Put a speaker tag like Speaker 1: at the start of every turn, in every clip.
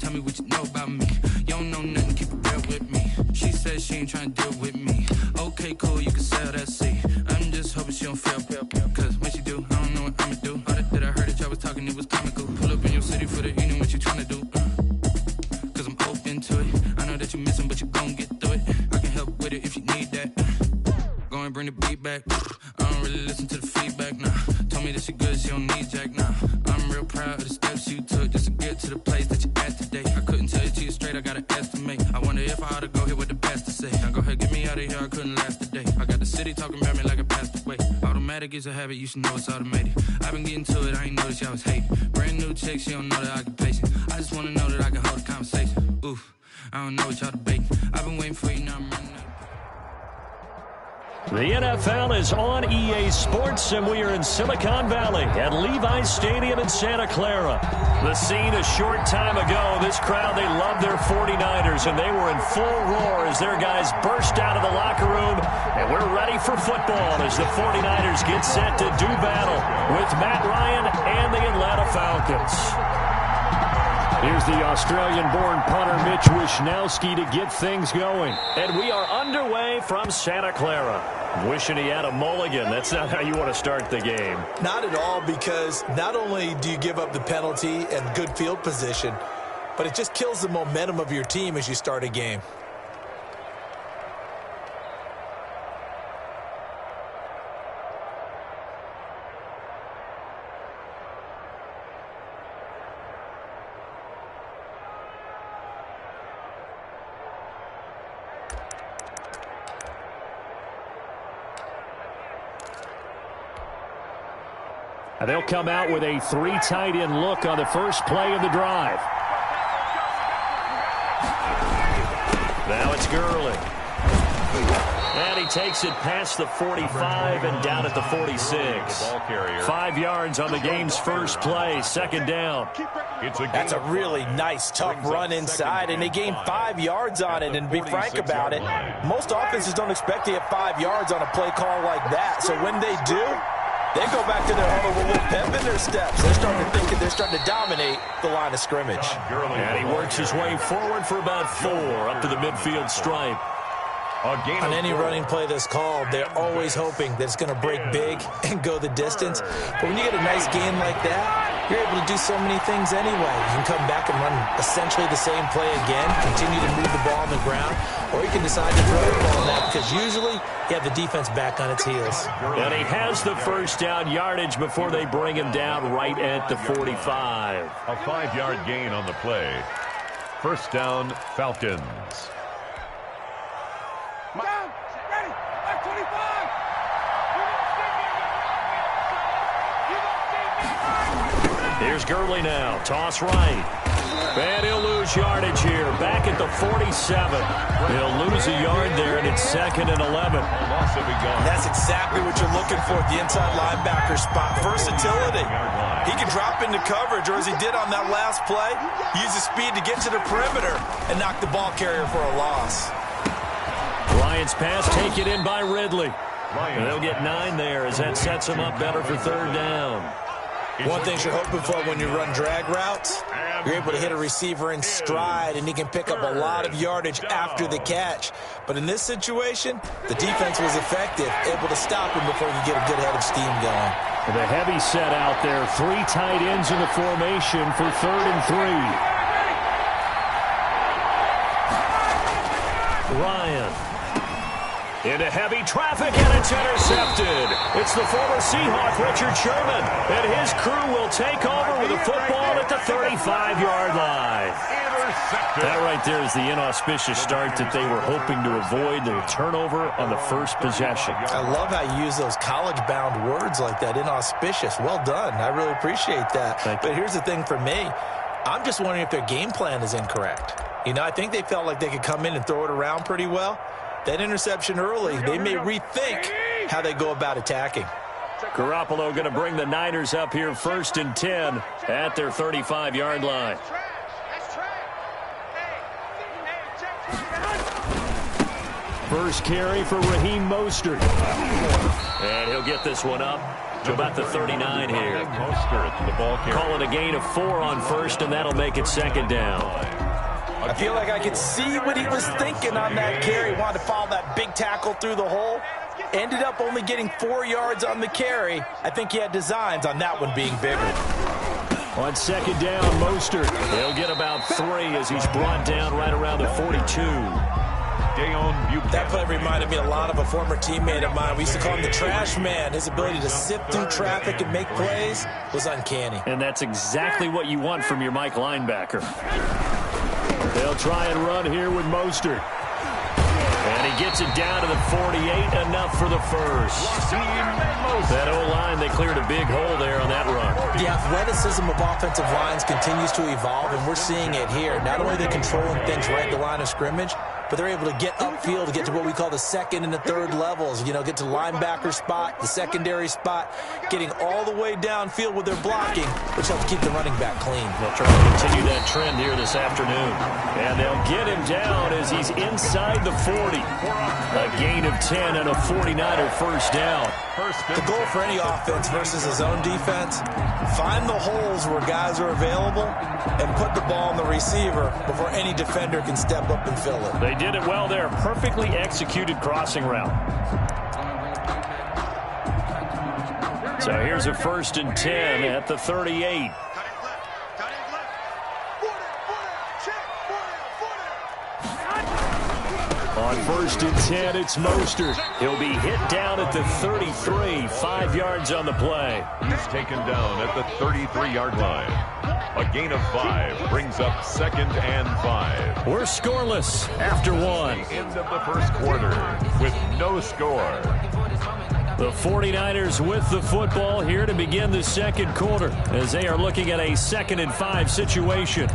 Speaker 1: tell me what you know about me. You don't know nothing, keep it real with me. She says she ain't trying to deal with me. Okay, cool, you can sell that seat. I'm just hoping she don't fail. Cause when she do, I don't know what I'ma do. All that I heard that y'all was talking, it was comical. Pull up in your city for the evening, what you tryna do? Cause I'm open to it. I know that you missing, but you gon' get through it. I can help with it if you need that. Go and bring the beat back. I don't really listen to the feedback, nah. Told me that she good, she don't need Jack, nah. I'm real proud of the steps you took just to get to the place that you at today. I couldn't tell you to you straight, I gotta estimate. I wonder if I ought to go here with the best to say. Now go ahead, get me out of here, I couldn't last a day. I got the city talking about me like I passed away. Automatic is a habit, you should know it's automated. I've been getting to it, I ain't noticed y'all was hating. Brand new chick, she don't know the occupation. I just wanna know that I can hold a conversation. Oof, I don't know what y'all debating. I've been waiting for you, now I'm running out.
Speaker 2: The NFL is on EA Sports, and we are in Silicon Valley at Levi's Stadium in Santa Clara. The scene a short time ago, this crowd, they love their 49ers, and they were in full roar as their guys burst out of the locker room, and we're ready for football as the 49ers get set to do battle with Matt Ryan and the Atlanta Falcons. Here's the Australian-born punter Mitch Wishnowsky to get things going. And we are underway from Santa Clara. Wishing he had a mulligan. That's not how you want to start the game.
Speaker 3: Not at all, because not only do you give up the penalty and good field position, but it just kills the momentum of your team as you start a game.
Speaker 2: They'll come out with a 3 tight end look on the first play of the drive. Now it's Gurley. And he takes it past the 45 and down at the 46. 5 yards on the game's first play, second down.
Speaker 3: That's a really nice, tough run inside, and they gained 5 yards on it. And to be frank about it, most offenses don't expect to get 5 yards on a play call like that. So when they do, they go back to their huddle with a little pep in their steps. They're starting to think that they're starting to dominate the line of scrimmage.
Speaker 2: And he works his way forward for about 4 up to the midfield stripe.
Speaker 3: On any running play that's called, they're always hoping that it's going to break big and go the distance. But when you get a nice gain like that, you're able to do so many things anyway. You can come back and run essentially the same play again, continue to move the ball on the ground, or you can decide to throw the ball on that because usually you have the defense back on its heels.
Speaker 2: And he has the first down yardage before they bring him down right at the 45.
Speaker 4: A 5-yard gain on the play. First down, Falcons.
Speaker 5: Ready, 25.
Speaker 2: Here's Gurley now. Toss right. And he'll lose yardage here. Back at the 47. He'll lose a yard there, and it's 2nd and 11.
Speaker 3: That's exactly what you're looking for at the inside linebacker spot. Versatility. He can drop into coverage, or as he did on that last play, use his speed to get to the perimeter and knock the ball carrier for a loss.
Speaker 2: Lions pass taken in by Ridley. And they'll get 9 there as that sets him up better for 3rd down.
Speaker 3: One thing you're hoping for when you run drag routes, you're able to hit a receiver in stride, and he can pick up a lot of yardage after the catch. But in this situation, the defense was effective, able to stop him before he could get a good head of steam going.
Speaker 2: The heavy set out there, 3 tight ends in the formation for 3rd and 3. Ryan. Into heavy traffic, and it's intercepted. It's the former Seahawk, Richard Sherman, and his crew will take over with the football at the 35-yard line. That right there is the inauspicious start that they were hoping to avoid, the turnover on the first possession.
Speaker 3: I love how you use those college-bound words like that, inauspicious. Well done. I really appreciate that. But here's the thing for me. I'm just wondering if their game plan is incorrect. You know, I think they felt like they could come in and throw it around pretty well. That interception early, they may rethink how they go about attacking.
Speaker 2: Garoppolo going to bring the Niners up here 1st and 10 at their 35-yard line. First carry for Raheem Mostert. And he'll get this one up to about the 39 here.
Speaker 4: Mostert, the ball carrier.
Speaker 2: Calling a gain of 4 on 1st, and that'll make it 2nd down.
Speaker 3: I feel like I could see what he was thinking on that carry. Wanted to follow that big tackle through the hole. Ended up only getting 4 yards on the carry. I think he had designs on that one being bigger.
Speaker 2: On second down, Mostert. He'll get about 3 as he's brought down right around the 42.
Speaker 3: That play reminded me a lot of a former teammate of mine. We used to call him the trash man. His ability to sift through traffic and make plays was uncanny.
Speaker 2: And that's exactly what you want from your Mike linebacker. They'll try and run here with Mostert. And he gets it down to the 48, enough for the first. That O-line, they cleared a big hole there on that run.
Speaker 3: The athleticism of offensive lines continues to evolve, and we're seeing it here. Not only are they controlling things right at the line of scrimmage, but they're able to get upfield to get to what we call the second and the third levels. You know, get to linebacker spot, the secondary spot, getting all the way downfield with their blocking, which helps keep the running back clean.
Speaker 2: They'll try to continue that trend here this afternoon. And they'll get him down as he's inside the 40. A gain of 10 and a 49er first down.
Speaker 3: The goal for any offense versus his own defense, find the holes where guys are available and put the ball on the receiver before any defender can step up and fill it.
Speaker 2: They did it well there. Perfectly executed crossing route. So here's a 1st and 10 at the 38. On 1st and 10, it's Mostert. He'll be hit down at the 33, 5 yards on the play.
Speaker 4: He's taken down at the 33-yard line. A gain of 5 brings up 2nd and 5.
Speaker 2: We're scoreless after 1.
Speaker 4: End of the first quarter with no score.
Speaker 2: The 49ers with the football here to begin the second quarter as they are looking at a 2nd and 5 situation.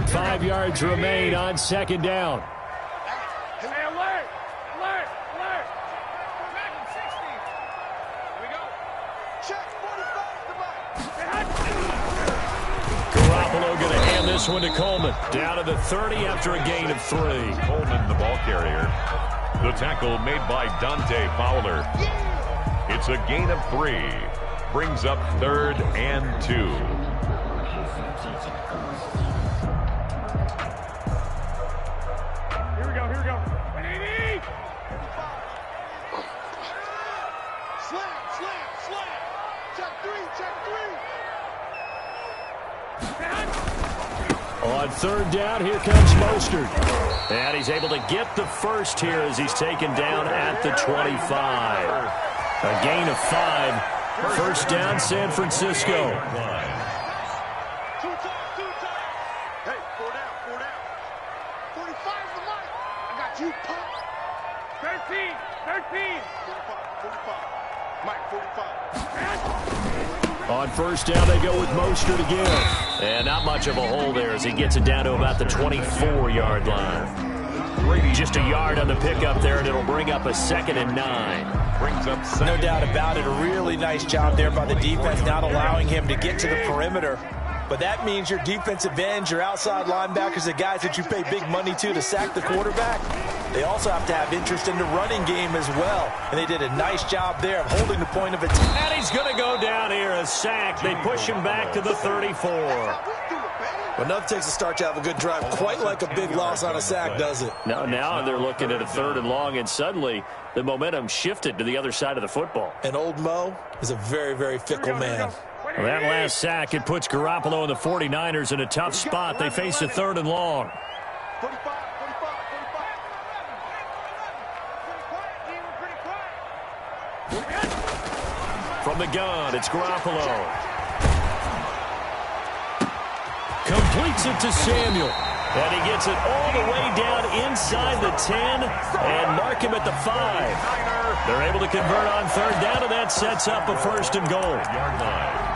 Speaker 2: 5 yards remain on 2nd down.
Speaker 5: Hey, alert! Alert! Alert! Back in 60. Here we go. Check 45.
Speaker 2: Garoppolo going to hand this one to Coleman. Down to the 30 after a gain of 3.
Speaker 4: Coleman, the ball carrier. The tackle made by Dante Fowler. It's a gain of 3. Brings up 3rd and 2.
Speaker 2: On 3rd down, here comes Mostert. And he's able to get the first here as he's taken down at the 25. A gain of 5. 1st down, San Francisco.
Speaker 5: Two time. Hey, 4 down. 45's the line. I got you, punk. 13. 45. Mike, 45.
Speaker 2: On 1st down, they go with Mostert again. And not much of a hole there as he gets it down to about the 24-yard line. Just a yard on the pickup there, and it'll bring up a 2nd and 9.
Speaker 4: Brings up 2nd.
Speaker 3: No doubt about it. A really nice job there by the defense, not allowing him to get to the perimeter. But that means your defensive ends, your outside linebackers, the guys that you pay big money to sack the quarterback, they also have to have interest in the running game as well. And they did a nice job there of holding the point of attack.
Speaker 2: And he's going to go down here, a sack. They push him back to the 34.
Speaker 3: Well, nothing takes a start to have a good drive quite like a big loss on a sack, does it?
Speaker 2: Now they're looking at a 3rd and long, and suddenly the momentum shifted to the other side of the football.
Speaker 3: And old Mo is a very, very fickle man.
Speaker 2: Well, that last sack, it puts Garoppolo and the 49ers in a tough spot. They face a 3rd and long.
Speaker 5: 45.
Speaker 2: From the gun, it's Garoppolo. Completes it to Samuel. And he gets it all the way down inside the 10 and mark him at the 5. They're able to convert on 3rd down, and that sets up a 1st and goal.
Speaker 4: Yard line.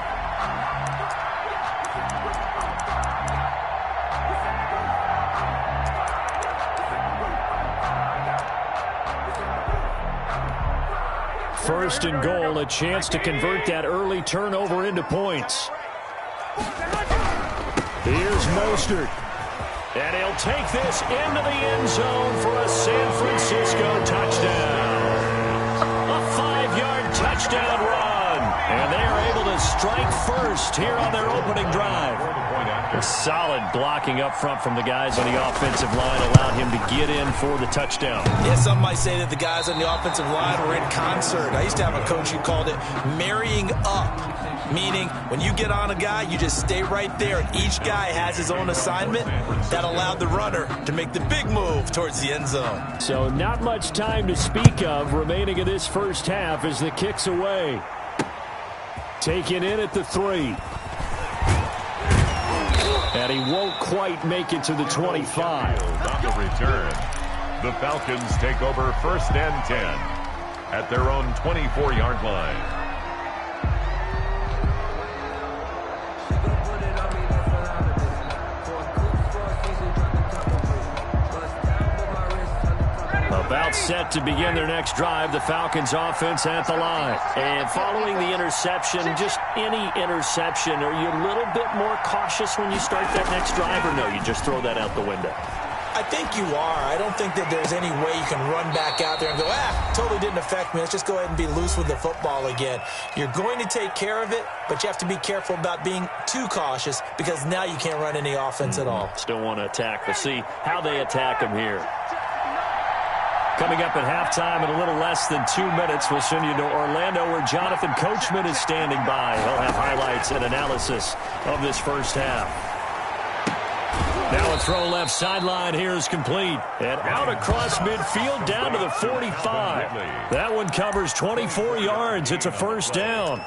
Speaker 2: First and goal, a chance to convert that early turnover into points. Here's Mostert. And he'll take this into the end zone for a San Francisco touchdown. A 5-yard touchdown run. And they are able to strike first here on their opening drive. Solid blocking up front from the guys on the offensive line allowed him to get in for the touchdown.
Speaker 3: Yeah, some might say that the guys on the offensive line were in concert. I used to have a coach who called it marrying up, meaning when you get on a guy, you just stay right there, and each guy has his own assignment. That allowed the runner to make the big move towards the end zone.
Speaker 2: So not much time to speak of remaining in this first half as the kick's away. Taken in at the 3. And he won't quite make it to the 25.
Speaker 4: On the return, the Falcons take over 1st and 10 at their own 24-yard line.
Speaker 2: About set to begin their next drive, the Falcons offense at the line. And following the interception, just any interception, are you a little bit more cautious when you start that next drive, or no, you just throw that out the window?
Speaker 3: I think you are. I don't think that there's any way you can run back out there and go, totally didn't affect me. Let's just go ahead and be loose with the football again. You're going to take care of it, but you have to be careful about being too cautious because now you can't run any offense at all.
Speaker 2: Still want to attack. We'll see how they attack them here. Coming up at halftime in a little less than 2 minutes, we'll send you to Orlando where Jonathan Coachman is standing by. He'll have highlights and analysis of this first half. Now a throw left sideline here is complete. And out across midfield down to the 45. That one covers 24 yards. It's a first down.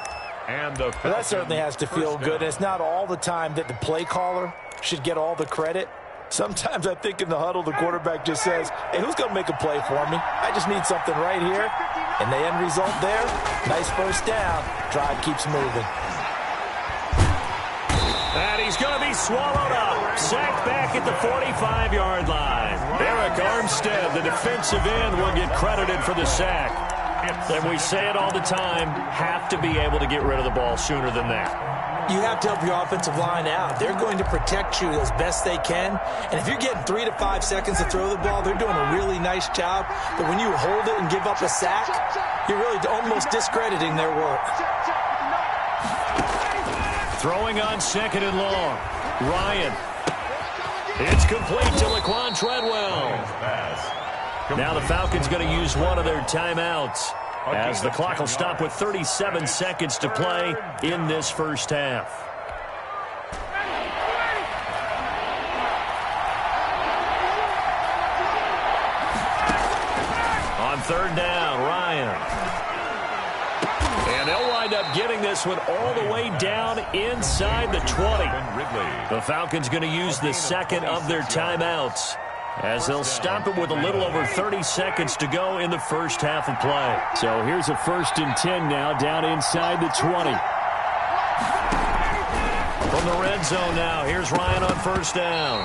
Speaker 4: And
Speaker 3: well, that certainly has to feel good. It's not all the time that the play caller should get all the credit. Sometimes I think in the huddle, the quarterback just says, hey, who's going to make a play for me? I just need something right here. And the end result there, nice first down. Drive keeps moving.
Speaker 2: And he's going to be swallowed up. Sacked back at the 45-yard line. Eric Armstead, the defensive end, will get credited for the sack. And we say it all the time, have to be able to get rid of the ball sooner than that.
Speaker 3: You have to help your offensive line out. They're going to protect you as best they can. And if you're getting 3 to 5 seconds to throw the ball, they're doing a really nice job. But when you hold it and give up a sack, you're really almost discrediting their work.
Speaker 2: Throwing on 2nd and long. Ryan. It's complete to Laquan Treadwell. Now the Falcons going to use one of their timeouts, as the clock will stop with 37 seconds to play in this first half. On 3rd down, Ryan. And they'll wind up getting this one all the way down inside the 20. The Falcons going to use the second of their timeouts, as they'll stop it with a little over 30 seconds to go in the first half of play. So here's a 1st and 10 now down inside the 20. From the red zone now, here's Ryan on 1st down.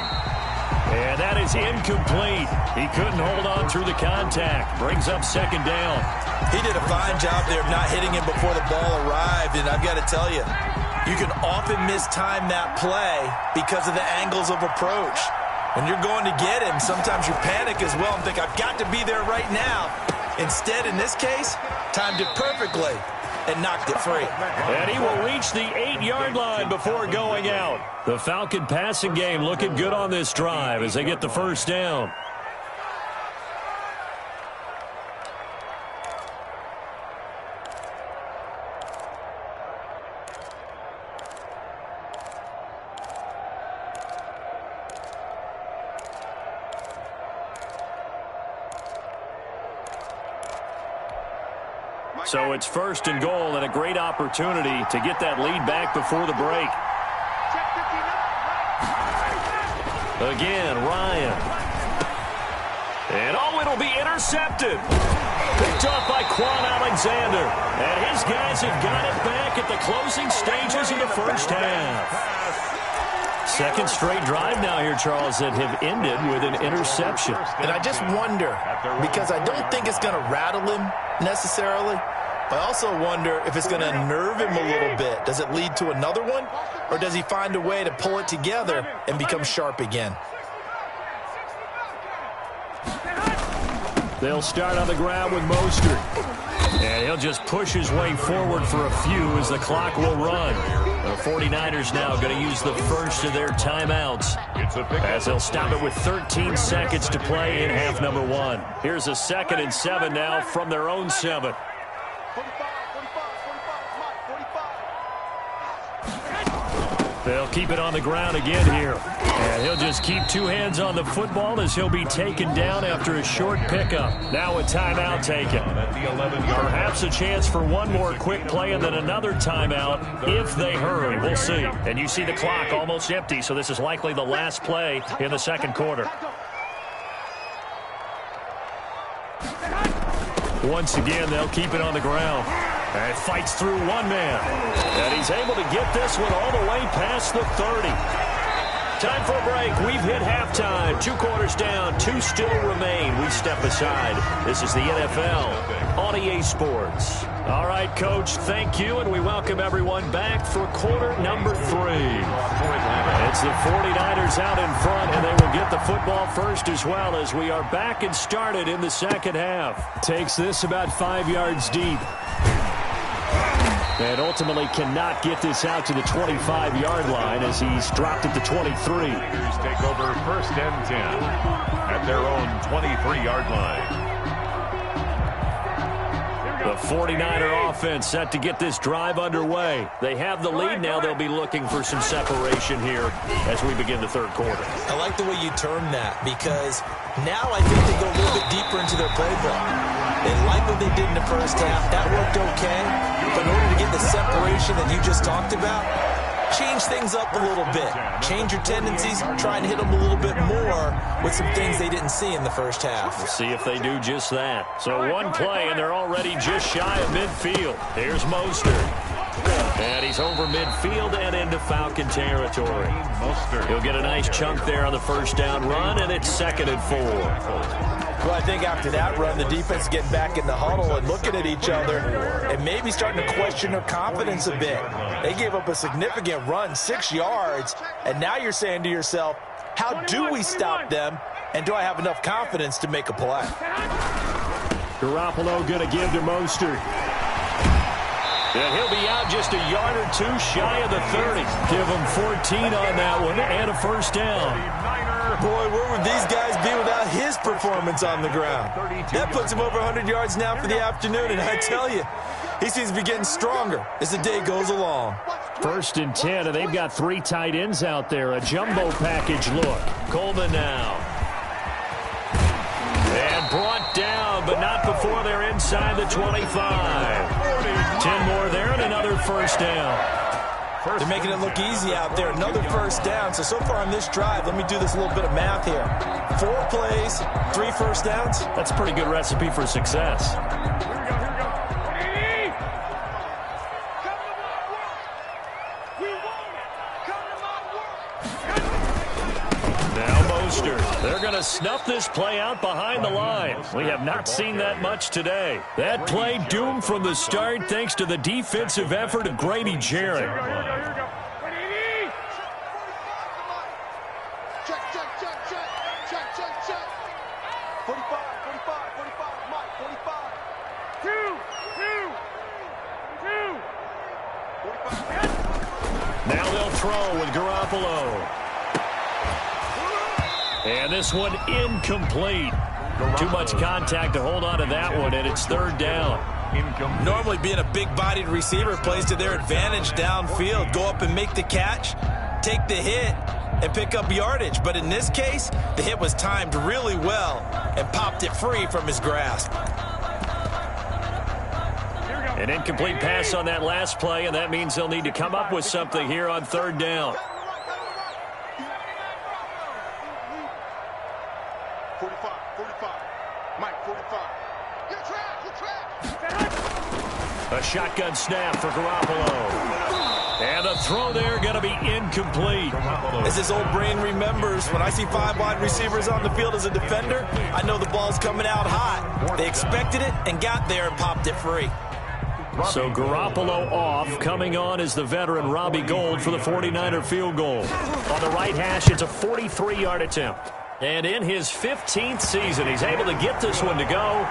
Speaker 2: And that is incomplete. He couldn't hold on through the contact. Brings up 2nd down.
Speaker 3: He did a fine job there of not hitting him before the ball arrived. And I've got to tell you, you can often mistime that play because of the angles of approach. When you're going to get him, sometimes you panic as well and think, I've got to be there right now. Instead, in this case, timed it perfectly and knocked it free.
Speaker 2: And he will reach the 8-yard line before going out. The Falcon passing game looking good on this drive as they get the first down. So it's 1st and goal and a great opportunity to get that lead back before the break. Again, Ryan. And it'll be intercepted. Picked off by Quan Alexander. And his guys have got it back at the closing stages of the first half. 2nd straight drive now here, Charles, that have ended with an interception.
Speaker 3: And I just wonder, because I don't think it's going to rattle him necessarily, I also wonder if it's going to nerve him a little bit. Does it lead to another one? Or does he find a way to pull it together and become sharp again?
Speaker 2: They'll start on the ground with Mostert. And he'll just push his way forward for a few as the clock will run. The 49ers now going to use the first of their timeouts as they'll stop it with 13 seconds to play in half number 1. Here's a 2nd and 7 now from their own 7. They'll keep it on the ground again here. And he'll just keep 2 hands on the football as he'll be taken down after a short pickup. Now a timeout taken. Perhaps a chance for one more quick play and then another timeout if they hurry. We'll see. And you see the clock almost empty, so this is likely the last play in the second quarter. Once again, they'll keep it on the ground. And fights through one man. And he's able to get this one all the way past the 30. Time for a break. We've hit halftime. 2 quarters down. 2 still remain. We step aside. This is the NFL on EA Sports. All right, Coach, thank you, and we welcome everyone back for quarter number 3. It's the 49ers out in front, and they will get the football first as well as we are back and started in the second half. Takes this about 5 yards deep. And ultimately cannot get this out to the 25-yard line as he's dropped at the 23.
Speaker 4: Raiders take over 1st and 10 at their own 23-yard line.
Speaker 2: The 49er offense set to get this drive underway. They have the lead now. They'll be looking for some separation here as we begin the third quarter.
Speaker 3: I like the way you term that because now I think they go a little bit deeper into their playbook. They like what they did in the first half. That worked okay. But in order to get the separation that you just talked about, change things up a little bit. Change your tendencies. Try and hit them a little bit more with some things they didn't see in the first half.
Speaker 2: We'll see if they do just that. So one play, and they're already just shy of midfield. Here's Mostert. And he's over midfield and into Falcon territory. He'll get a nice chunk there on the first down run, and it's 2nd and 4.
Speaker 3: Well, I think after that run, the defense getting back in the huddle and looking at each other and maybe starting to question their confidence a bit. They gave up a significant run, 6 yards, and now you're saying to yourself, how do we stop them, and do I have enough confidence to make a play?
Speaker 2: Garoppolo going to give to Mostert. And he'll be out just a yard or 2 shy of the 30. Give him 14 on that one and a first down.
Speaker 3: Boy, where would these guys be without his performance on the ground? That puts him over 100 yards now for the afternoon, and I tell you, he seems to be getting stronger as the day goes along.
Speaker 2: 1st and 10, and they've got 3 tight ends out there. A jumbo package look. Coleman now. And brought down, but not before they're inside the 25. 10 more there and another first down.
Speaker 3: They're making it look easy out there. Another first down. So far on this drive, let me do this little bit of math here. 4 plays, 3 first downs.
Speaker 2: That's a pretty good recipe for success. They're going to snuff this play out behind the line. We have not seen that much today. That play doomed from the start thanks to the defensive effort of Grady Jarrett. Now they'll throw with Garoppolo. And this one incomplete. Too much contact to hold on to that one, and it's 3rd down.
Speaker 3: Normally being a big-bodied receiver plays to their advantage downfield. Go up and make the catch, take the hit, and pick up yardage. But in this case, the hit was timed really well and popped it free from his grasp.
Speaker 2: An incomplete pass on that last play, and that means they'll need to come up with something here on 3rd down.
Speaker 5: 45. Mike, 45. You're trapped.
Speaker 2: A shotgun snap for Garoppolo. And the throw there going to be incomplete.
Speaker 3: As his old brain remembers, when I see 5 wide receivers on the field as a defender, I know the ball's coming out hot. They expected it and got there and popped it free.
Speaker 2: So Garoppolo off. Coming on is the veteran Robbie Gould for the 49er field goal. On the right hash, it's a 43-yard attempt. And in his 15th season, he's able to get this one to go.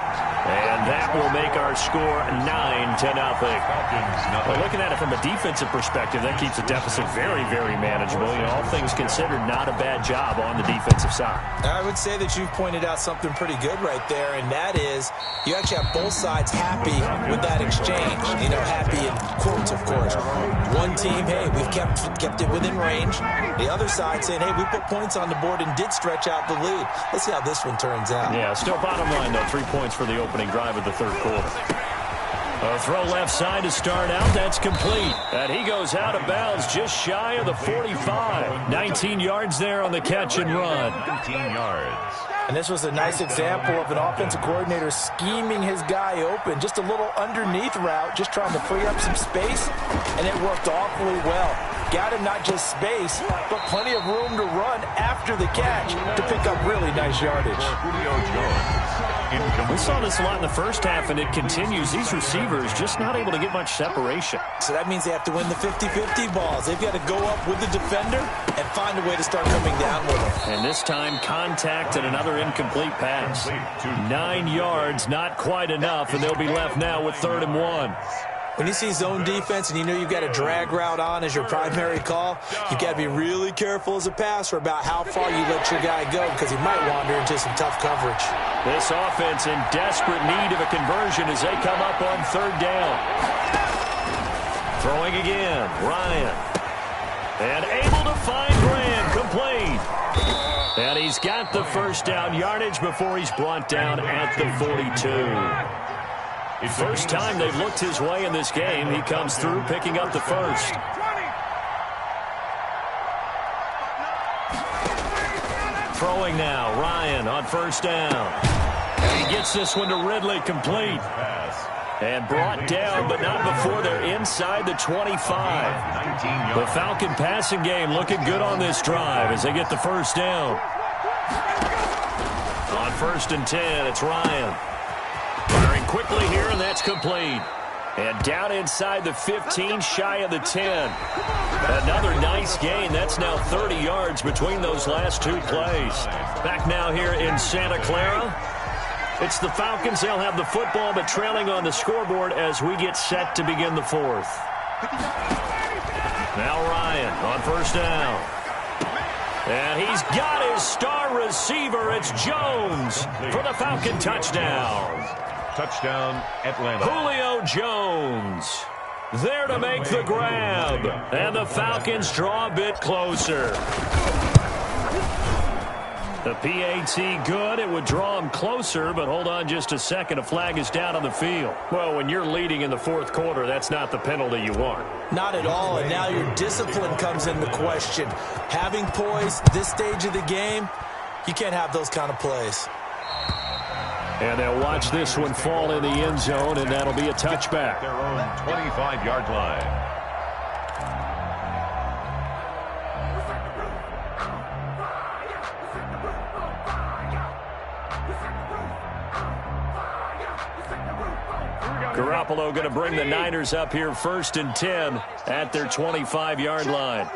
Speaker 2: And that will make our score 9-0. Well, looking at it from a defensive perspective, that keeps the deficit very, very manageable. You know, all things considered, not a bad job on the defensive side.
Speaker 3: I would say that you've pointed out something pretty good right there, and that is you actually have both sides happy with that exchange. You know, happy in quotes, of course. One team, hey, we've kept it within range. The other side saying, hey, we put points on the board and did stretch out the lead. Let's see how this one turns out.
Speaker 2: Yeah, still bottom line, though. 3 points for the opening drive of the third quarter. A throw left side to start out. That's complete. And he goes out of bounds just shy of the 45. 19 yards there on the catch and run.
Speaker 4: 19 yards.
Speaker 3: And this was a nice example of an offensive coordinator scheming his guy open. Just a little underneath route, just trying to free up some space, and it worked awfully well. Got him not just space, but plenty of room to run after the catch to pick up really nice yardage.
Speaker 2: We saw this a lot in the first half, and it continues. These receivers just not able to get much separation.
Speaker 3: So that means they have to win the 50-50 balls. They've got to go up with the defender and find a way to start coming down with them.
Speaker 2: And this time, contact and another incomplete pass. 9 yards, not quite enough, and they'll be left now with 3rd and 1.
Speaker 3: When you see zone defense and you know you've got a drag route on as your primary call, you've got to be really careful as a passer about how far you let your guy go because he might wander into some tough coverage.
Speaker 2: This offense in desperate need of a conversion as they come up on 3rd down. Throwing again, Ryan. And able to find Grant, complete. And he's got the first down yardage before he's brought down at the 42. First time they've looked his way in this game. He comes through picking up the first. Throwing now, Ryan on 1st down. And he gets this one to Ridley, complete. And brought down, but not before they're inside the 25. The Falcon passing game looking good on this drive as they get the first down. On 1st and 10, it's Ryan. Firing quickly here, and that's complete. And down inside the 15, shy of the 10. Another nice gain. That's now 30 yards between those last 2 plays. Back now here in Santa Clara. It's the Falcons. They'll have the football, but trailing on the scoreboard as we get set to begin the 4th. Now Ryan on 1st down. And he's got his star receiver. It's Jones for the Falcon touchdown.
Speaker 4: Touchdown, Atlanta.
Speaker 2: Julio Jones there to make the grab. And the Falcons draw a bit closer. The PAT good. It would draw them closer, but hold on just a second. A flag is down on the field. Well, when you're leading in the 4th quarter, that's not the penalty you want.
Speaker 3: Not at all, and now your discipline comes into question. Having poise this stage of the game, you can't have those kind of plays.
Speaker 2: And they'll watch this one fall in the end zone, and that'll be a touchback.
Speaker 4: Their own 25-yard line.
Speaker 2: Garoppolo going to bring the Niners up here 1st and 10 at their 25-yard line.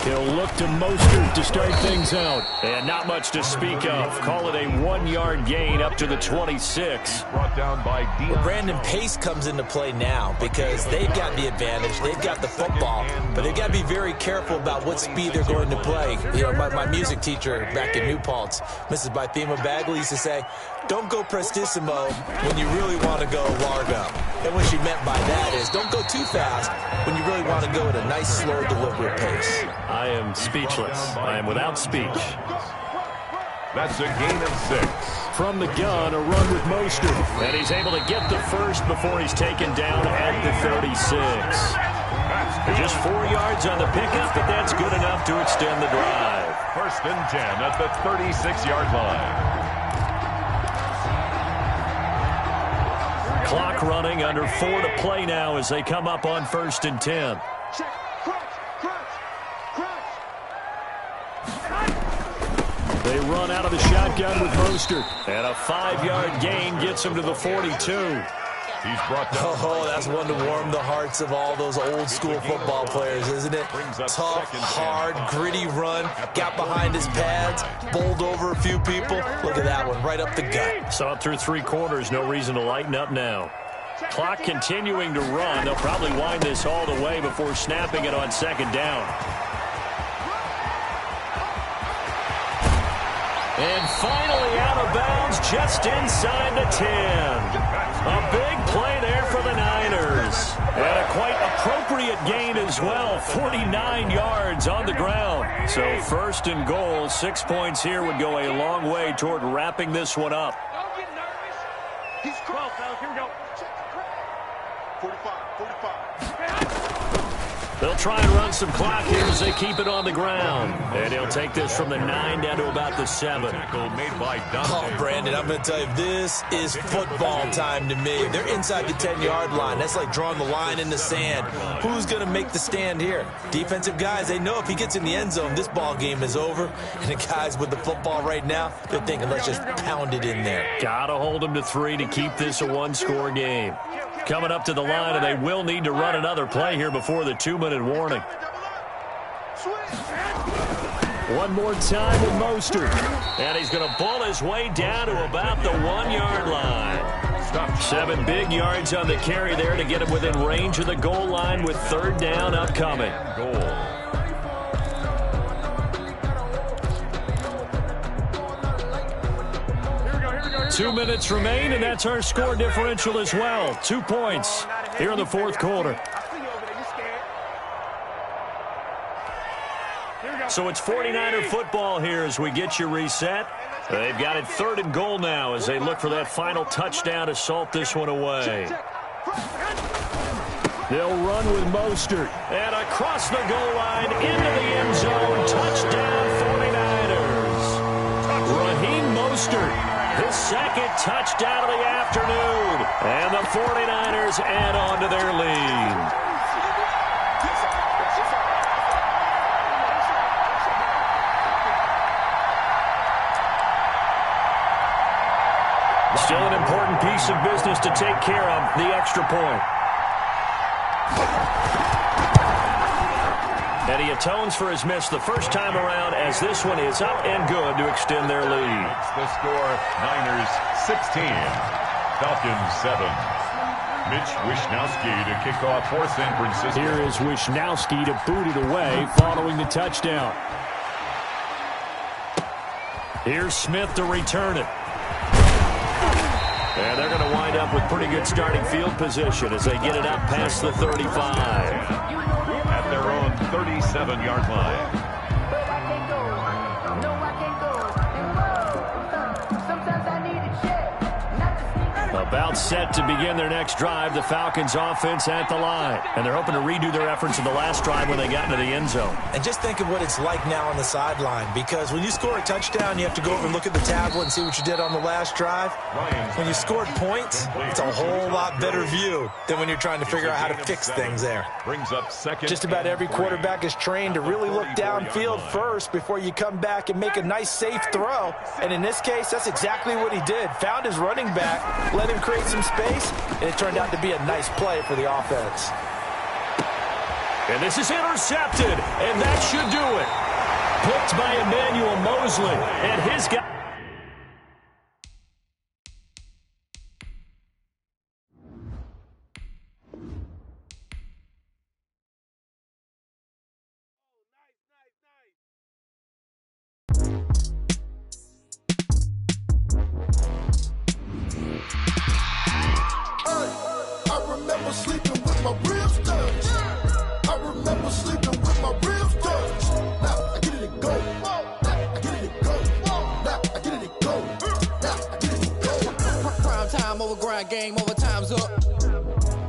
Speaker 2: He'll look to Mostert to start things out. And not much to speak of. Call it a 1-yard gain up to the 26.
Speaker 4: Brought down by
Speaker 3: Well, Brandon, pace comes into play now because they've got the advantage. They've got the football, but they've got to be very careful about what speed they're going to play. You know, my music teacher back in New Paltz, Mrs. Bythema Bagley, used to say, don't go prestissimo when you really want to go largo. And what she meant by that is don't go too fast when you really want to go at a nice, slow, deliberate pace.
Speaker 2: I am speechless. I am without speech.
Speaker 4: That's a gain of 6.
Speaker 2: From the gun, a run with Mostert. And he's able to get the first before he's taken down at the 36. Just 4 yards on the pickup, but that's good enough to extend the drive.
Speaker 4: 1st and 10 at the 36-yard line.
Speaker 2: Clock running, under 4 to play now as they come up on 1st and 10. They run out of the shotgun with Mostert. And a 5-yard gain gets him to the 42.
Speaker 4: He's brought down.
Speaker 3: Oh, that's one to warm the hearts of all those old school football players, isn't it? Tough, hard, gritty run, got behind his pads, bowled over a few people. Look at that one, right up the gut.
Speaker 2: So up through 3 quarters, no reason to lighten up now. Clock continuing to run. They'll probably wind this all the way before snapping it on 2nd down. And finally out of bounds just inside the 10. A big play there for the Niners. And a quite appropriate gain as well. 49 yards on the ground. So 1st and goal, 6 points here would go a long way toward wrapping this one up.
Speaker 5: Don't get nervous. He's 12, fellas. Here we go. 45.
Speaker 2: They'll try and run some clock here as they keep it on the ground. And he'll take this from the 9 down to about the 7.
Speaker 4: Tackle made by Dante.
Speaker 3: Oh, Brandon, I'm going to tell you, this is football time to me. They're inside the 10-yard line. That's like drawing the line in the sand. Who's going to make the stand here? Defensive guys, they know if he gets in the end zone, this ball game is over. And the guys with the football right now, they're thinking, let's just pound it in there.
Speaker 2: Got to hold them to 3 to keep this a 1-score game. Coming up to the line, and they will need to run another play here before the 2-minute warning. One more time with Mostert. And he's going to pull his way down to about the 1-yard line. 7 big yards on the carry there to get him within range of the goal line with 3rd down upcoming.
Speaker 4: Goal.
Speaker 2: 2 minutes remain, and that's our score differential as well. 2 points here in the 4th quarter. So it's 49er football here as we get you reset. They've got it 3rd and goal now as they look for that final touchdown to salt this one away. They'll run with Mostert. And across the goal line into the end zone. Touchdown 49ers. Raheem Mostert. His 2nd touchdown of the afternoon. And the 49ers add on to their lead. Still an important piece of business to take care of, the extra point. And he atones for his miss the first time around as this one is up and good to extend their lead.
Speaker 4: The score, Niners 16, Falcons 7. Mitch Wishnowsky to kick off for San Francisco.
Speaker 2: Here is Wishnowsky to boot it away following the touchdown. Here's Smith to return it. And they're going to wind up with pretty good starting field position as they get it up past the 35.
Speaker 4: At their own 37-yard line.
Speaker 2: About set to begin their next drive, the Falcons offense at the line. And they're hoping to redo their efforts in the last drive when they got into the end zone.
Speaker 3: And just think of what it's like now on the sideline, because when you score a touchdown, you have to go over and look at the tablet and see what you did on the last drive. When you scored points, it's a whole lot better view than when you're trying to figure out how to fix things there.
Speaker 4: Brings up 2nd.
Speaker 3: Just about every quarterback is trained to really look downfield first before you come back and make a nice, safe throw. And in this case, that's exactly what he did. Found his running back, let him create some space, and it turned out to be a nice play for the offense.
Speaker 2: And this is intercepted, and that should do it. Picked by Emmanuel Mosley, and his guy.
Speaker 6: Sleeping with my ribs touched. I remember sleeping with my ribs touched. Now I get it and go. Now I get it and go. Now I get it and go. Now I get it and go.
Speaker 7: Prime time over grind game, overtime's up.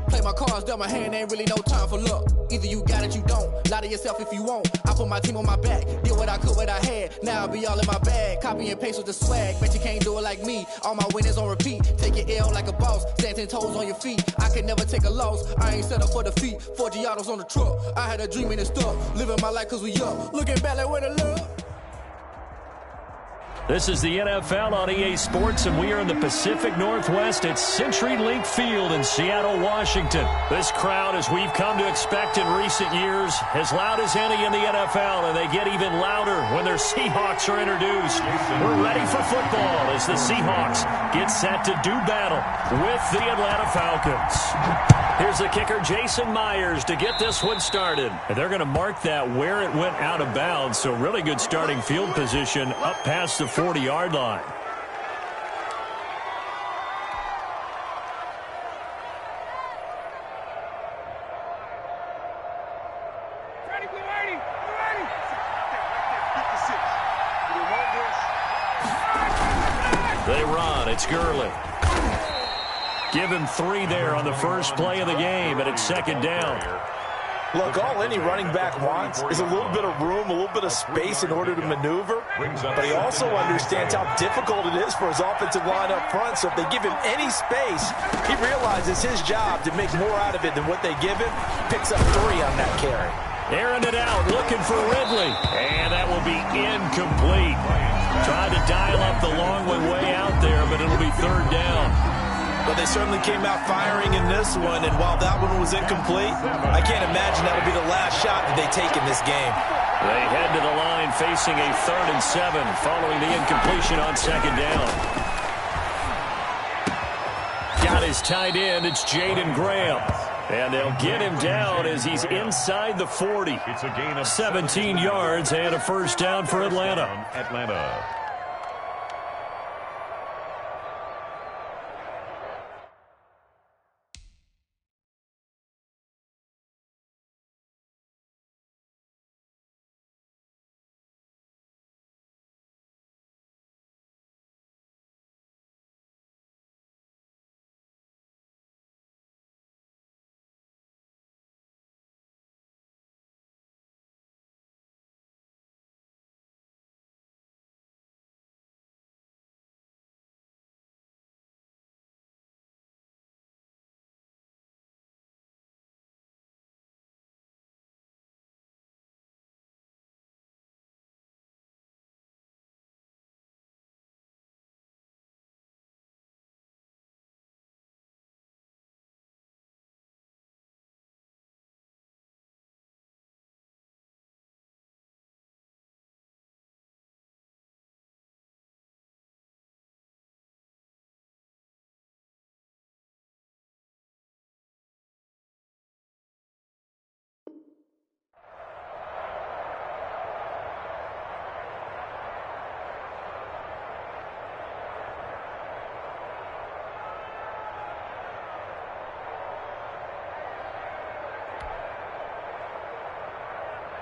Speaker 7: Play my cards, dealt my hand, ain't really no time for luck. Either you got it, you don't. Lie to yourself if you won't. I put my team on my back, did what I could, what I had. Now I'll be all in my bag. Copy and paste with the swag. Bet you can't do it like me. All my winners on repeat. Take your L like a boss. Stand 10 toes on your feet. I can never take a loss. I ain't set up for defeat. 4 Giottos on the truck. I had a dream and it's stuck. Living my life cause we up. Looking back like where the love.
Speaker 2: This is the NFL on EA Sports, and we are in the Pacific Northwest at CenturyLink Field in Seattle, Washington. This crowd, as we've come to expect in recent years, as loud as any in the NFL, and they get even louder when their Seahawks are introduced. We're ready for football as the Seahawks get set to do battle with the Atlanta Falcons. Here's the kicker, Jason Myers, to get this one started. And they're going to mark that where it went out of bounds, so really good starting field position up past the 40-yard line.
Speaker 5: Ready, we're ready, we're ready.
Speaker 2: They run. It's Gurley. Give him 3 there on the first play of the game, and it's second down.
Speaker 3: Look, all any running back wants is a little bit of room, a little bit of space in order to maneuver. But he also understands how difficult it is for his offensive line up front. So if they give him any space, he realizes his job to make more out of it than what they give him. Picks up 3 on that carry.
Speaker 2: Airing it out, looking for Ridley. And that will be incomplete. Tried to dial up the long one way out there, but it'll be third down.
Speaker 3: But they certainly came out firing in this one, and while that one was incomplete, I can't imagine that'll be the last shot that they take in this game.
Speaker 2: They head to the line facing a 3rd and 7 following the incompletion on second down. Got his tight end. It's Jaden Graham. And they'll get him down as he's inside the 40.
Speaker 4: It's a gain of
Speaker 2: 17 yards and a first down for Atlanta.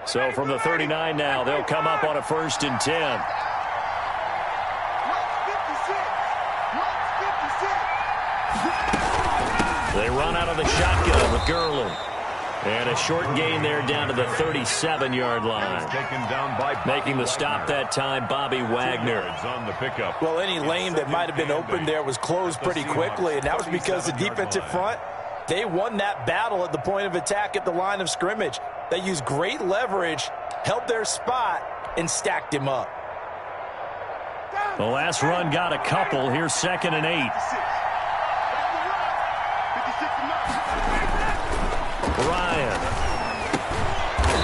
Speaker 2: So from the 39 now, they'll come up on a 1st and 10. They run out of the shotgun with Gurley. And a short gain there down to the 37-yard line.
Speaker 4: Taken down by
Speaker 2: making the stop that time, Bobby Wagner.
Speaker 4: On the pickup.
Speaker 3: Well, any lane that might have been open there was closed pretty quickly, and that was because the defensive front, they won that battle at the point of attack at the line of scrimmage. They used great leverage, held their spot, and stacked him up.
Speaker 2: The last run got a couple. Here's 2nd and 8. Ryan.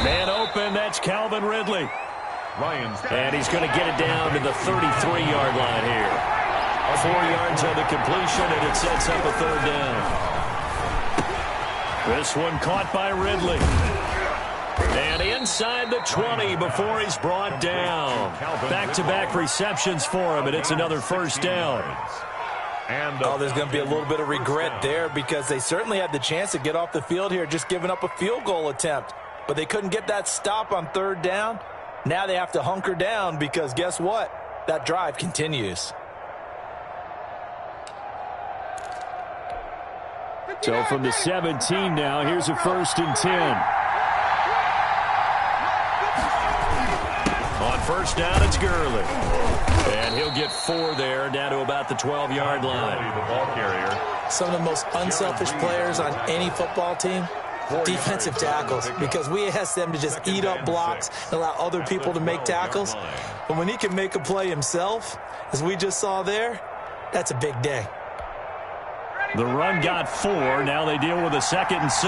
Speaker 2: Man open, that's Calvin Ridley. And he's going to get it down to the 33-yard line here. 4 yards on the completion, and it sets up a 3rd down. This one caught by Ridley. And inside the 20 before he's brought down. Back-to-back receptions for him, and it's another 1st down.
Speaker 3: Oh, there's going to be a little bit of regret there because they certainly had the chance to get off the field here, just giving up a field goal attempt. But they couldn't get that stop on 3rd down. Now they have to hunker down because guess what? That drive continues.
Speaker 2: So from the 17 now, here's a 1st and 10. On 1st down, it's Gurley. And he'll get 4 there, down to about the 12-yard line.
Speaker 4: The ball carrier.
Speaker 3: Some of the most unselfish players on any football team, Defensive tackles, because we ask them to just eat up blocks and allow other people to make tackles. But when he can make a play himself, as we just saw there, that's a big day.
Speaker 2: The run got 4. Now they deal with a 2nd and 6.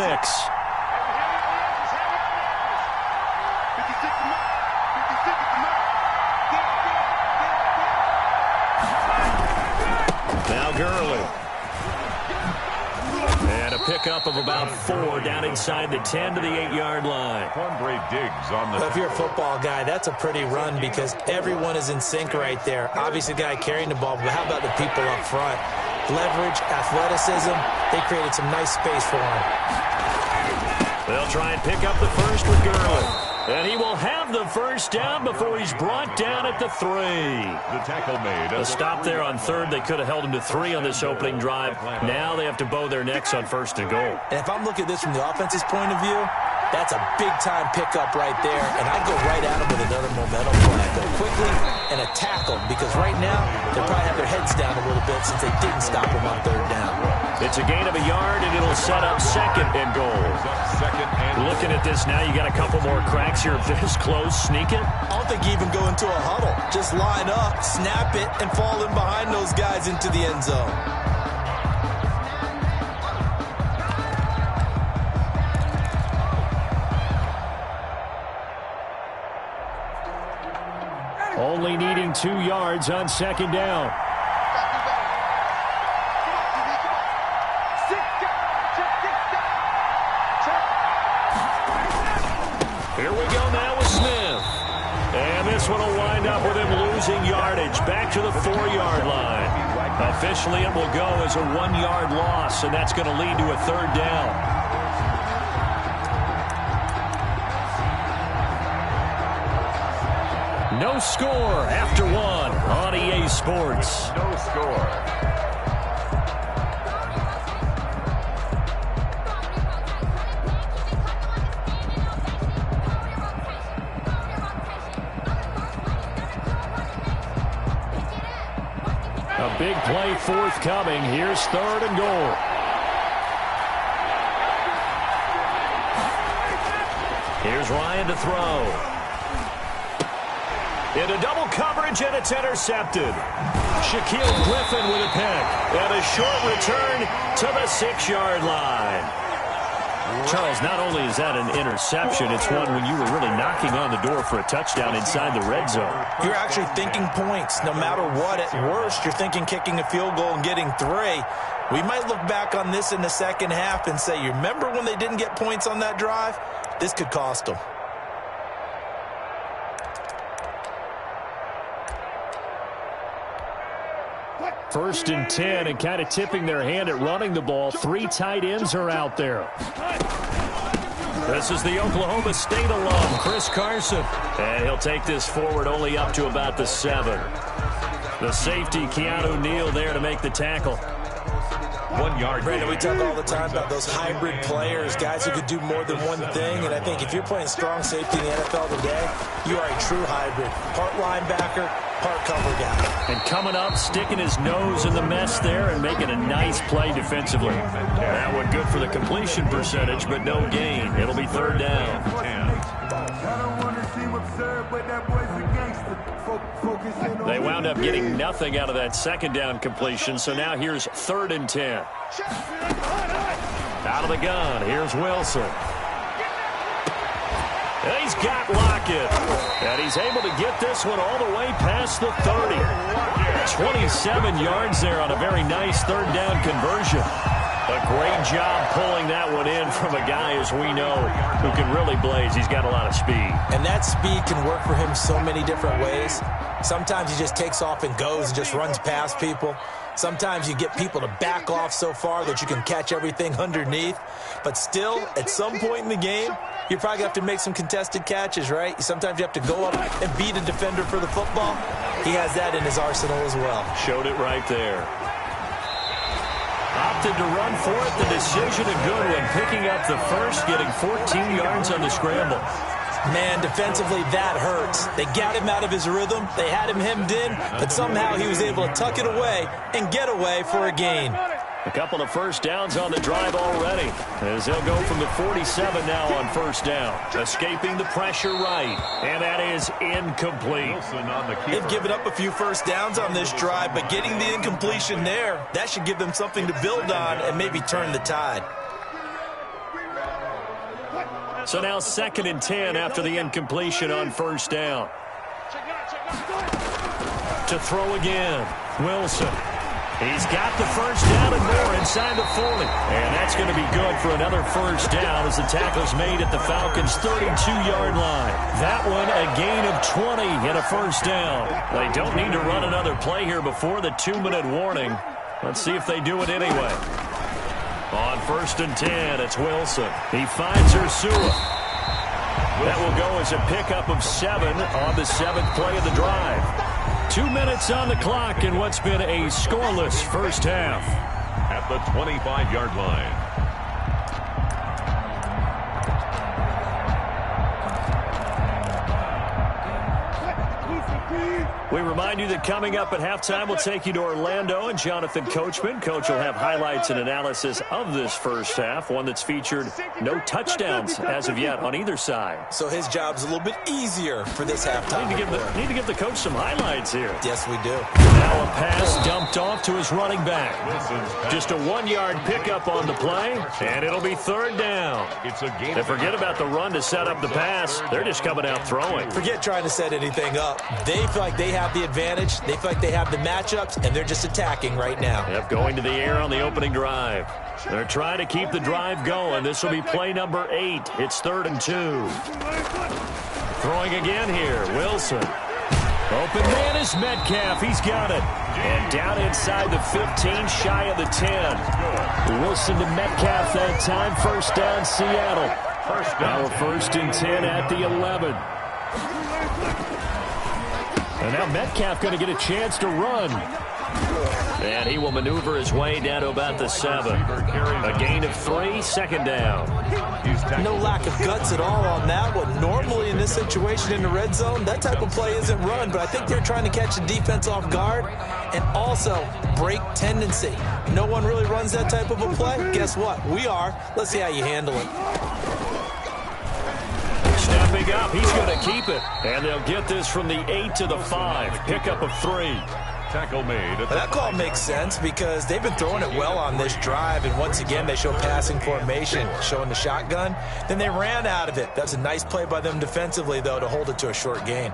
Speaker 2: Now Gurley. And a pickup of about 4 down inside the 10 to the 8-yard line.
Speaker 4: Diggs
Speaker 3: If you're a football guy, that's a pretty run because everyone is in sync right there. Obviously, the guy carrying the ball, but how about the people up front? Leverage, athleticism, they created some nice space for him.
Speaker 2: They'll try and pick up the first with Gurley. And he will have the first down before he's brought down at the 3.
Speaker 4: The tackle made.
Speaker 2: A stop there on 3rd. They could have held him to 3 on this opening drive. Now they have to bow their necks on 1st and goal.
Speaker 3: And if I'm looking at this from the offense's point of view, that's a big-time pickup right there, and I'd go right at him with another momentum play. Go quickly and a tackle, because right now they probably have their heads down a little bit since they didn't stop him on 3rd down.
Speaker 2: It's a gain of a yard, and it'll set up 2nd and goal. Looking at this now, you got a couple more cracks here. This close, sneak it.
Speaker 3: I don't think you even go into a huddle. Just line up, snap it, and fall in behind those guys into the end zone.
Speaker 2: Only needing 2 yards on 2nd down. Here we go now with Smith. And this one will wind up with him losing yardage back to the 4-yard line. Officially, it will go as a 1-yard loss, and that's going to lead to a 3rd down. No score after 1 on EA Sports.
Speaker 4: No score.
Speaker 2: A big play forthcoming. Here's 3rd and goal. Here's Ryan to throw. Into double coverage, and it's intercepted. Shaquille Griffin with a pick. And a short return to the 6-yard line. Charles, not only is that an interception, it's one when you were really knocking on the door for a touchdown inside the red zone.
Speaker 3: You're actually thinking points. No matter what, at worst, you're thinking kicking a field goal and getting 3. We might look back on this in the second half and say, you remember when they didn't get points on that drive? This could cost them.
Speaker 2: First and 10, and kind of tipping their hand at running the ball. 3 tight ends are out there. This is the Oklahoma State alum, Chris Carson. And he'll take this forward only up to about the 7. The safety, Keanu Neal, there to make the tackle.
Speaker 4: 1 yard.
Speaker 3: Brandon, we talk all the time about those hybrid players, guys who could do more than one thing. And I think if you're playing strong safety in the NFL today, you are a true hybrid. Part linebacker, part cover guy.
Speaker 2: And coming up, sticking his nose in the mess there and making a nice play defensively. That one good for the completion percentage, but no gain. It'll be 3rd down. They wound up getting nothing out of that 2nd down completion, so now here's 3rd and 10. Out of the gun, here's Wilson. And he's got Lockett. And he's able to get this one all the way past the 30. 27 yards there on a very nice 3rd down conversion. A great job pulling that one in from a guy, as we know, who can really blaze. He's got a lot of speed.
Speaker 3: And that speed can work for him so many different ways. Sometimes he just takes off and goes and just runs past people. Sometimes you get people to back off so far that you can catch everything underneath. But still, at some point in the game, you're probably going to have to make some contested catches, right? Sometimes you have to go up and beat a defender for the football. He has that in his arsenal as well.
Speaker 2: Showed it right there. Opted to run for it. The decision a good one. Picking up the first, getting 14 yards on the scramble.
Speaker 3: Man, defensively, that hurts. They got him out of his rhythm. They had him hemmed in, but somehow he was able to tuck it away and get away for a gain.
Speaker 2: A couple of first downs on the drive already, as they'll go from the 47 now on first down. Escaping the pressure right, and that is incomplete.
Speaker 3: They've given up a few first downs on this drive, but getting the incompletion there, that should give them something to build on and maybe turn the tide.
Speaker 2: So now 2nd and 10 after the incompletion on first down. To throw again, Wilson. He's got the first down and more inside the 40. And that's going to be good for another first down as the tackle's made at the Falcons' 32-yard line. That one a gain of 20 and a first down. They don't need to run another play here before the 2-minute warning. Let's see if they do it anyway. On 1st and 10, it's Wilson. He finds Ursula. That will go as a pickup of 7 on the 7th play of the drive. 2 minutes on the clock in what's been a scoreless first half.
Speaker 4: At the 25-yard line.
Speaker 2: We remind you that coming up at halftime, we'll take you to Orlando and Jonathan Coachman. Coach will have highlights and analysis of this first half, one that's featured no touchdowns as of yet on either side.
Speaker 3: So his job's a little bit easier for this halftime.
Speaker 2: Need to give the coach some highlights here.
Speaker 3: Yes, we do.
Speaker 2: Now a pass dumped off to his running back. Just a 1-yard pickup on the play, and it'll be 3rd down. They forget about the run to set up the pass. They're just coming out throwing.
Speaker 3: Forget trying to set anything up. They feel like they have the advantage. They feel like they have the matchups, and they're just attacking right now.
Speaker 2: Yep, going to the air on the opening drive. They're trying to keep the drive going. This will be play number 8. It's 3rd and 2. Throwing again here, Wilson. Open man is Metcalf. He's got it. And down inside the 15, shy of the 10. Wilson to Metcalf that time. First down, Seattle. Now 1st and 10 at the 11. And now Metcalf going to get a chance to run. And he will maneuver his way down to about the 7. A gain of 3, 2nd down.
Speaker 3: No lack of guts at all on that one. Normally in this situation in the red zone, that type of play isn't run, but I think they're trying to catch the defense off guard and also break tendency. No one really runs that type of a play. Guess what? We are. Let's see how you handle it.
Speaker 2: Stepping up, he's going to keep it. And they'll get this from the 8 to the 5. Pickup of 3.
Speaker 4: Tackle made.
Speaker 3: That call makes sense because they've been throwing it well on this drive, and once again they show passing formation, showing the shotgun. Then they ran out of it. That's a nice play by them defensively, though, to hold it to a short gain.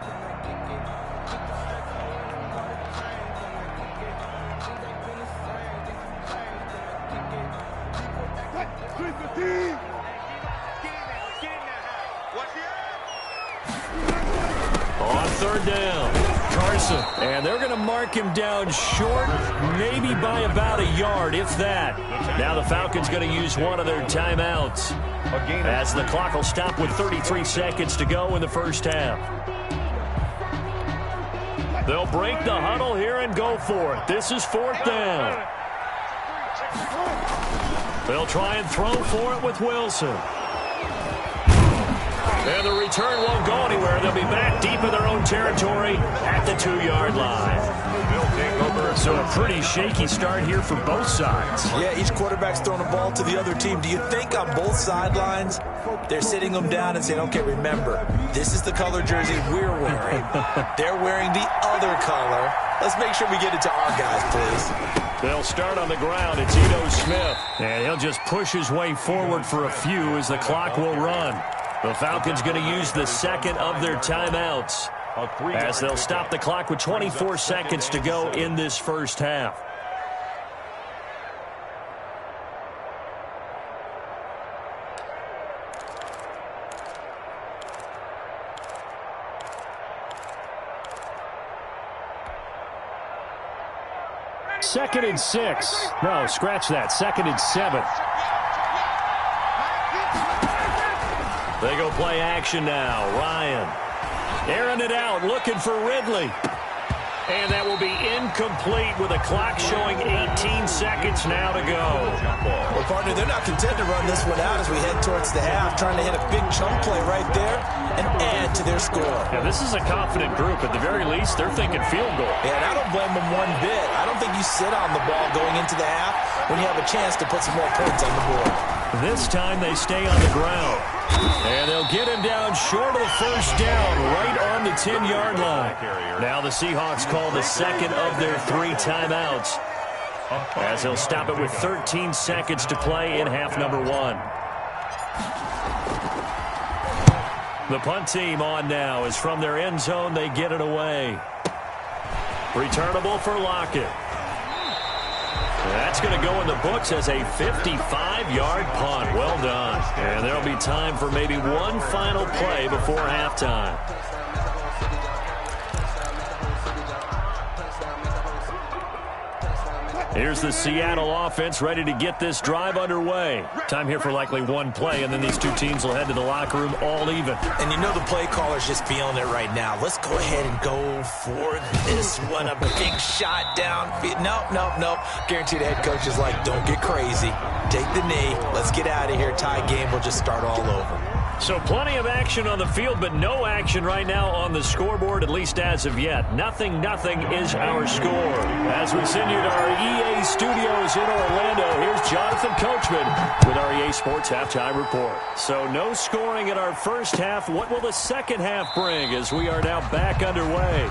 Speaker 2: On 3rd down, Carson. And they're going to mark him down short, maybe by about a yard, if that. Now the Falcons going to use one of their timeouts as the clock will stop with 33 seconds to go in the first half. They'll break the huddle here and go for it. This is 4th down. They'll try and throw for it with Wilson. And the return won't go anywhere. They'll be back deep in their own territory at the 2-yard line. So a pretty shaky start here for both sides.
Speaker 3: Yeah, each quarterback's throwing a ball to the other team. Do you think on both sidelines they're sitting them down and saying, okay, remember, this is the color jersey we're wearing. They're wearing the other color. Let's make sure we get it to our guys, please.
Speaker 2: They'll start on the ground. It's Ito Smith. And he'll just push his way forward for a few as the clock will run. The Falcons going to use the 2nd of their timeouts as they'll stop the clock with 24 seconds to go in this first half. Second and 6. No, scratch that. 2nd and 7. They go play action now. Ryan airing it out, looking for Ridley. And that will be incomplete with a clock showing 18 seconds now to go.
Speaker 3: Well, partner, they're not content to run this one out as we head towards the half, trying to hit a big chunk play right there and add to their score.
Speaker 2: Yeah, this is a confident group. At the very least, they're thinking field goal.
Speaker 3: Yeah, and I don't blame them one bit. I don't think you sit on the ball going into the half when you have a chance to put some more points on the board.
Speaker 2: This time they stay on the ground. And they'll get him down short of the first down, right on the 10-yard line. Now the Seahawks call the second of their 3 timeouts, as they'll stop it with 13 seconds to play in half number 1. The punt team on now is from their end zone. They get it away. Returnable for Lockett. That's going to go in the books as a 55-yard punt. Well done. And there'll be time for maybe one final play before halftime. Here's the Seattle offense ready to get this drive underway. Time here for likely one play, and then these two teams will head to the locker room all even.
Speaker 3: And you know the play caller's just feeling it right now. Let's go ahead and go for this one. A big shot down. Nope. Guaranteed the head coach is like, don't get crazy. Take the knee. Let's get out of here. Tie game. We'll just start all over.
Speaker 2: So plenty of action on the field, but no action right now on the scoreboard, at least as of yet. Nothing is our score. As we send you to our EA studios in Orlando, here's Jonathan Coachman with our EA Sports Halftime Report. So no scoring in our first half. What will the second half bring as we are now back underway?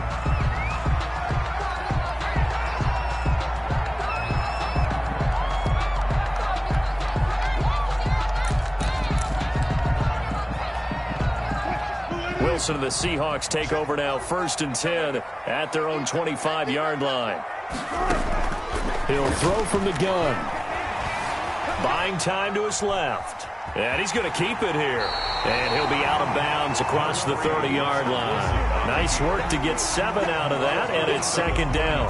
Speaker 2: Wilson and the Seahawks take over now, 1st and 10 at their own 25-yard line. He'll throw from the gun. Buying time to his left. And he's going to keep it here. And he'll be out of bounds across the 30-yard line. Nice work to get 7 out of that, and it's 2nd down.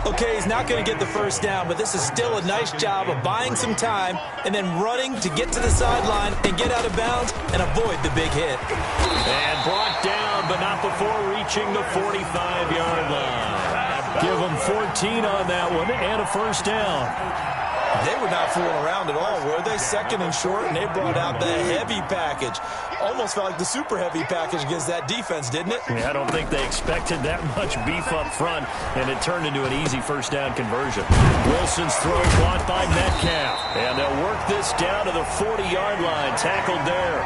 Speaker 3: Okay, he's not going to get the first down, but this is still a nice job of buying some time and then running to get to the sideline and get out of bounds and avoid the big hit.
Speaker 2: And brought down, but not before reaching the 45-yard line. Give him 14 on that one and a first down.
Speaker 3: They were not fooling around at all, were they? 2nd and short, and they brought out the heavy package. Almost felt like the super heavy package against that defense, didn't it?
Speaker 2: Yeah, I don't think they expected that much beef up front, and it turned into an easy first down conversion. Wilson's throw caught by Metcalf, and they'll work this down to the 40-yard line, tackled there.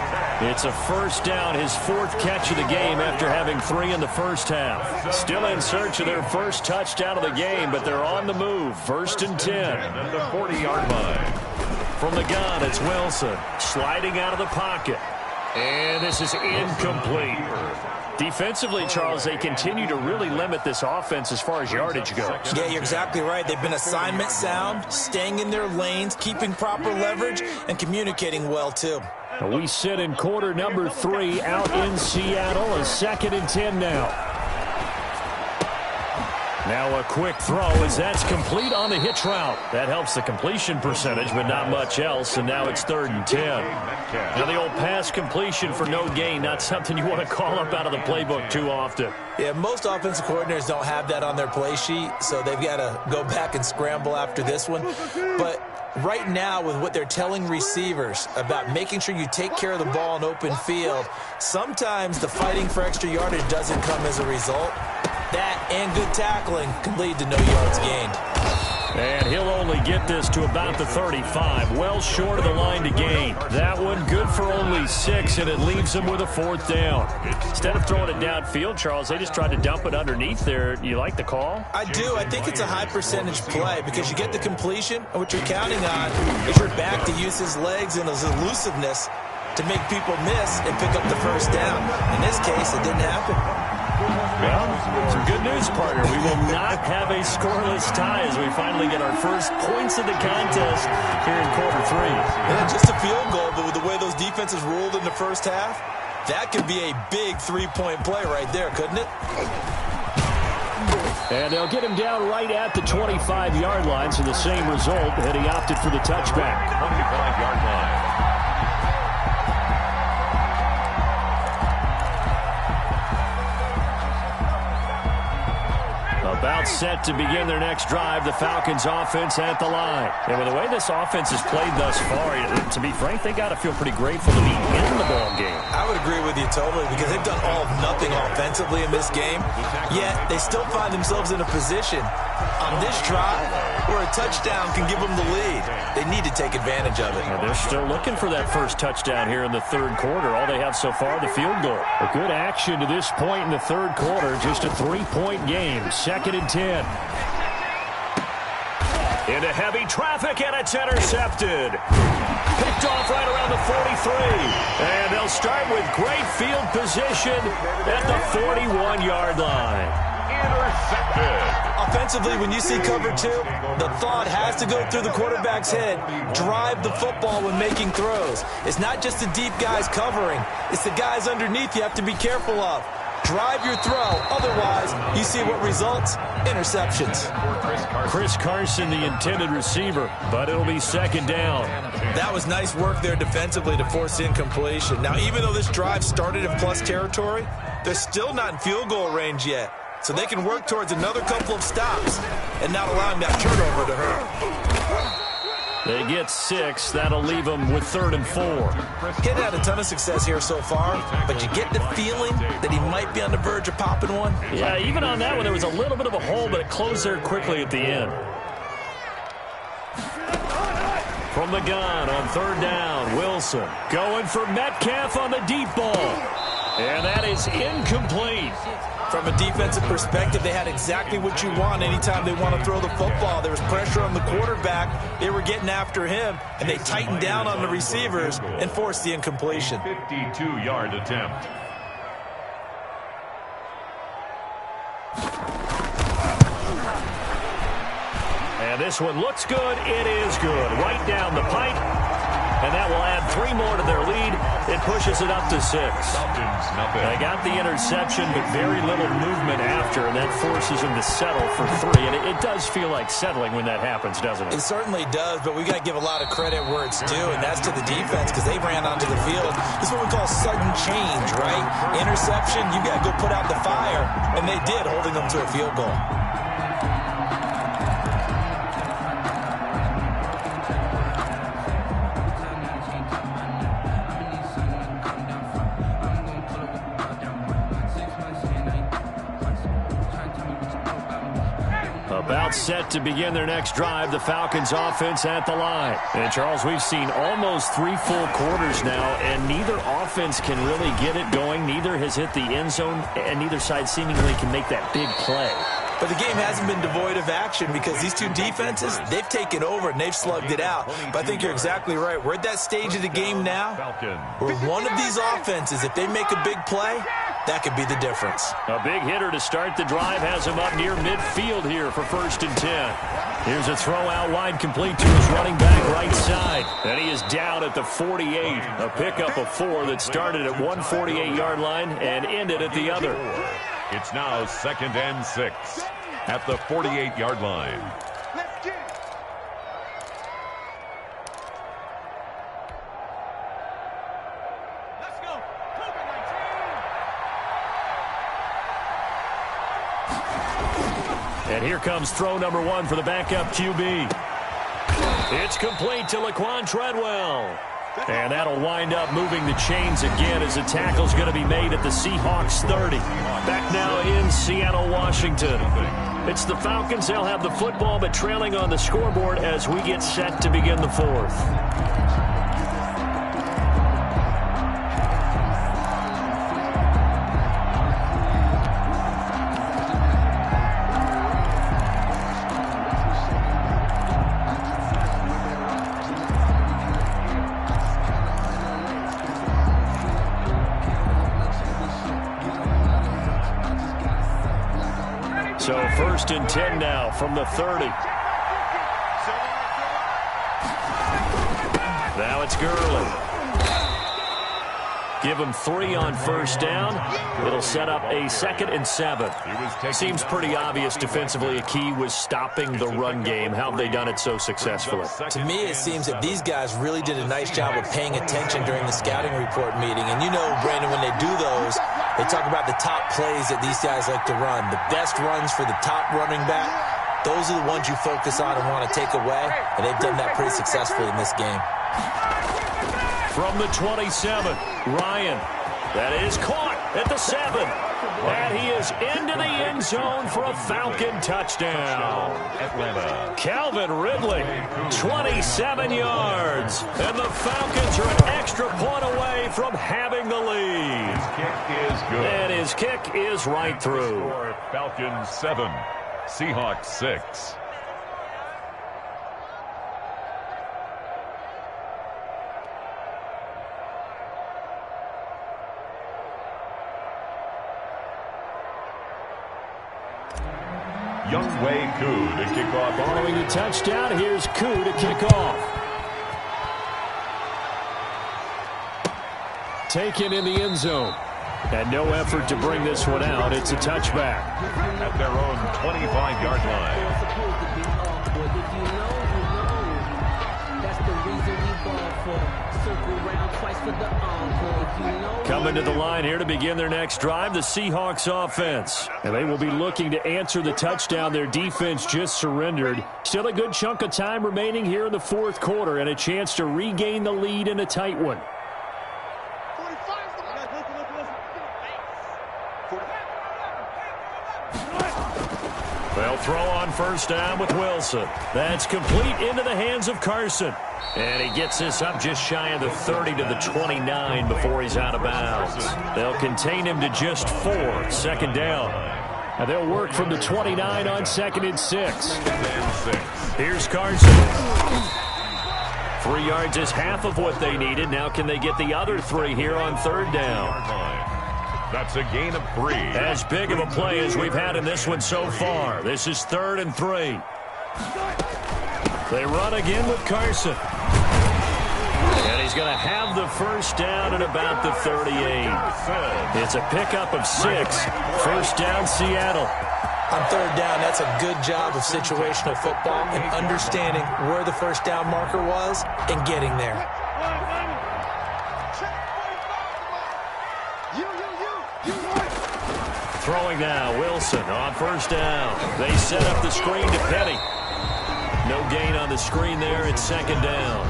Speaker 2: It's a first down, his 4th catch of the game after having 3 in the first half. Still in search of their first touchdown of the game, but they're on the move. 1st and 10.
Speaker 4: At the 40-yard line.
Speaker 2: From the gun, it's Wilson sliding out of the pocket. And this is incomplete. Defensively, Charles, they continue to really limit this offense as far as yardage goes.
Speaker 3: Yeah, you're exactly right. They've been assignment sound, staying in their lanes, keeping proper leverage, and communicating well, too.
Speaker 2: We sit in quarter number 3 out in Seattle. A 2nd and 10 now. Now a quick throw as that's complete on the hitch route. That helps the completion percentage, but not much else, and now it's 3rd and 10. Now the old pass completion for no gain, not something you want to call up out of the playbook too often.
Speaker 3: Yeah, most offensive coordinators don't have that on their play sheet, so they've got to go back and scramble after this one. But right now, with what they're telling receivers about making sure you take care of the ball in open field, sometimes the fighting for extra yardage doesn't come as a result. That and good tackling can lead to no yards gained.
Speaker 2: And he'll only get this to about the 35, well short of the line to gain. That one good for only 6, and it leaves him with a 4th down. Instead of throwing it downfield, Charles, they just tried to dump it underneath there. You like the call?
Speaker 3: I do. I think it's a high percentage play because you get the completion, and what you're counting on is your back to use his legs and his elusiveness to make people miss and pick up the first down. In this case, it didn't happen.
Speaker 2: Well, some good news, partner. We will not have a scoreless tie as we finally get our first points of the contest here in quarter 3.
Speaker 3: Yeah, just a field goal, but with the way those defenses ruled in the first half, that could be a big 3-point play right there, couldn't it?
Speaker 2: And they'll get him down right at the 25-yard line, so the same result, and he opted for the touchback.
Speaker 4: 25-yard line.
Speaker 2: About set to begin their next drive, the Falcons offense at the line. And with the way this offense has played thus far, to be frank, they got to feel pretty grateful to be in the ball game.
Speaker 3: I would agree with you totally because they've done all of nothing offensively in this game, yet they still find themselves in a position on this drive where a touchdown can give them the lead. They need to take advantage of it.
Speaker 2: And they're still looking for that first touchdown here in the third quarter. All they have so far, the field goal. A good action to this point in the third quarter. Just a 3-point game. 2nd and 10. Into heavy traffic, and it's intercepted. Picked off right around the 43. And they'll start with great field position at the 41-yard line.
Speaker 4: Intercepted.
Speaker 3: Offensively, when you see cover 2, the thought has to go through the quarterback's head. Drive the football when making throws. It's not just the deep guys covering. It's the guys underneath you have to be careful of. Drive your throw. Otherwise, you see what results? Interceptions.
Speaker 2: Chris Carson, the intended receiver, but it'll be 2nd down.
Speaker 3: That was nice work there defensively to force incompletion. Now, even though this drive started in plus territory, they're still not in field goal range yet. So they can work towards another couple of stops and not allowing that turnover to hurt.
Speaker 2: They get 6. That'll leave them with 3rd and 4.
Speaker 3: He's had a ton of success here so far, but you get the feeling that he might be on the verge of popping one.
Speaker 2: Yeah, even on that one, there was a little bit of a hole, but it closed there quickly at the end. From the gun on 3rd down, Wilson going for Metcalf on the deep ball. And that is incomplete.
Speaker 3: From a defensive perspective, they had exactly what you want anytime they want to throw the football. There was pressure on the quarterback. They were getting after him, and they tightened down on the receivers and forced the incompletion.
Speaker 4: 52-yard attempt.
Speaker 2: And this one looks good. It is good. Right down the pipe. And that will add 3 more to their lead. It pushes it up to 6. They got the interception, but very little movement after, and that forces them to settle for 3. And it does feel like settling when that happens, doesn't it?
Speaker 3: It certainly does, but we got to give a lot of credit where it's due, and that's to the defense because they ran onto the field. This is what we call sudden change, right? Interception, you got to go put out the fire, and they did, holding them to a field goal.
Speaker 2: About set to begin their next drive, the Falcons offense at the line. And Charles, we've seen almost 3 full quarters now, and neither offense can really get it going. Neither has hit the end zone, and neither side seemingly can make that big play.
Speaker 3: But the game hasn't been devoid of action because these two defenses, they've taken over and they've slugged it out. But I think you're exactly right. We're at that stage of the game now where one of these offenses, if they make a big play, that could be the difference.
Speaker 2: A big hitter to start the drive has him up near midfield here for 1st and 10. Here's a throw out wide complete to his running back right side. And he is down at the 48. A pickup of 4 that started at 148-yard line and ended at the other.
Speaker 4: It's now 2nd and 6 at the 48-yard line.
Speaker 5: Let's go. COVID-19.
Speaker 2: And here comes throw number 1 for the backup QB. It's complete to Laquan Treadwell. And that'll wind up moving the chains again as the tackle's going to be made at the Seahawks 30. Back now in Seattle, Washington. It's the Falcons. They'll have the football, but trailing on the scoreboard as we get set to begin the 4th. So 1st and 10 now from the 30. Now it's Gurley. Give him 3 on 1st down. It'll set up a 2nd and 7. Seems pretty obvious defensively. A key was stopping the run game. How have they done it so successfully?
Speaker 3: To me, it seems that these guys really did a nice job of paying attention during the scouting report meeting. And you know, Brandon, when they do those, They talk about the top plays that these guys like to run. The best runs for the top running back, those are the ones you focus on and want to take away, and they've done that pretty successfully in this game.
Speaker 2: From the 27, Ryan. That is caught at the 7. And he is into the end zone for a Falcon touchdown.
Speaker 4: Atlanta.
Speaker 2: Calvin Ridley, 27 yards. And the Falcons are an extra point away from having the lead.
Speaker 4: His kick is good.
Speaker 2: And his kick is right through.
Speaker 4: Score, Falcons 7, Seahawks 6. Youngway Koo to kick off.
Speaker 2: Following the touchdown, here's Koo to kick off. Taken in the end zone. And no effort to bring this one out. It's a touchback.
Speaker 4: At their own 25-yard line.
Speaker 2: Coming to the line here to begin their next drive, the Seahawks offense. And they will be looking to answer the touchdown their defense just surrendered. Still a good chunk of time remaining here in the fourth quarter and a chance to regain the lead in a tight one. They'll throw on first down with Wilson. That's complete into the hands of Carson. And he gets this up just shy of the 30 to the 29 before he's out of bounds. They'll contain him to just 4, second down. And they'll work from the 29 on 2nd and 6. Here's Carson. 3 yards is half of what they needed. Now can they get the other 3 here on 3rd down?
Speaker 4: That's a gain of 3.
Speaker 2: As big of a play as we've had in this one so far. This is 3rd and 3. They run again with Carson. And he's going to have the first down at about the 38. It's a pickup of 6. First down, Seattle.
Speaker 3: On 3rd down, that's a good job of situational football and understanding where the first down marker was and getting there.
Speaker 2: Throwing now, Wilson on first down. They set up the screen to Petty. No gain on the screen there. It's 2nd down.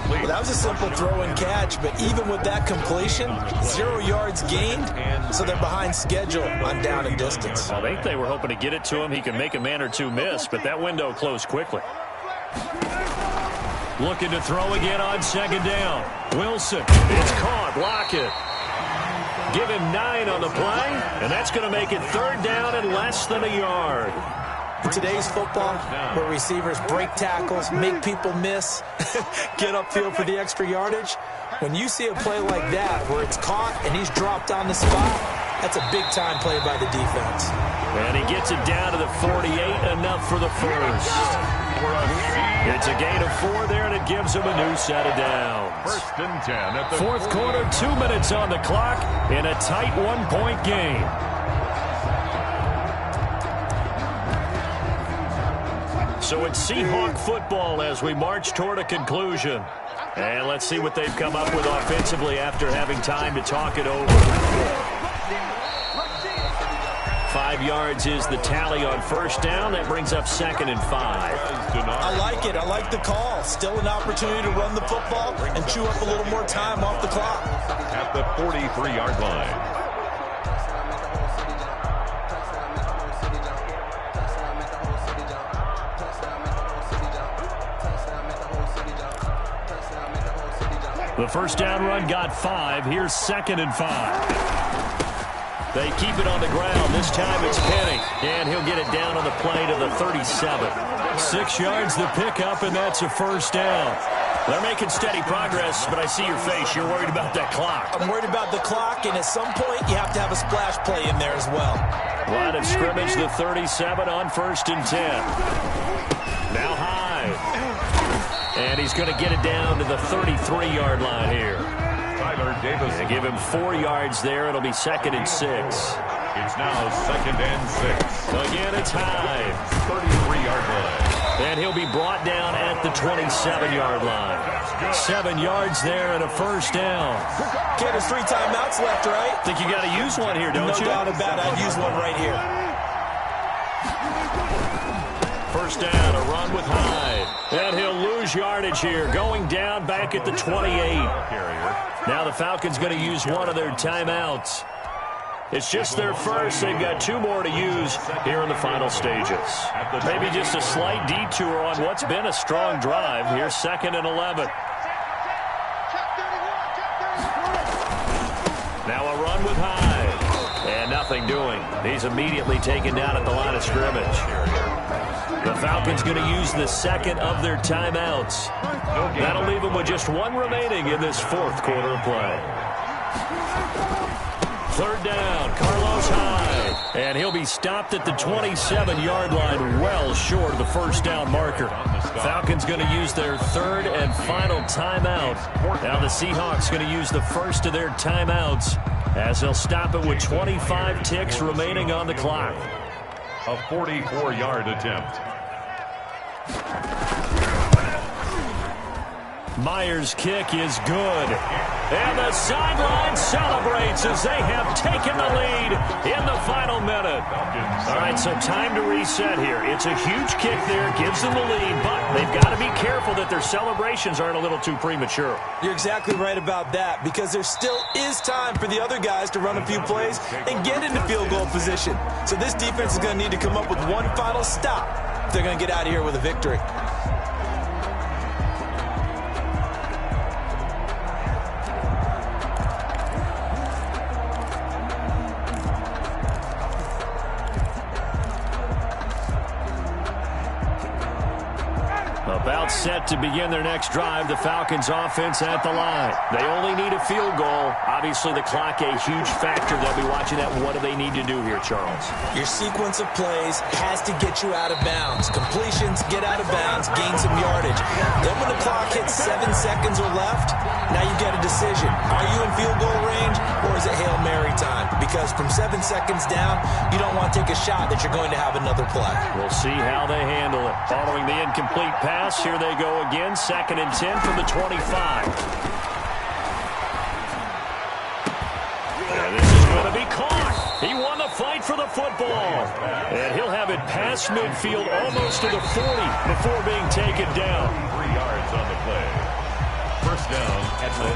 Speaker 3: Well, that was a simple throw and catch, but even with that completion, 0 yards gained, so they're behind schedule on down and distance.
Speaker 2: I think they were hoping to get it to him. He can make a man or two miss, but that window closed quickly. Looking to throw again on 2nd down. Wilson, it's caught. Block it. Give him 9 on the play, and that's going to make it 3rd down and less than a yard.
Speaker 3: In today's football, where receivers break tackles, make people miss, get upfield for the extra yardage, when you see a play like that where it's caught and he's dropped on the spot, that's a big-time play by the defense.
Speaker 2: And he gets it down to the 48, enough for the first. It's a gain of 4 there, and it gives him a new set of downs.
Speaker 4: 1st and 10 at the
Speaker 2: fourth quarter, 2 minutes on the clock in a tight 1-point game. So it's Seahawk football as we march toward a conclusion. And let's see what they've come up with offensively after having time to talk it over. 5 yards is the tally on first down. That brings up 2nd and 5.
Speaker 3: I like it. I like the call. Still an opportunity to run the football and chew up a little more time off the clock.
Speaker 4: At the 43-yard line.
Speaker 2: The first down run got 5. Here's 2nd and 5. They keep it on the ground. This time it's Penny. And he'll get it down on the play to the 37. 6 yards the pickup, and that's a first down. They're making steady progress, but I see your face. You're worried about that clock.
Speaker 3: I'm worried about the clock, and at some point you have to have a splash play in there as well.
Speaker 2: Line of scrimmage, the 37 on 1st and 10. Now Hyde. And he's going to get it down to the 33-yard line here.
Speaker 4: Tyler Davis.
Speaker 2: They give him 4 yards there. It'll be 2nd and 6.
Speaker 4: It's now 2nd and 6.
Speaker 2: Again, it's Hyde.
Speaker 4: 33-yard line.
Speaker 2: And he'll be brought down at the 27-yard line. 7 yards there and a first down.
Speaker 3: Okay, there's 3 timeouts left, right?
Speaker 2: Think you got to use one here, don't you?
Speaker 3: No doubt about it. I'd use one right here.
Speaker 2: First down, a run with Hyde. And he'll lose yardage here, going down back at the 28. Now the Falcons going to use one of their timeouts. It's just their first. They've got 2 more to use here in the final stages. Maybe just a slight detour on what's been a strong drive. Here's 2nd and 11. Now a run with Hyde. And nothing doing. He's immediately taken down at the line of scrimmage. The Falcons going to use the 2nd of their timeouts. That'll leave them with just 1 remaining in this 4th quarter of play. 3rd down, Carlos Hyde. And he'll be stopped at the 27-yard line, well short of the first down marker. Falcons going to use their 3rd and final timeout. Now the Seahawks going to use the first of their timeouts as they'll stop it with 25 ticks remaining on the clock.
Speaker 4: A 44-yard attempt.
Speaker 2: Myers' kick is good. And the sideline celebrates as they have taken the lead in the final minute. All right, so time to reset here. It's a huge kick there, gives them the lead, but they've got to be careful that their celebrations aren't a little too premature.
Speaker 3: You're exactly right about that, because there still is time for the other guys to run a few plays and get into field goal position. So this defense is going to need to come up with one final stop if they're going to get out of here with a victory.
Speaker 2: About set to begin their next drive, the Falcons offense at the line. They only need a field goal. Obviously, the clock a huge factor. They'll be watching that. What do they need to do here, Charles?
Speaker 3: Your sequence of plays has to get you out of bounds. Completions, get out of bounds, gain some yardage. Then when the clock hits 7 seconds or left, now you get a decision. Are you in field goal range, or is it Hail Mary time? Because from 7 seconds down, you don't want to take a shot that you're going to have another play.
Speaker 2: We'll see how they handle it. Following the incomplete pass, here they go again. 2nd and 10 from the 25. And this is going to be caught. He won the fight for the football. And he'll have it past midfield almost to the 40 before being taken down.
Speaker 4: 3 yards on the play. First down.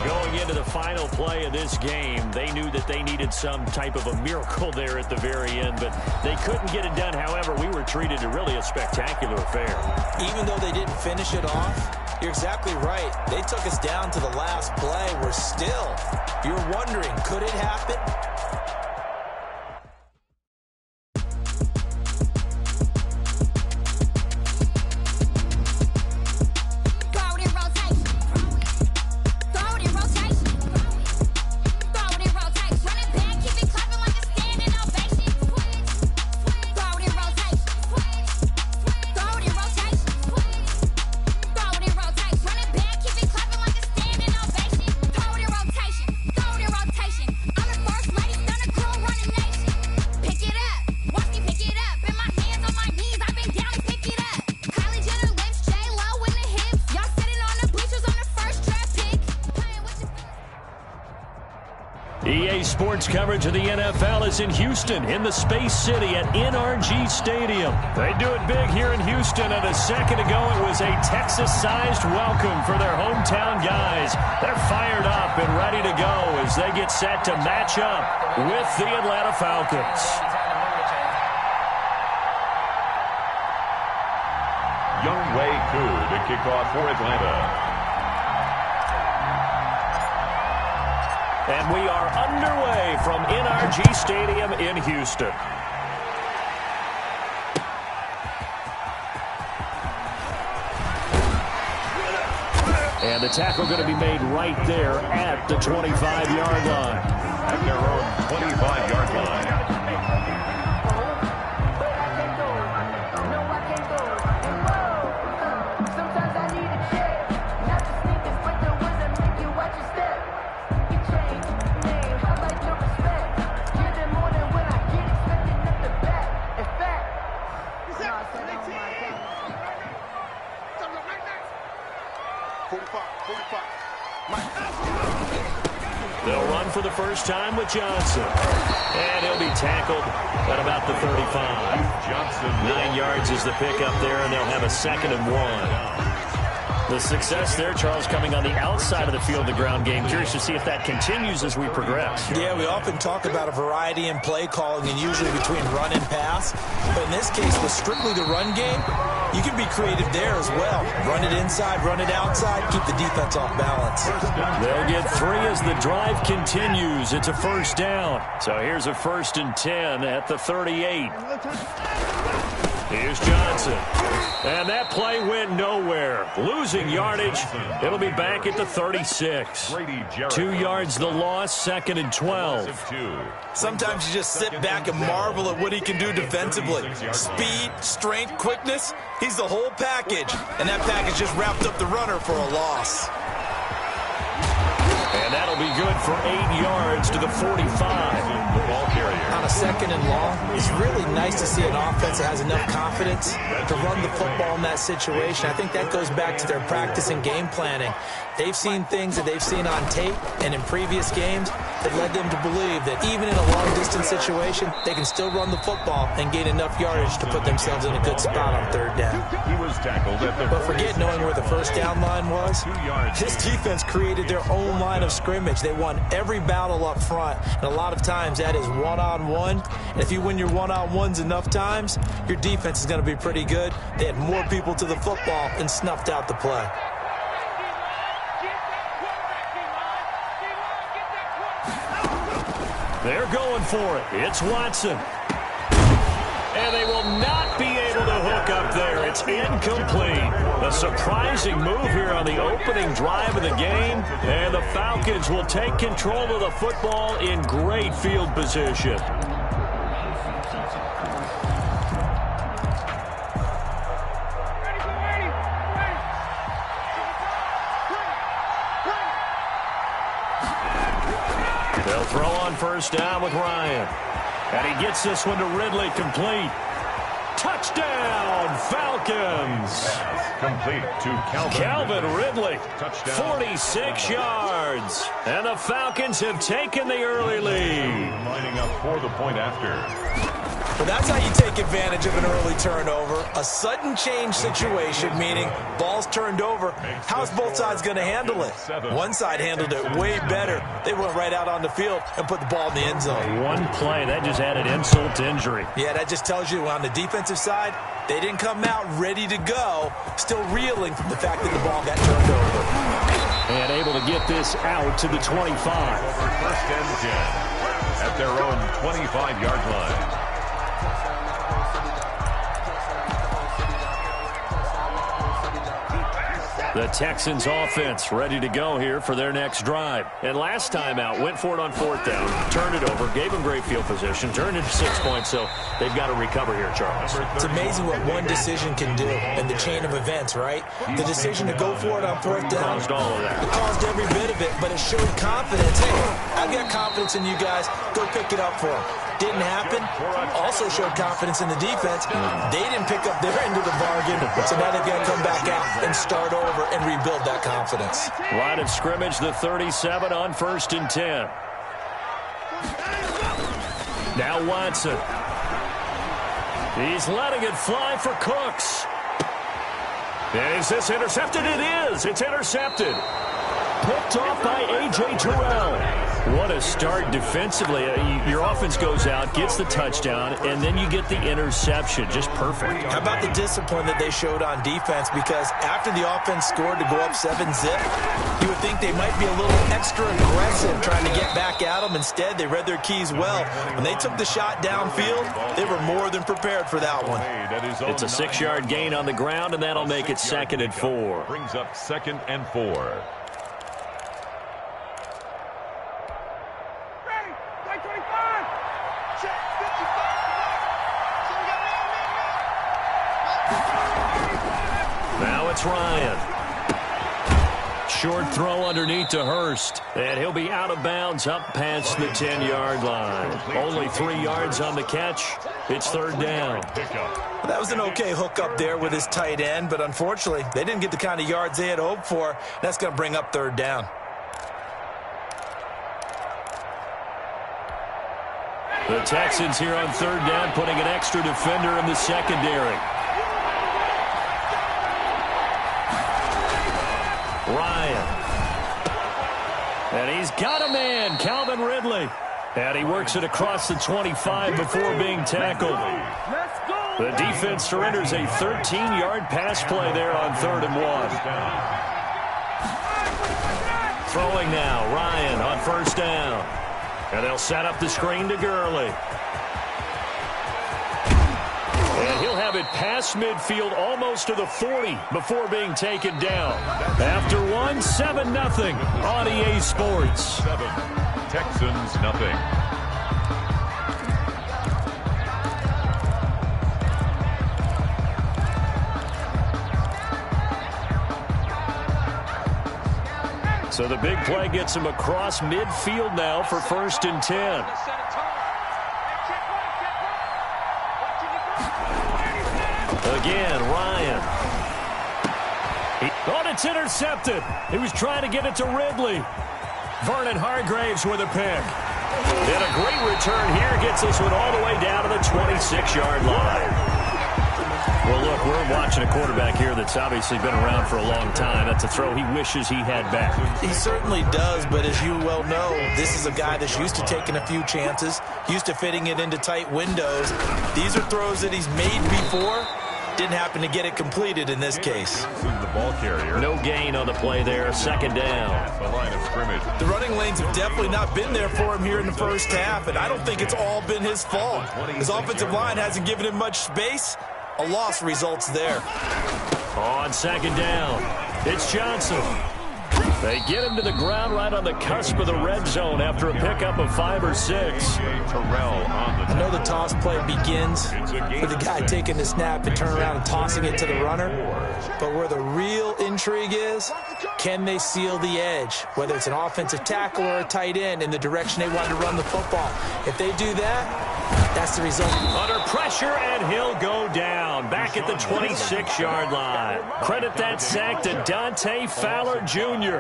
Speaker 2: Going into the final play of this game, they knew that they needed some type of a miracle there at the very end, but they couldn't get it done. However, we were treated to really a spectacular affair.
Speaker 3: Even though they didn't finish it off, you're exactly right. They took us down to the last play. We're still, you're wondering, could it happen?
Speaker 2: Sports coverage of the NFL is in Houston, in the Space City at NRG Stadium. They do it big here in Houston, and a second ago it was a Texas-sized welcome for their hometown guys. They're fired up and ready to go as they get set to match up with the Atlanta Falcons.
Speaker 4: Younghoe Koo to kick off for Atlanta.
Speaker 2: And we are underway from NRG Stadium in Houston. And the tackle going to be made right there at the 25-yard line.
Speaker 4: At their own 25-yard line.
Speaker 2: first time with Johnson. And he'll be tackled at about the 35.
Speaker 4: Johnson.
Speaker 2: 9 yards is the pickup there, and they'll have a 2nd and 1. The success there, Charles, coming on the outside of the field, the ground game. Curious to see if that continues as we progress.
Speaker 3: Yeah, we often talk about a variety in play calling and usually between run and pass. But in this case, with strictly the run game, you can be creative there as well. Run it inside, run it outside, keep the defense off balance.
Speaker 2: They'll get 3 as the drive continues. It's a first down. So here's a 1st and 10 at the 38. Here's Johnson. And that play went nowhere. Losing yardage. It'll be back at the 36. 2 yards the loss, 2nd and 12.
Speaker 3: Sometimes you just sit back and marvel at what he can do defensively. Speed, strength, quickness. He's the whole package. And that package just wrapped up the runner for a loss.
Speaker 2: And that'll be good for 8 yards to the 45.
Speaker 4: The ball carrier.
Speaker 3: On a 2nd and long, it's really nice to see an offense that has enough confidence to run the football in that situation. I think that goes back to their practice and game planning. They've seen things that they've seen on tape and in previous games that led them to believe that even in a long-distance situation, they can still run the football and gain enough yardage to put themselves in a good spot on 3rd down.
Speaker 4: He was tackled at the
Speaker 3: But forget knowing where the first down line was. This defense created their own line of scrimmage. They won every battle up front, and a lot of times that is one-on-one. And if you win your one-on-ones enough times, your defense is going to be pretty good. They had more people to the football and snuffed out the play.
Speaker 2: They're going for it. It's Watson. And they will not be able to hook up there. It's incomplete. A surprising move here on the opening drive of the game. And the Falcons will take control of the football in great field position. They'll throw on first down with Ryan. And he gets this one to Ridley, complete. Touchdown, Falcons.
Speaker 4: Complete to
Speaker 2: Calvin Ridley.
Speaker 4: Touchdown.
Speaker 2: 46 yards. And the Falcons have taken the early lead.
Speaker 4: Lining up for the point after.
Speaker 3: But that's how you take advantage of an early turnover. A sudden change situation, meaning ball's turned over. How's both sides going to handle it? One side handled it way better. They went right out on the field and put the ball in the end zone.
Speaker 2: One play, that just added insult to injury.
Speaker 3: Yeah, that just tells you on the defensive side, they didn't come out ready to go, still reeling from the fact that the ball got turned over.
Speaker 2: And able to get this out to the 25.
Speaker 4: 1st and 10 at their own 25-yard line.
Speaker 2: The Texans offense ready to go here for their next drive. And last time out, went for it on 4th down, turned it over, gave them great field position, turned it to 6 points, so they've got to recover here, Charles.
Speaker 3: It's amazing what one decision can do in the chain of events, right? The decision to go for it on 4th down.
Speaker 2: Caused all of that.
Speaker 3: It caused every bit of it, but it showed confidence. Hey, I've got confidence in you guys. Go pick it up for them. Didn't happen. Also showed confidence in the defense. They didn't pick up their end of the bargain, so now they've got to come back out and start over and rebuild that confidence.
Speaker 2: Line of scrimmage, the 37 on 1st and 10. Now Watson. He's letting it fly for Cooks. And is this intercepted? It is. It's intercepted. Picked off by A.J. Terrell. What a start defensively. Your offense goes out, gets the touchdown, and then you get the interception. Just perfect.
Speaker 3: How about the discipline that they showed on defense? Because after the offense scored to go up 7-zip, you would think they might be a little extra aggressive trying to get back at them. Instead, they read their keys well. When they took the shot downfield, they were more than prepared for that one.
Speaker 2: It's a 6-yard gain on the ground, and that'll make it 2nd and 4.
Speaker 4: Brings up 2nd and 4.
Speaker 2: Now it's Ryan. Short throw underneath to Hurst. And he'll be out of bounds up past the 10-yard line. Only 3 yards on the catch. It's 3rd down.
Speaker 3: Well, that was an okay hook up there with his tight end, but unfortunately, they didn't get the kind of yards they had hoped for. That's going to bring up 3rd down.
Speaker 2: The Texans here on third down, putting an extra defender in the secondary. Ryan. And he's got a man, Calvin Ridley. And he works it across the 25 before being tackled. The defense surrenders a 13-yard pass play there on 3rd and 1. Throwing now, Ryan on 1st down. And they'll set up the screen to Gurley. And he'll have it past midfield almost to the 40 before being taken down. After 1, 7-0 on EA Sports.
Speaker 4: 7, Texans nothing.
Speaker 2: So the big play gets him across midfield now for 1st and 10. Again, Ryan. It's intercepted. He was trying to get it to Ridley. Vernon Hargreaves with a pick. And a great return here gets this one all the way down to the 26-yard line. Well, look, we're watching a quarterback here that's obviously been around for a long time. That's a throw he wishes he had back.
Speaker 3: He certainly does, but as you well know, this is a guy that's used to taking a few chances, used to fitting it into tight windows. These are throws that he's made before. Didn't happen to get it completed in this case.
Speaker 4: The ball carrier.
Speaker 2: No gain on the play there. 2nd down.
Speaker 4: At the line of scrimmage.
Speaker 3: The running lanes have definitely not been there for him here in the first half, and I don't think it's all been his fault. His offensive line hasn't given him much space. A loss results there.
Speaker 2: On 2nd down, it's Johnson. They get him to the ground right on the cusp of the red zone after a pickup of 5 or 6.
Speaker 3: I know the toss play begins with the guy taking the snap and turning around and tossing it to the runner. But where the real intrigue is, can they seal the edge? Whether it's an offensive tackle or a tight end in the direction they want to run the football. If they do that, that's the result.
Speaker 2: Under pressure, and he'll go down. Back at the 26-yard line. Credit that sack to Dante Fowler Jr.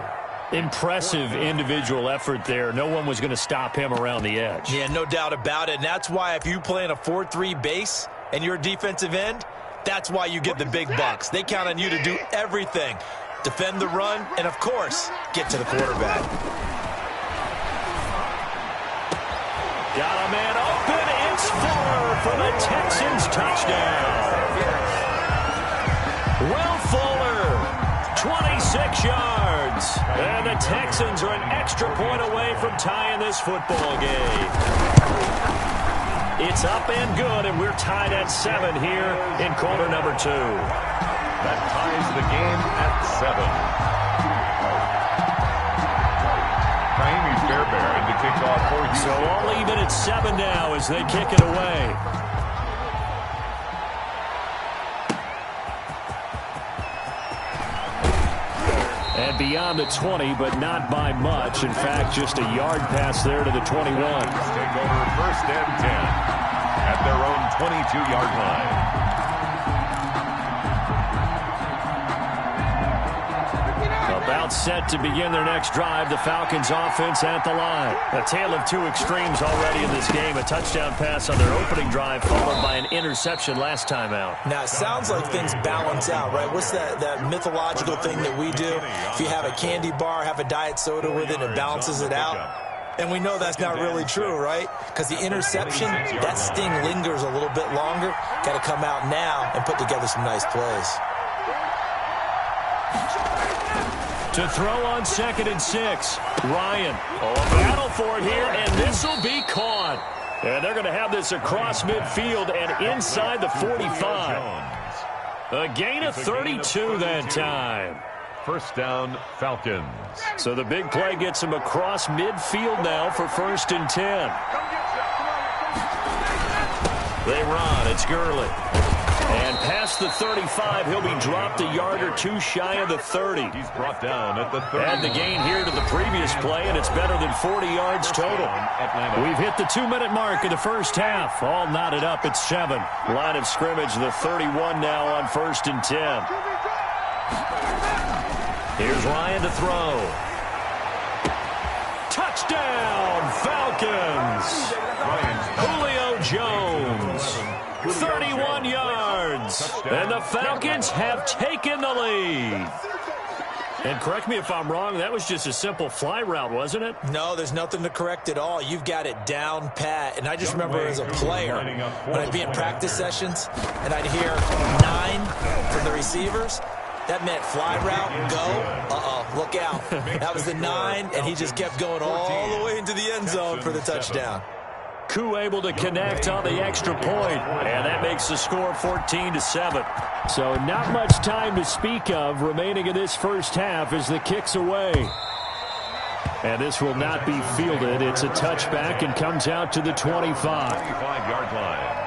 Speaker 2: Impressive individual effort there. No one was going to stop him around the edge.
Speaker 3: Yeah, no doubt about it. And that's why if you play in a 4-3 base and you're a defensive end, that's why you get the big bucks. They count on you to do everything. Defend the run and, of course, get to the quarterback.
Speaker 2: Got a man open. It's Fuller for the Texans touchdown. Will Fuller, 26 yards. And the Texans are an extra point away from tying this football game. It's up and good, and we're tied at 7 here in quarter number 2.
Speaker 4: That ties the game at 7. Fairbairn to kick off for Houston.
Speaker 2: So all even at 7 now as they kick it away. And beyond the 20, but not by much. In fact, just a yard pass there to the 21.
Speaker 4: Take over 1st and 10 at their own 22-yard line.
Speaker 2: About set to begin their next drive. The Falcons offense at the line. A tale of 2 extremes already in this game. A touchdown pass on their opening drive followed by an interception last time out.
Speaker 3: Now, it sounds like things balance out, right? What's that mythological thing that we do? If you have a candy bar, have a diet soda with it, it balances it out. And we know that's not really true, right? Because the interception, that sting lingers a little bit longer. Got to come out now and put together some nice plays.
Speaker 2: To throw on 2nd and 6. Ryan. Battle for it here, and this will be caught. And they're going to have this across midfield and inside the 45. A gain of 32 that time.
Speaker 4: 1st down, Falcons.
Speaker 2: So the big play gets him across midfield now for 1st and 10. They run. It's Gurley. And past the 35, he'll be dropped a yard or 2 shy of the 30.
Speaker 4: He's brought down at the 30.
Speaker 2: Add the gain here to the previous play, and it's better than 40 yards total. We've hit the 2-minute mark in the first half. All knotted up at 7. Line of scrimmage, the 31 now on 1st and 10. Here's Ryan to throw. Touchdown, Falcons! Jones. 31 yards. And the Falcons have taken the lead. And correct me if I'm wrong, that was just a simple fly route, wasn't it?
Speaker 3: No, there's nothing to correct at all. You've got it down pat. And I just remember as a player, when I'd be in practice sessions and I'd hear 9 from the receivers, that meant fly route, go, look out. That was the 9, and he just kept going all the way into the end zone for the touchdown.
Speaker 2: Koo able to connect on the extra point, and that makes the score 14-7. So not much time to speak of remaining in this first half as the kick's away. And this will not be fielded. It's a touchback and comes out to the 25.
Speaker 4: 25-yard line.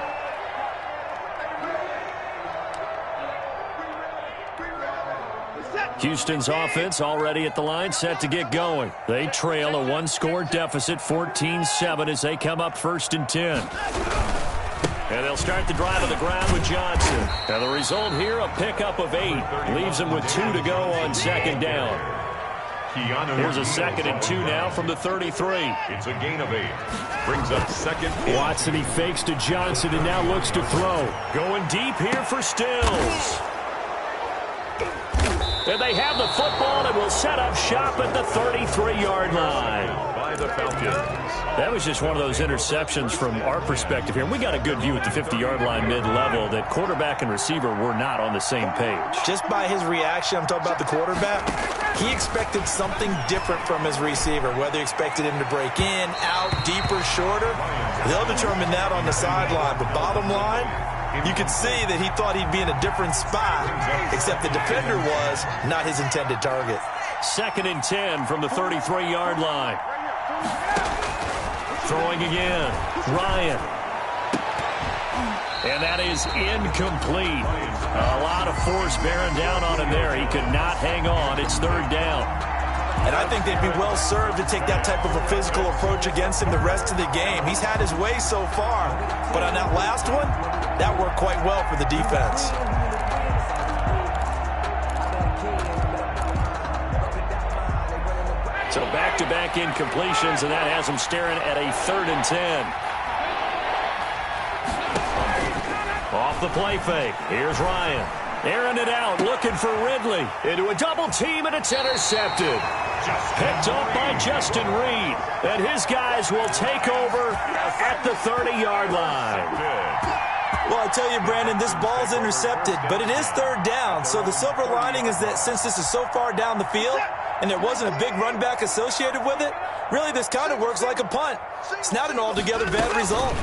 Speaker 2: Houston's offense already at the line, set to get going. They trail a one-score deficit, 14-7, as they come up 1st and 10. And they'll start the drive on the ground with Johnson. And the result here, a pickup of 8. Leaves them with 2 to go on 2nd down. Here's a 2nd and 2 now from the 33.
Speaker 4: It's a gain of 8. Brings up 2nd.
Speaker 2: Watson, he fakes to Johnson and now looks to throw. Going deep here for Stills. And they have the football and will set up shop at the 33-yard line.
Speaker 4: By the Falcons.
Speaker 2: That was just one of those interceptions from our perspective here. We got a good view at the 50-yard line mid-level that quarterback and receiver were not on the same page.
Speaker 3: Just by his reaction, I'm talking about the quarterback, he expected something different from his receiver, whether he expected him to break in, out, deeper, shorter. They'll determine that on the sideline. But bottom line, you could see that he thought he'd be in a different spot, except the defender was not his intended target.
Speaker 2: 2nd and 10 from the 33-yard line. Throwing again. Ryan. And that is incomplete. A lot of force bearing down on him there. He could not hang on. It's 3rd down.
Speaker 3: And I think they'd be well served to take that type of a physical approach against him the rest of the game. He's had his way so far, but on that last one, that worked quite well for the defense.
Speaker 2: So back-to-back incompletions, and that has him staring at a 3rd and 10. Off the play fake. Here's Ryan. Airing it out, looking for Ridley. Into a double team, and it's intercepted. Picked off by Justin Reed. And his guys will take over at the 30-yard line.
Speaker 3: Well, I tell you, Brandon, this ball's intercepted, but it is 3rd down. So the silver lining is that since this is so far down the field and there wasn't a big run back associated with it, really this kind of works like a punt. It's not an altogether bad result.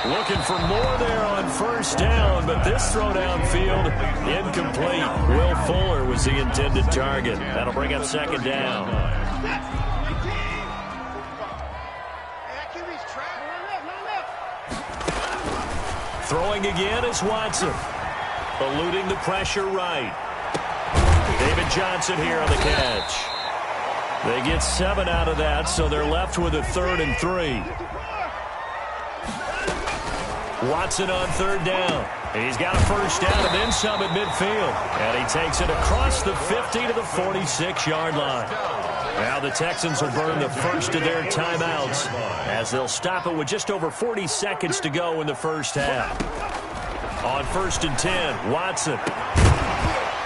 Speaker 2: Looking for more there on 1st down, but this throw downfield, incomplete. Will Fuller was the intended target. That'll bring up 2nd down. Throwing again is Watson. Eluding the pressure right. David Johnson here on the catch. They get 7 out of that, so they're left with a 3rd and 3. Watson on 3rd down. He's got a 1st down and then some at midfield. And he takes it across the 50 to the 46-yard line. Now the Texans will burn the first of their timeouts as they'll stop it with just over 40 seconds to go in the first half. On 1st and 10, Watson.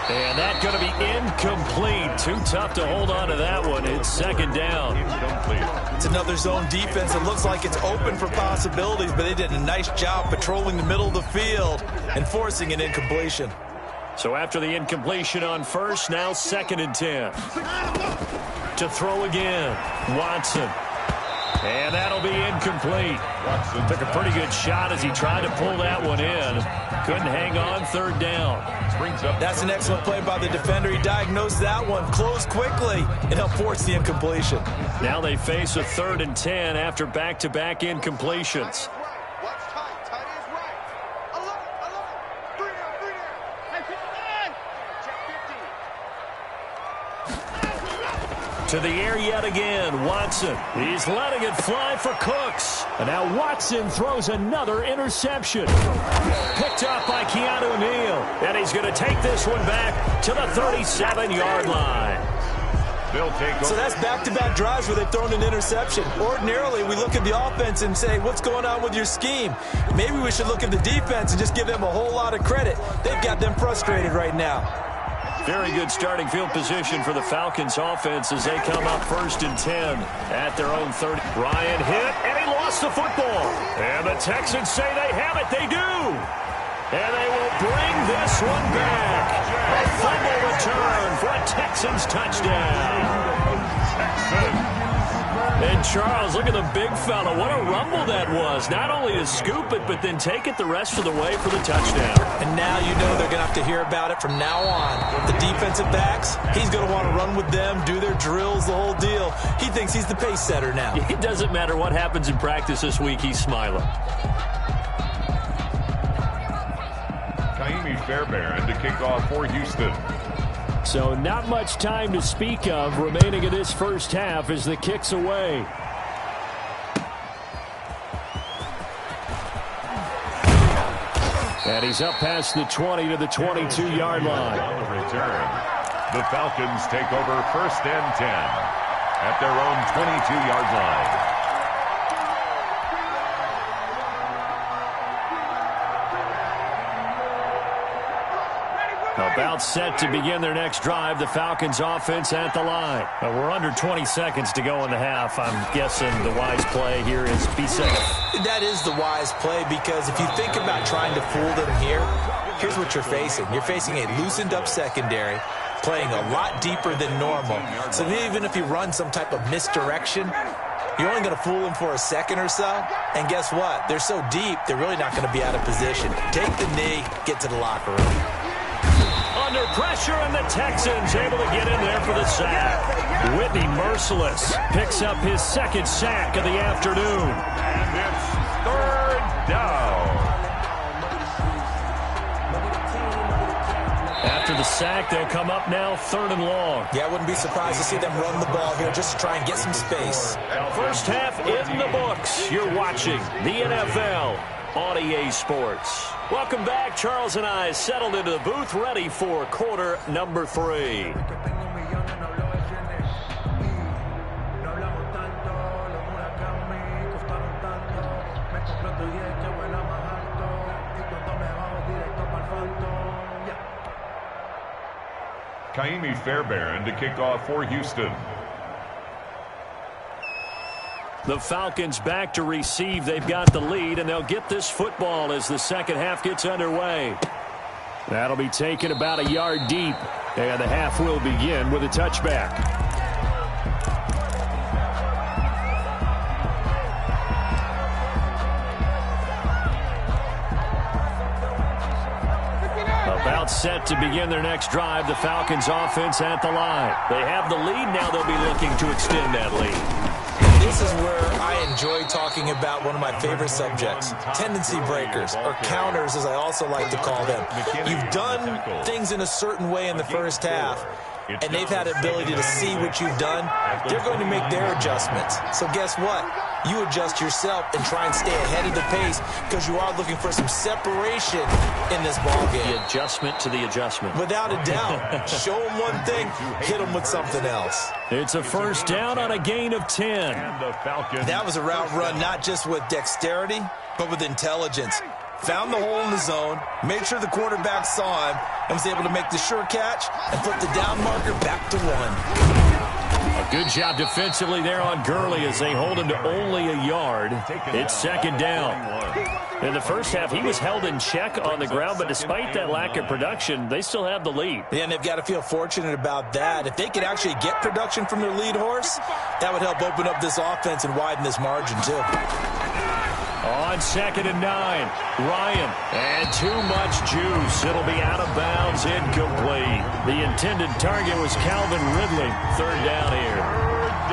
Speaker 2: And that's going to be incomplete. Too tough to hold on to that one. It's 2nd down.
Speaker 3: It's another zone defense. It looks like it's open for possibilities, but they did a nice job patrolling the middle of the field and forcing an incompletion.
Speaker 2: So after the incompletion on 1st, now 2nd and 10. To throw again, Watson. And that'll be incomplete. Watson took a pretty good shot as he tried to pull that one in. Couldn't hang on, 3rd down.
Speaker 3: That's an excellent play by the defender. He diagnosed that one, closed quickly, and helped force the incompletion.
Speaker 2: Now they face a 3rd and 10 after back-to-back incompletions. To the air yet again, Watson. He's letting it fly for Cooks. And now Watson throws another interception. Picked up by Keanu Neal. And he's going to take this one back to the 37-yard line.
Speaker 4: They'll take over.
Speaker 3: So that's back-to-back drives where they've thrown an interception. Ordinarily, we look at the offense and say, what's going on with your scheme? Maybe we should look at the defense and just give them a whole lot of credit. They've got them frustrated right now.
Speaker 2: Very good starting field position for the Falcons offense as they come up 1st and 10 at their own 30. Ryan hit, and he lost the football. And the Texans say they have it. They do. And they will bring this one back. A fumble return for a Texans touchdown. And Charles, look at the big fella. What a rumble that was. Not only to scoop it, but then take it the rest of the way for the touchdown.
Speaker 3: And now you know they're going to have to hear about it from now on. The defensive backs, he's going to want to run with them, do their drills, the whole deal. He thinks he's the pace setter now.
Speaker 2: It doesn't matter what happens in practice this week. He's smiling.
Speaker 4: Fairbairn to kick off for Houston.
Speaker 2: So not much time to speak of remaining in this first half as the kick's away. And he's up past the 20 to the 22-yard line.
Speaker 4: On the return, the Falcons take over 1st and 10 at their own 22-yard line.
Speaker 2: About set to begin their next drive, the Falcons offense at the line. We're under 20 seconds to go in the half. I'm guessing the wise play here is be safe.
Speaker 3: That is the wise play because if you think about trying to fool them here, here's what you're facing. You're facing a loosened up secondary, playing a lot deeper than normal. So even if you run some type of misdirection, you're only going to fool them for a second or so. And guess what? They're so deep, they're really not going to be out of position. Take the knee, get to the locker room.
Speaker 2: Under pressure, and the Texans able to get in there for the sack. Whitney Merciless picks up his 2nd sack of the afternoon.
Speaker 4: And it's 3rd down.
Speaker 2: After the sack, they'll come up now 3rd and long.
Speaker 3: Yeah, I wouldn't be surprised to see them run the ball here just to try and get some space.
Speaker 2: First half in the books. You're watching the NFL on EA Sports. Welcome back. Charles and I settled into the booth, ready for quarter number 3.
Speaker 4: Kaimi Fairbairn to kick off for Houston.
Speaker 2: The Falcons back to receive. They've got the lead, and they'll get this football as the second half gets underway. That'll be taken about a yard deep, and the half will begin with a touchback. About set to begin their next drive, the Falcons offense at the line. They have the lead. Now they'll be looking to extend that lead.
Speaker 3: This is where I enjoy talking about one of my favorite subjects, tendency breakers, or counters as I also like to call them. You've done things in a certain way in the first half, and they've had the ability to see what you've done. They're going to make their adjustments. So guess what? You adjust yourself and try and stay ahead of the pace because you are looking for some separation in this ball game.
Speaker 2: The adjustment to the adjustment.
Speaker 3: Without a doubt. Show them one thing, hit them with something else.
Speaker 2: It's a first down on a gain of 10.
Speaker 3: That was a route run not just with dexterity, but with intelligence. Found the hole in the zone, made sure the quarterback saw him, and was able to make the sure catch and put the down marker back to 1.
Speaker 2: A good job defensively there on Gurley as they hold him to only a yard. It's second down. In the first half, he was held in check on the ground, but despite that lack of production, they still have the lead.
Speaker 3: Yeah, and they've got to feel fortunate about that. If they could actually get production from their lead horse, that would help open up this offense and widen this margin, too.
Speaker 2: On 2nd and 9, Ryan, and too much juice. It'll be out of bounds, incomplete. The intended target was Calvin Ridley. Third down here.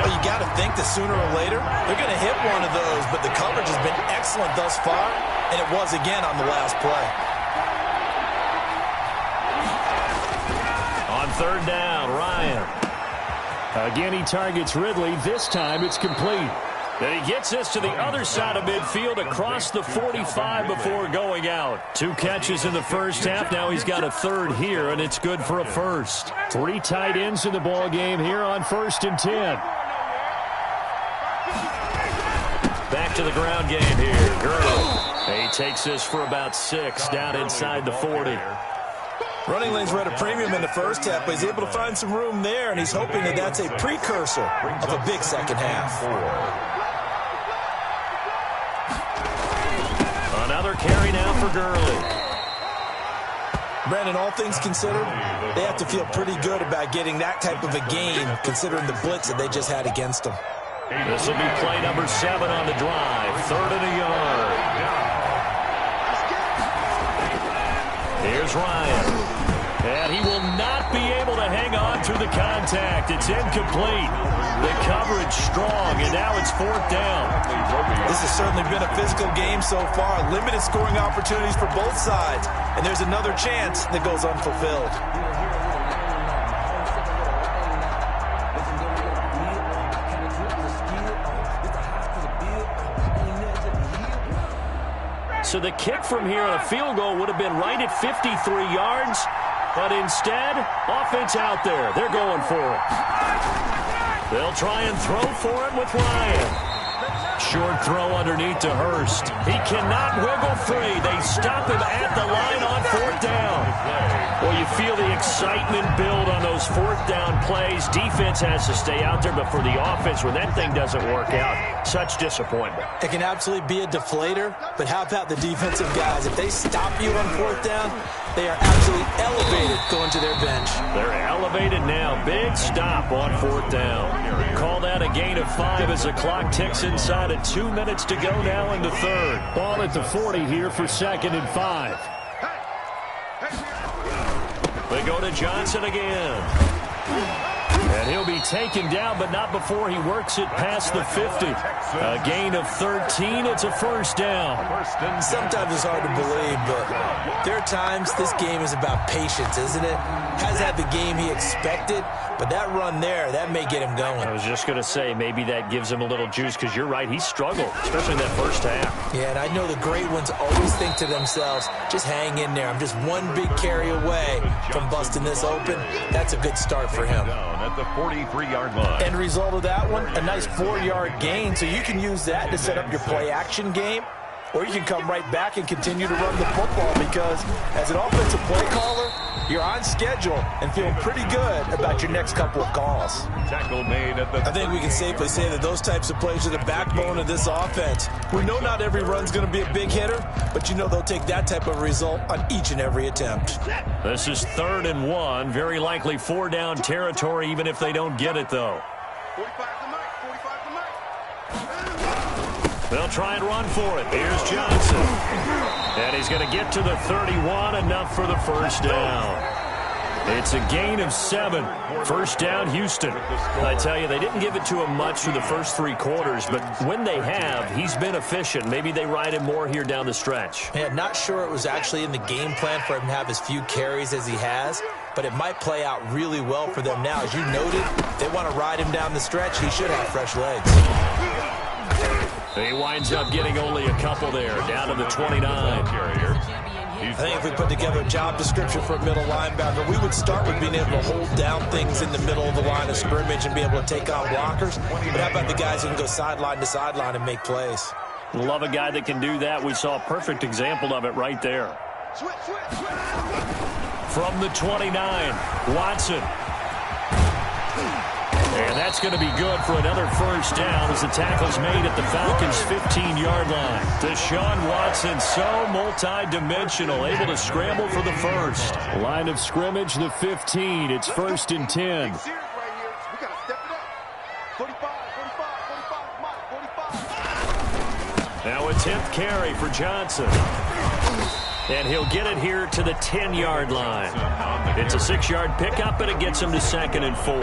Speaker 3: Well, you got to think that sooner or later, they're going to hit one of those, but the coverage has been excellent thus far, and it was again on the last play.
Speaker 2: On 3rd down, Ryan. Again, he targets Ridley. This time it's complete. And he gets this to the other side of midfield across the 45 before going out. 2 catches in the first half. Now he's got a third here, and it's good for a first. 3 tight ends in the ball game here on 1st and 10. Back to the ground game here. Gurley. He takes this for about 6 down inside the 40.
Speaker 3: Running lanes were at a premium in the first half, but he's able to find some room there, and he's hoping that that's a precursor of a big second half.
Speaker 2: Another carry now for Gurley.
Speaker 3: Brandon, all things considered, they have to feel pretty good about getting that type of a gain, considering the blitz that they just had against them.
Speaker 2: This will be play number 7 on the drive. 3rd and a yard. Here's Ryan. And he will not be able to hang on through the contact. It's incomplete. The coverage strong, and now it's 4th down.
Speaker 3: This has certainly been a physical game so far. Limited scoring opportunities for both sides. And there's another chance that goes unfulfilled.
Speaker 2: So the kick from here on a field goal would have been right at 53 yards. But instead, offense out there. They're going for it. They'll try and throw for it with Ryan. Short throw underneath to Hurst. He cannot wiggle free. They stop him at the line on 4th down. Well, you feel the excitement build on those 4th down plays. Defense has to stay out there, but for the offense, when that thing doesn't work out, such disappointment.
Speaker 3: It can absolutely be a deflator, but how about the defensive guys? If they stop you on 4th down, they are absolutely elevated going to their bench. They're
Speaker 2: elevated now. Big stop on 4th down. Call that a gain of 5 as the clock ticks inside of 2 minutes to go now in the 3rd. Ball at the 40 here for 2nd and 5. They go to Johnson again. And he'll be taken down, but not before he works it past the 50. A gain of 13. It's a 1st down.
Speaker 3: Sometimes it's hard to believe, but there are times this game is about patience, isn't it? Has had the game he expected, but that run there, that may get him going.
Speaker 2: I was just going to say, maybe that gives him a little juice, because you're right, he struggled, especially in that first half.
Speaker 3: Yeah, and I know the great ones always think to themselves, just hang in there. I'm just one big carry away from busting this open. That's a good start for him.
Speaker 4: At the 43-yard line.
Speaker 3: End result of that one, a nice 4-yard gain, so you can use that to set up your play-action game, or you can come right back and continue to run the football, because as an offensive play caller, you're on schedule and feeling pretty good about your next couple of calls.
Speaker 4: Tackle made at the
Speaker 3: I think we can safely say that those types of plays are the backbone of this offense. We know not every run's going to be a big hitter, but you know they'll take that type of result on each and every attempt.
Speaker 2: This is 3rd and 1. Very likely 4-down territory, even if they don't get it, though.
Speaker 5: 45 to Mike. 45 to Mike.
Speaker 2: They'll try and run for it. Here's Johnson. And he's going to get to the 31, enough for the 1st down. It's a gain of 7. 1st down, Houston. I tell you, they didn't give it to him much through the first 3 quarters, but when they have, he's been efficient. Maybe they ride him more here down the stretch.
Speaker 3: Yeah, not sure it was actually in the game plan for him to have as few carries as he has, but it might play out really well for them now. As you noted, they want to ride him down the stretch. He should have fresh legs.
Speaker 2: He winds up getting only a couple there, down to the 29.
Speaker 3: I think if we put together a job description for a middle linebacker, we would start with being able to hold down things in the middle of the line of scrimmage and be able to take on blockers. But how about the guys who can go sideline to sideline and make plays?
Speaker 2: Love a guy that can do that. We saw a perfect example of it right there. From the 29, Watson. And that's going to be good for another 1st down as the tackle's made at the Falcons' 15-yard line. Deshaun Watson, so multi-dimensional, able to scramble for the 1st. Line of scrimmage, the 15. It's 1st and 10. Now a 10th carry for Johnson. And he'll get it here to the 10-yard line. It's a 6-yard pickup, but it gets him to 2nd and 4.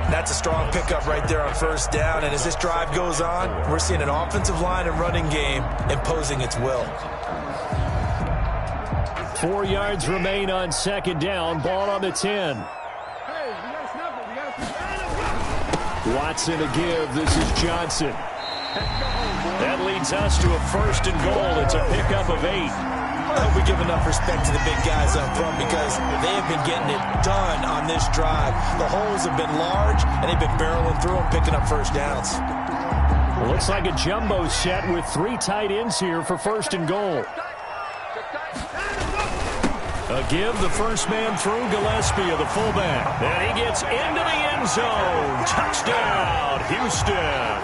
Speaker 3: That's a strong pickup right there on 1st down. And as this drive goes on, we're seeing an offensive line and running game imposing its will.
Speaker 2: 4 yards remain on 2nd down. Ball on the 10. Watson to give. This is Johnson. That leads us to a 1st and goal. It's a pickup of 8.
Speaker 3: I hope we give enough respect to the big guys up front because they have been getting it done on this drive. The holes have been large, and they've been barreling through them, picking up first downs.
Speaker 2: Well, looks like a jumbo set with 3 tight ends here for 1st and goal. A give, the first man through, Gillespie of the fullback. And he gets into the end zone. Touchdown, Houston.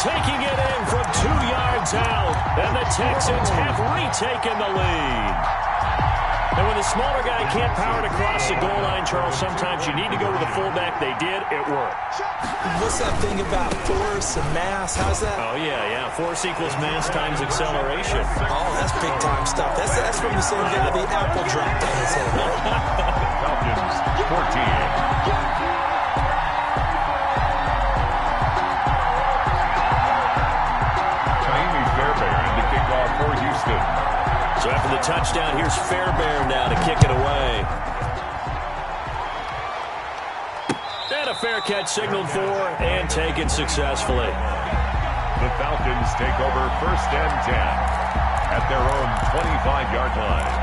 Speaker 2: Taking it in from 2 yards out. And the Texans have retaken the lead. And when the smaller guy can't power it across the goal line, Charles, sometimes you need to go with the fullback. They did. It worked.
Speaker 3: What's that thing about force and mass? How's that?
Speaker 2: Oh, yeah. Force equals mass times acceleration.
Speaker 3: Oh, that's big-time stuff. That's from the same guy the apple dropped on his head, right?
Speaker 4: Falcons, 14. For Houston.
Speaker 2: So after the touchdown, here's Fairbairn now to kick it away. And a fair catch signaled for and taken successfully.
Speaker 4: The Falcons take over 1st and 10 at their own 25-yard line.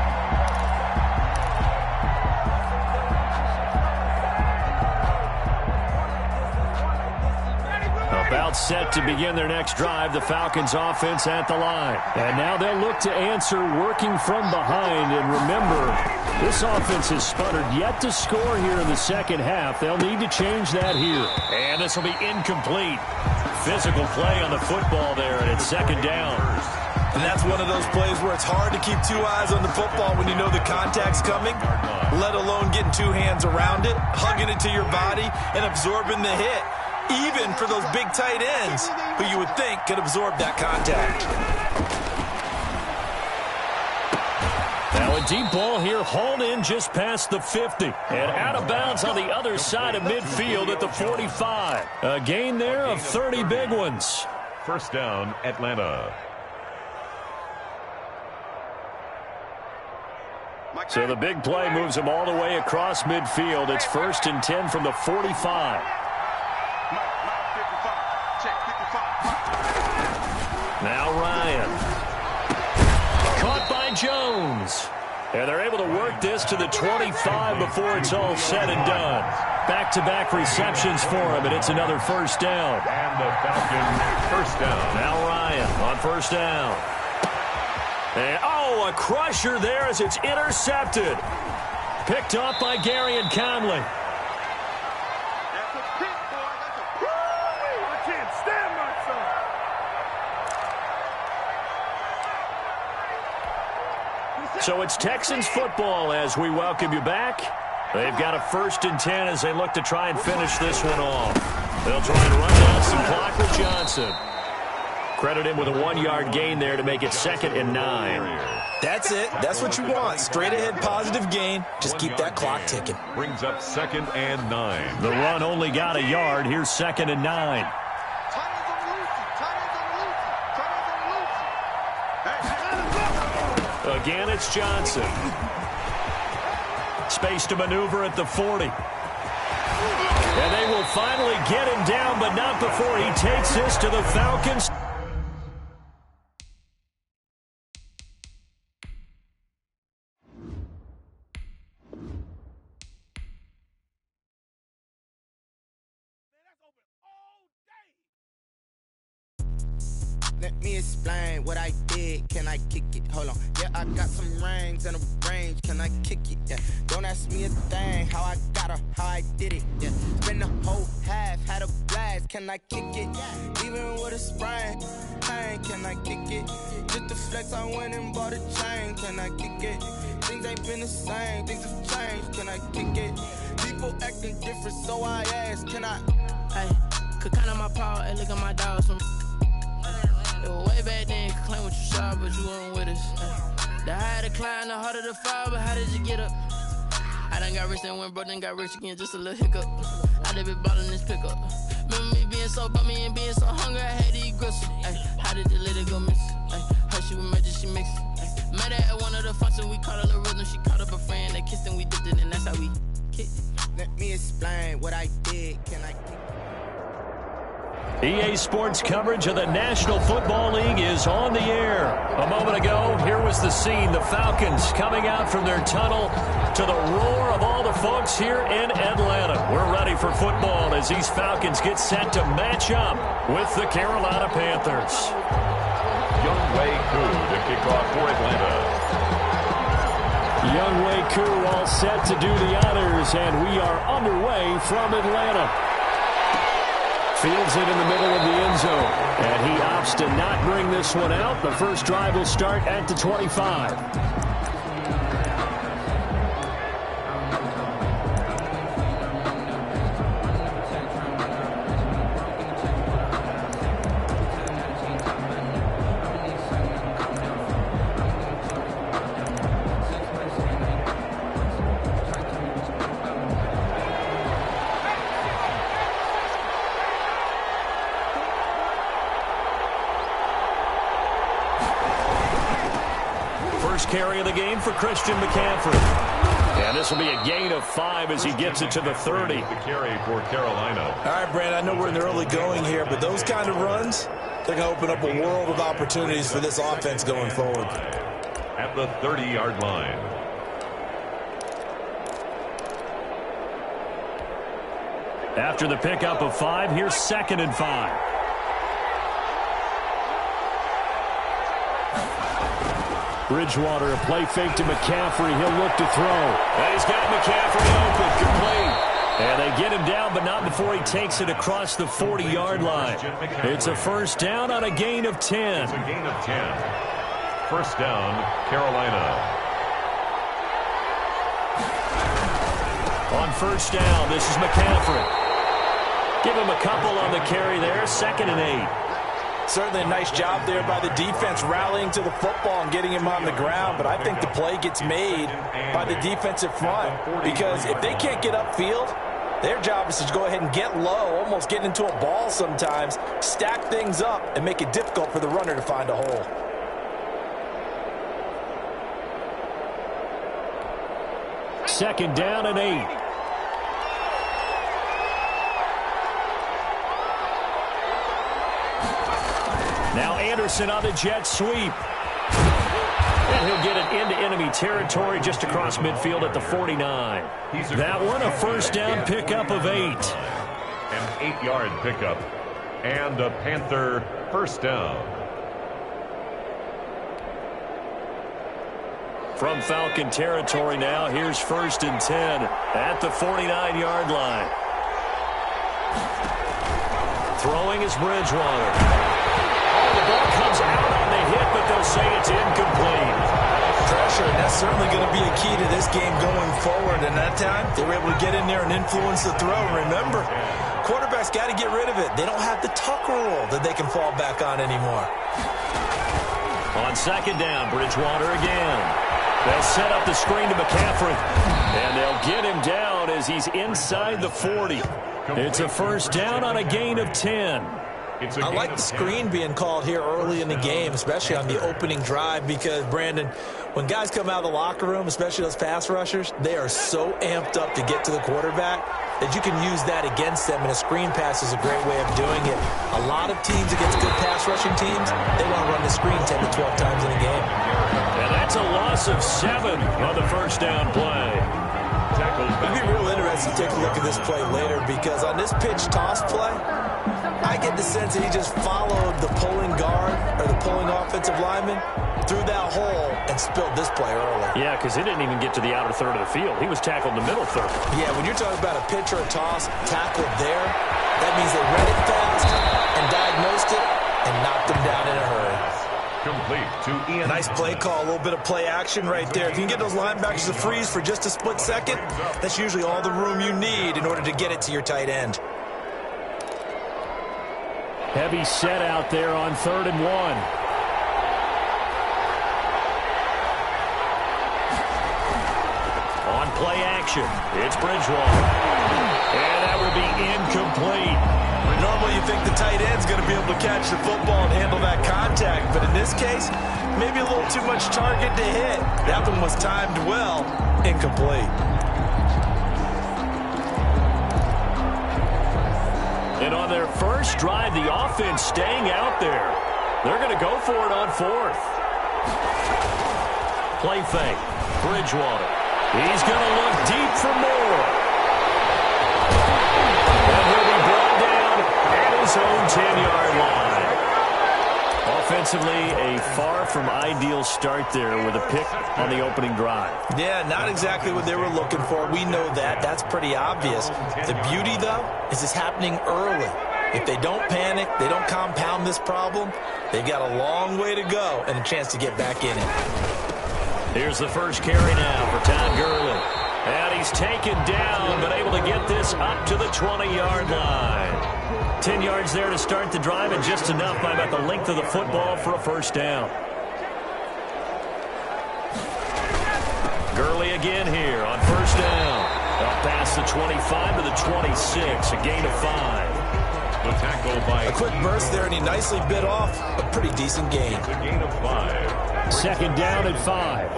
Speaker 2: About set to begin their next drive, the Falcons offense at the line. And now they'll look to answer working from behind. And remember, this offense has sputtered yet to score here in the second half. They'll need to change that here. And this will be incomplete. Physical play on the football there, and it's 2nd down.
Speaker 3: And that's one of those plays where it's hard to keep 2 eyes on the football when you know the contact's coming, let alone getting 2 hands around it, hugging it to your body, and absorbing the hit. Even for those big tight ends who you would think could absorb that contact.
Speaker 2: Now a deep ball here, hauled in just past the 50. And out of bounds on the other side of midfield at the 45. A gain there of 30 big ones.
Speaker 4: 1st down, Atlanta.
Speaker 2: So the big play moves them all the way across midfield. It's 1st and 10 from the 45. Now Ryan. Caught by Jones. And they're able to work this to the 25 before it's all said and done. Back-to-back receptions for him, and it's another 1st down.
Speaker 4: And the Falcons 1st down.
Speaker 2: Now Ryan on 1st down. And, oh, a crusher there as it's intercepted. Picked off by Gary and Conley. So it's Texans football as we welcome you back. They've got a 1st and 10 as they look to try and finish this one off. They'll try and run down some clock with Johnson. Credit him with a 1-yard gain there to make it 2nd and 9.
Speaker 3: That's it. That's what you want. Straight ahead positive gain. Just keep that clock ticking.
Speaker 4: Brings up 2nd and 9.
Speaker 2: The run only got a yard. Here's 2nd and 9. Again, it's Johnson. Space to maneuver at the 40. And they will finally get him down, but not before he takes this to the Falcons.
Speaker 8: Let me explain what I did. Can I kick it? Hold on. Yeah, I got some rings and a range. Can I kick it? Yeah. Don't ask me a thing. How I got her, how I did it. Yeah. Spend the whole half, had a blast. Can I kick it? Even with a sprain. Pain, can I kick it? Just the flex, I went and bought a chain. Can I kick it? Things ain't been the same. Things have changed. Can I kick it? People acting different, so I ask. Can I?
Speaker 9: Hey, could count on my power and look at my dogs from. It was way back then, you could claim what you saw, but you weren't with us. The higher the climb, the harder the fall, but how did you get up? I done got rich and went broke, then got rich again, just a little hiccup. I done been ballin' this pickup. Remember me being so bummy and being so hungry, I had to eat gristle. How did the lady go miss? Her she was magic, she mixed. Met her at one of the functions, we caught a little rhythm, she caught up a friend, they kissed and we dipped it, and that's how we kicked it.
Speaker 8: Let me explain what I did. Can I kick it?
Speaker 2: EA Sports coverage of the National Football League is on the air. A moment ago, here was the scene. The Falcons coming out from their tunnel to the roar of all the folks here in Atlanta. We're ready for football as these Falcons get set to match up with the Carolina Panthers.
Speaker 4: Younghoe Koo to kick off for Atlanta.
Speaker 2: Younghoe Koo all set to do the honors, and we are underway from Atlanta. Fields it in the middle of the end zone, and he opts to not bring this one out. The first drive will start at the 25. Carry of the game for Christian McCaffrey. And this will be a gain of 5 as he gets it to the 30.
Speaker 4: The carry for Carolina.
Speaker 3: All right, Brandon, I know we're in the early going here, but those kind of runs, they're going to open up a world of opportunities for this offense going forward.
Speaker 4: At the 30-yard line.
Speaker 2: After the pickup of 5, here's 2nd and 5. Bridgewater, a play fake to McCaffrey. He'll look to throw. And he's got McCaffrey open, complete. And they get him down, but not before he takes it across the 40-yard line. It's a first down on a gain of 10.
Speaker 4: It's a gain of 10. First down, Carolina.
Speaker 2: On first down, this is McCaffrey. Give him a couple on the carry there, 2nd and 8.
Speaker 3: Certainly a nice job there by the defense rallying to the football and getting him on the ground, but I think the play gets made by the defensive front because if they can't get upfield, their job is to go ahead and get low, almost get into a ball sometimes, stack things up, and make it difficult for the runner to find a hole.
Speaker 2: Second down and 8. Now Anderson on the jet sweep. And he'll get it into enemy territory just across midfield at the 49. That one, a first down pickup of 8.
Speaker 4: An 8-yard pickup. And a Panther first down.
Speaker 2: From Falcon territory now, here's 1st and 10 at the 49-yard line. Throwing is Bridgewater. The ball comes out on the hit, but they'll say it's incomplete.
Speaker 3: Pressure, and that's certainly going to be a key to this game going forward. And that time, they were able to get in there and influence the throw. Remember, quarterbacks got to get rid of it. They don't have the tuck rule that they can fall back on anymore.
Speaker 2: On 2nd down, Bridgewater again. They'll set up the screen to McCaffrey, and they'll get him down as he's inside the 40. It's a first down on a gain of 10.
Speaker 3: I like the screen being called here early in the game, especially on the opening drive, because, Brandon, when guys come out of the locker room, especially those pass rushers, they are so amped up to get to the quarterback that you can use that against them, and a screen pass is a great way of doing it. A lot of teams against good pass rushing teams, they want to run the screen 10 to 12 times in a game.
Speaker 2: And that's a loss of 7 on the first down play.
Speaker 3: It'd be real interesting to take a look at this play later, because on this pitch toss play, I get the sense that he just followed the pulling guard or the pulling offensive lineman through that hole and spilled this play early.
Speaker 2: Yeah, because he didn't even get to the outer third of the field. He was tackled in the middle third.
Speaker 3: Yeah, when you're talking about a pitch or a toss tackled there, that means they read it fast and diagnosed it and knocked him down in a hurry.
Speaker 4: Complete to Ian.
Speaker 3: Nice play call, a little bit of play action right there. If you can get those linebackers to freeze for just a split second, that's usually all the room you need in order to get it to your tight end.
Speaker 2: Heavy set out there on 3rd and 1. On play action, it's Bridgewater. And that will be incomplete.
Speaker 3: Normally you think the tight end's going to be able to catch the football and handle that contact, but in this case, maybe a little too much target to hit. That one was timed well, incomplete.
Speaker 2: And on their first drive, the offense staying out there. They're going to go for it on fourth. Play fake. Bridgewater. He's going to look deep for more. And he'll be brought down at his own 10-yard line. Offensively, a far from ideal start there with a pick on the opening drive.
Speaker 3: Yeah, not exactly what they were looking for. We know that. That's pretty obvious. The beauty, though, is it's happening early. If they don't panic, they don't compound this problem, they've got a long way to go and a chance to get back in it.
Speaker 2: Here's the first carry now for Todd Gurley. And he's taken down, but able to get this up to the 20-yard line. 10 yards there to start the drive, and just enough by about the length of the football for a first down. Gurley again here on first down. Up past the 25 to the 26, a gain of 5.
Speaker 4: The tackle by
Speaker 3: a quick burst there, and he nicely bit off a pretty decent gain.
Speaker 4: It's a gain of 5.
Speaker 2: Second down and 5.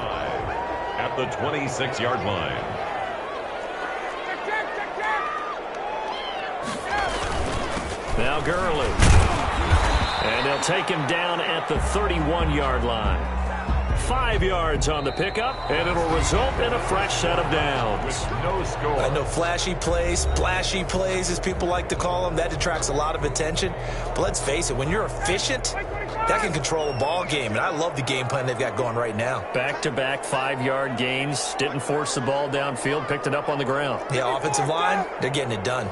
Speaker 4: At the 26-yard line.
Speaker 2: Now Gurley. And they'll take him down at the 31-yard line. 5 yards on the pickup, and it'll result in a fresh set of downs.
Speaker 4: With no score.
Speaker 3: I know flashy plays, splashy plays, as people like to call them, that detracts a lot of attention. But let's face it, when you're efficient, that can control a ball game, and I love the game plan they've got going right now.
Speaker 2: Back-to-back 5-yard gains, didn't force the ball downfield, picked it up on the ground.
Speaker 3: Yeah, offensive line, they're getting it done.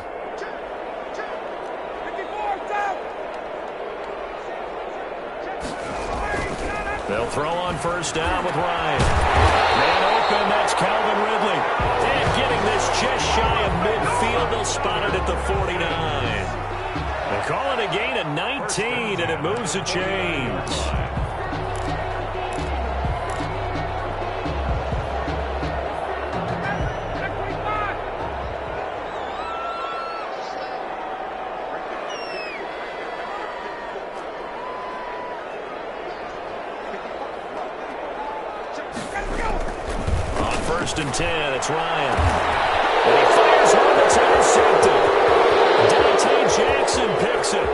Speaker 2: They'll throw on first down with Ryan. Man open, that's Calvin Ridley. And getting this just shy of midfield, they'll spot it at the 49. They call it a gain of 19, and it moves the chains. First and 10, it's Ryan. And he fires one that's intercepted. Dante Jackson picks it.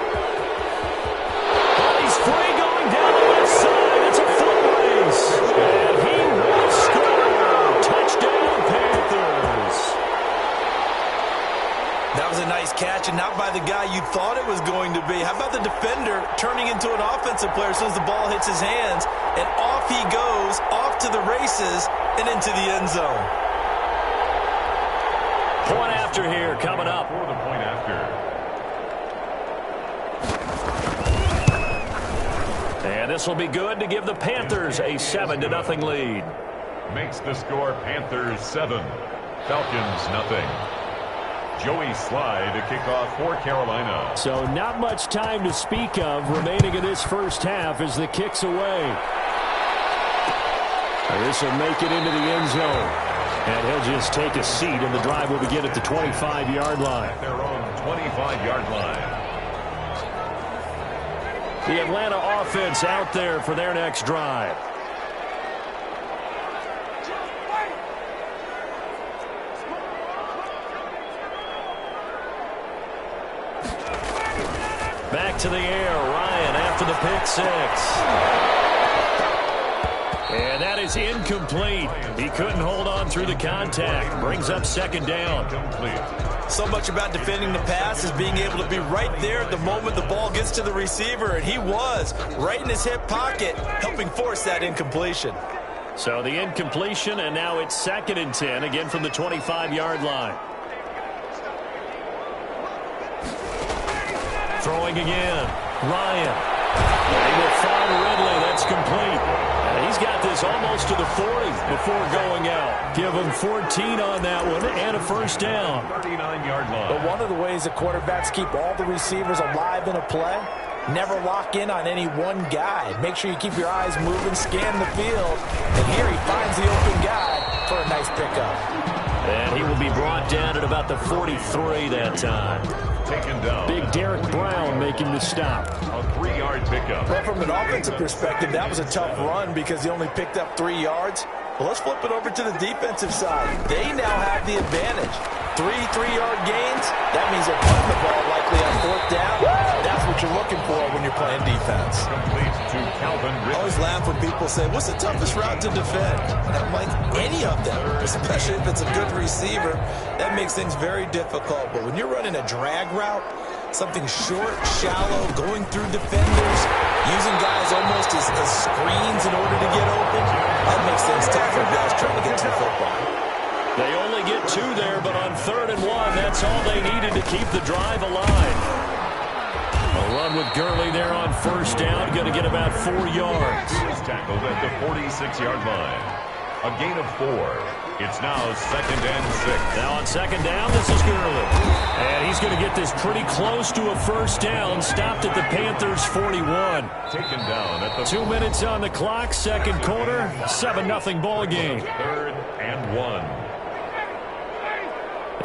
Speaker 2: And he's free going down the left side. It's a foot race. And he will score. Touchdown, Panthers.
Speaker 3: That was a nice catch, and not by the guy you thought it was going to be. How about the defender turning into an offensive player as soon as the ball hits his hands, and off he goes, off to the races, and into the end zone.
Speaker 2: Point after here coming up.
Speaker 4: For the point after.
Speaker 2: And this will be good to give the Panthers a 7-0 lead.
Speaker 4: Makes the score Panthers 7, Falcons nothing. Joey Sly to kick off for Carolina.
Speaker 2: So not much time to speak of remaining in this first half as the kick's away. This will make it into the end zone. And he'll just take a seat, and the drive will begin at the 25-yard line.
Speaker 4: At their own 25-yard line.
Speaker 2: The Atlanta offense out there for their next drive. Back to the air, Ryan after the pick 6. And that is incomplete. He couldn't hold on through the contact. Brings up second down.
Speaker 3: So much about defending the pass is being able to be right there at the moment the ball gets to the receiver, and he was right in his hip pocket, helping force that incompletion.
Speaker 2: So the incompletion, and now it's 2nd and 10, again from the 25-yard line. Throwing again, Ryan. They will find Ridley. That's complete. He's got this almost to the 40 before going out. Give him 14 on that one and a first down.
Speaker 4: 39-yard line.
Speaker 3: But one of the ways that quarterbacks keep all the receivers alive in a play, never lock in on any one guy. Make sure you keep your eyes moving, scan the field, and here he finds the open guy for a nice pickup.
Speaker 2: And he will be brought down at about the 43 that time.
Speaker 4: Taken down.
Speaker 2: Big Derek Brown making the stop.
Speaker 4: A 3-yard pickup.
Speaker 3: Well, from an offensive perspective, that was a tough run because he only picked up 3 yards. Well, let's flip it over to the defensive side. They now have the advantage. 3 3-yard gains, that means they're putting the ball likely on 4th down, that's what you're looking for when you're playing defense.
Speaker 4: Complete to Calvin
Speaker 3: I
Speaker 4: Ridley.
Speaker 3: always laugh when people say, what's the toughest route to defend? And I'm like, any of them, especially if it's a good receiver. That makes things very difficult. But when you're running a drag route, something short, shallow, going through defenders, using guys almost as screens in order to get open, that makes things tough for guys trying to get to the football.
Speaker 2: They only get 2 there, but on 3rd and 1, that's all they needed to keep the drive alive. A run with Gurley there on 1st down, going to get about 4 yards.
Speaker 4: He was tackled at the 46-yard line. A gain of 4. It's now 2nd and 6.
Speaker 2: Now on 2nd down, this is Gurley. And he's going to get this pretty close to a 1st down. Stopped at the Panthers' 41.
Speaker 4: Taken down at the
Speaker 2: 2 minutes on the clock, 2nd quarter, 7-0 ball game.
Speaker 4: 3rd and 1.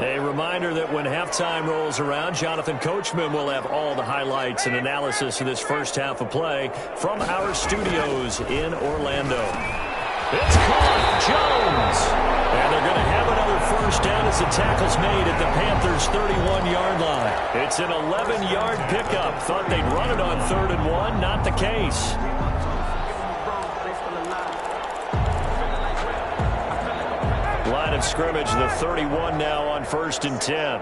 Speaker 2: A reminder that when halftime rolls around, Jonathan Coachman will have all the highlights and analysis of this first half of play from our studios in Orlando. It's caught, Jones. And they're going to have another 1st down as the tackle's made at the Panthers' 31-yard line. It's an 11-yard pickup. Thought they'd run it on 3rd and 1. Not the case. Line of scrimmage, the 31 now on 1st and 10.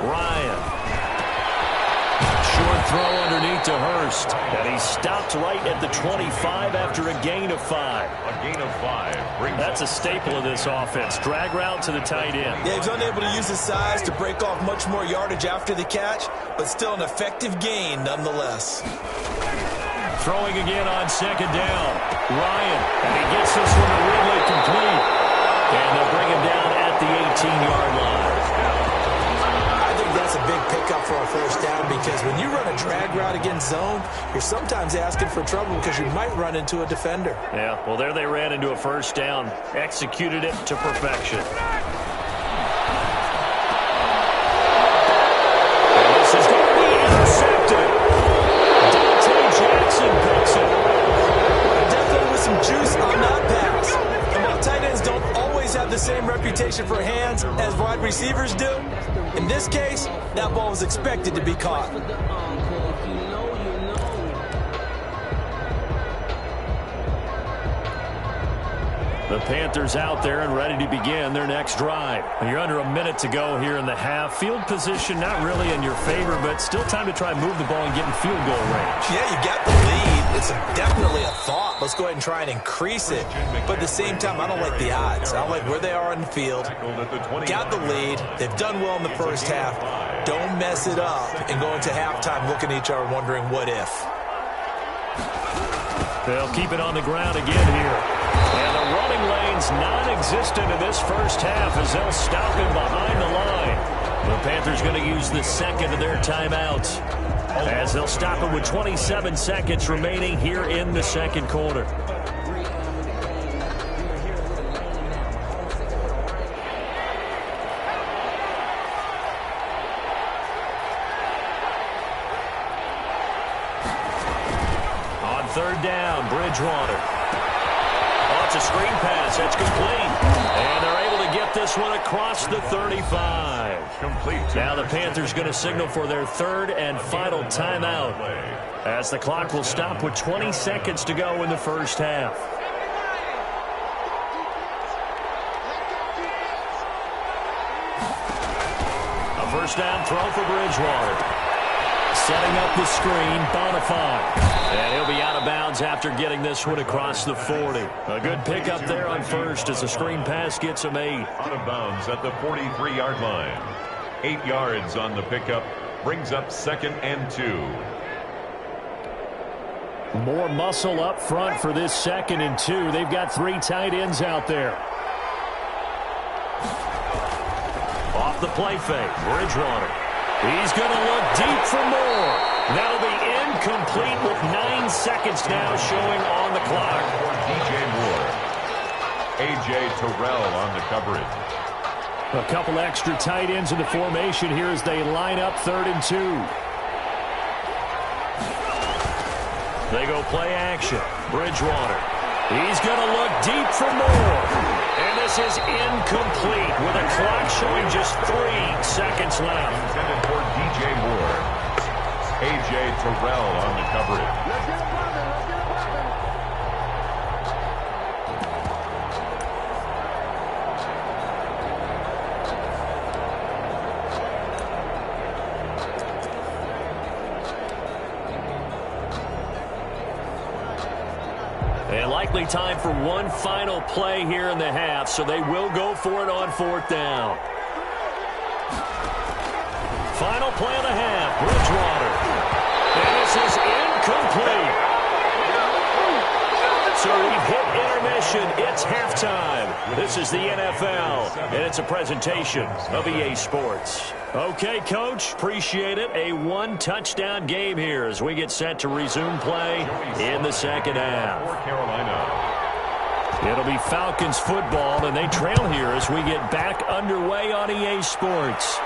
Speaker 2: Ryan. Short throw underneath to Hurst. And he stopped right at the 25 after a gain of 5.
Speaker 4: A gain of 5.
Speaker 2: That's a staple of this offense. Drag route to the tight end.
Speaker 3: Yeah, he's unable to use his size to break off much more yardage after the catch, but still an effective gain nonetheless.
Speaker 2: Throwing again on 2nd down. Ryan, and he gets this one to Ridley complete. And they'll bring him down at the 18-yard line.
Speaker 3: I think that's a big pickup for a 1st down because when you run a drag route against zone, you're sometimes asking for trouble because you might run into a defender.
Speaker 2: Yeah, well, there they ran into a 1st down. Executed it to perfection. And this is going to be intercepted. Jackson picks it.
Speaker 3: Definitely with some juice on that pass. And while tight ends don't always have the same reputation for hands as wide receivers do, in this case, that ball was expected to be caught.
Speaker 2: The Panthers out there and ready to begin their next drive. You're under a minute to go here in the half. Field position not really in your favor, but still time to try and move the ball and get in field goal range.
Speaker 3: Yeah, you got the lead. It's definitely a thought. Let's go ahead and try and increase it. But at the same time, I don't like the odds. I don't like where they are on the field. Got the lead. They've done well in the first half. Don't mess it up and go into halftime looking at each other wondering what if.
Speaker 2: They'll keep it on the ground again here. And the running lane's non-existent in this first half as they'll stop him behind the line. The Panthers going to use the 2nd of their timeouts as they'll stop him with 27 seconds remaining here in the 2nd quarter. On 3rd down, Bridgewater. A screen pass, that's complete. And they're able to get this one across the 35.
Speaker 4: Complete.
Speaker 2: Now the Panthers going to signal for their 3rd and final timeout as the clock will stop with 20 seconds to go in the first half. A 1st down throw for Bridgewater. Setting up the screen, Bonifant. And he'll be out of bounds after getting this one across the 40. A good pickup there on 1st as the screen pass gets him 8.
Speaker 4: Out of bounds at the 43-yard line. 8 yards on the pickup. Brings up 2nd and 2.
Speaker 2: More muscle up front for this 2nd and 2. They've got 3 tight ends out there. Off the play fake, Bridgewater. He's going to look deep for more. That'll be incomplete with 9 seconds now showing on the clock.
Speaker 4: DJ Moore. A.J. Terrell on the coverage.
Speaker 2: A couple extra tight ends in the formation here as they line up 3rd and 2. They go play action. Bridgewater. He's going to look deep for more. And this is incomplete with a clock showing just 3 seconds left.
Speaker 4: Intended for DJ Moore. A.J. Terrell on the coverage.
Speaker 5: Let's get a poppin'. Let's get a poppin'.
Speaker 2: And likely time for one final play here in the half, so they will go for it on 4th down. Final play of the half, Bridgewater. And this is incomplete. So we've hit intermission. It's halftime. This is the NFL, and it's a presentation of EA Sports. Okay, Coach, appreciate it. A 1-touchdown game here as we get set to resume play in the second half.
Speaker 4: For Carolina.
Speaker 2: It'll be Falcons football, and they trail here as we get back underway on EA Sports.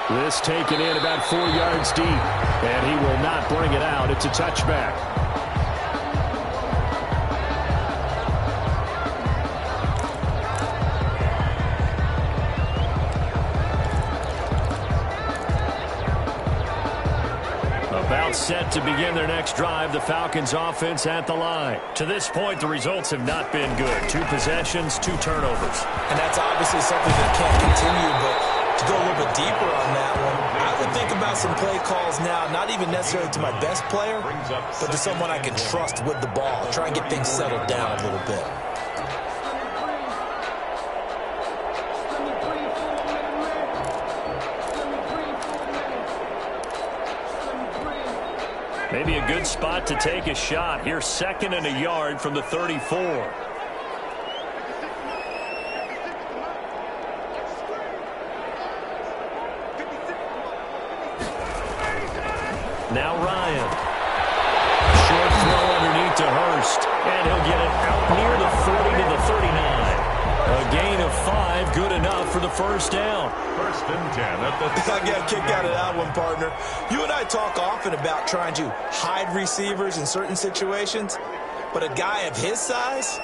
Speaker 2: This taken in about 4 yards deep, and he will not bring it out. It's a touchback. About set to begin their next drive, the Falcons offense at the line. To this point, the results have not been good. 2 possessions, 2 turnovers.
Speaker 3: And that's obviously something that can't continue, but to go a little bit deeper on that one, I would think about some play calls now, not even necessarily to my best player, but to someone I can trust with the ball. Try and get things settled down a little bit.
Speaker 2: Maybe a good spot to take a shot. Here, 2nd and a yard from the 34. Now Ryan. Short throw underneath to Hurst. And he'll get it out near the 40 to the 39. A gain of 5, good enough for the first down.
Speaker 4: 1st and 10 at the...
Speaker 3: I got a kick out of that one, partner. You and I talk often about trying to hide receivers in certain situations, but a guy of his size,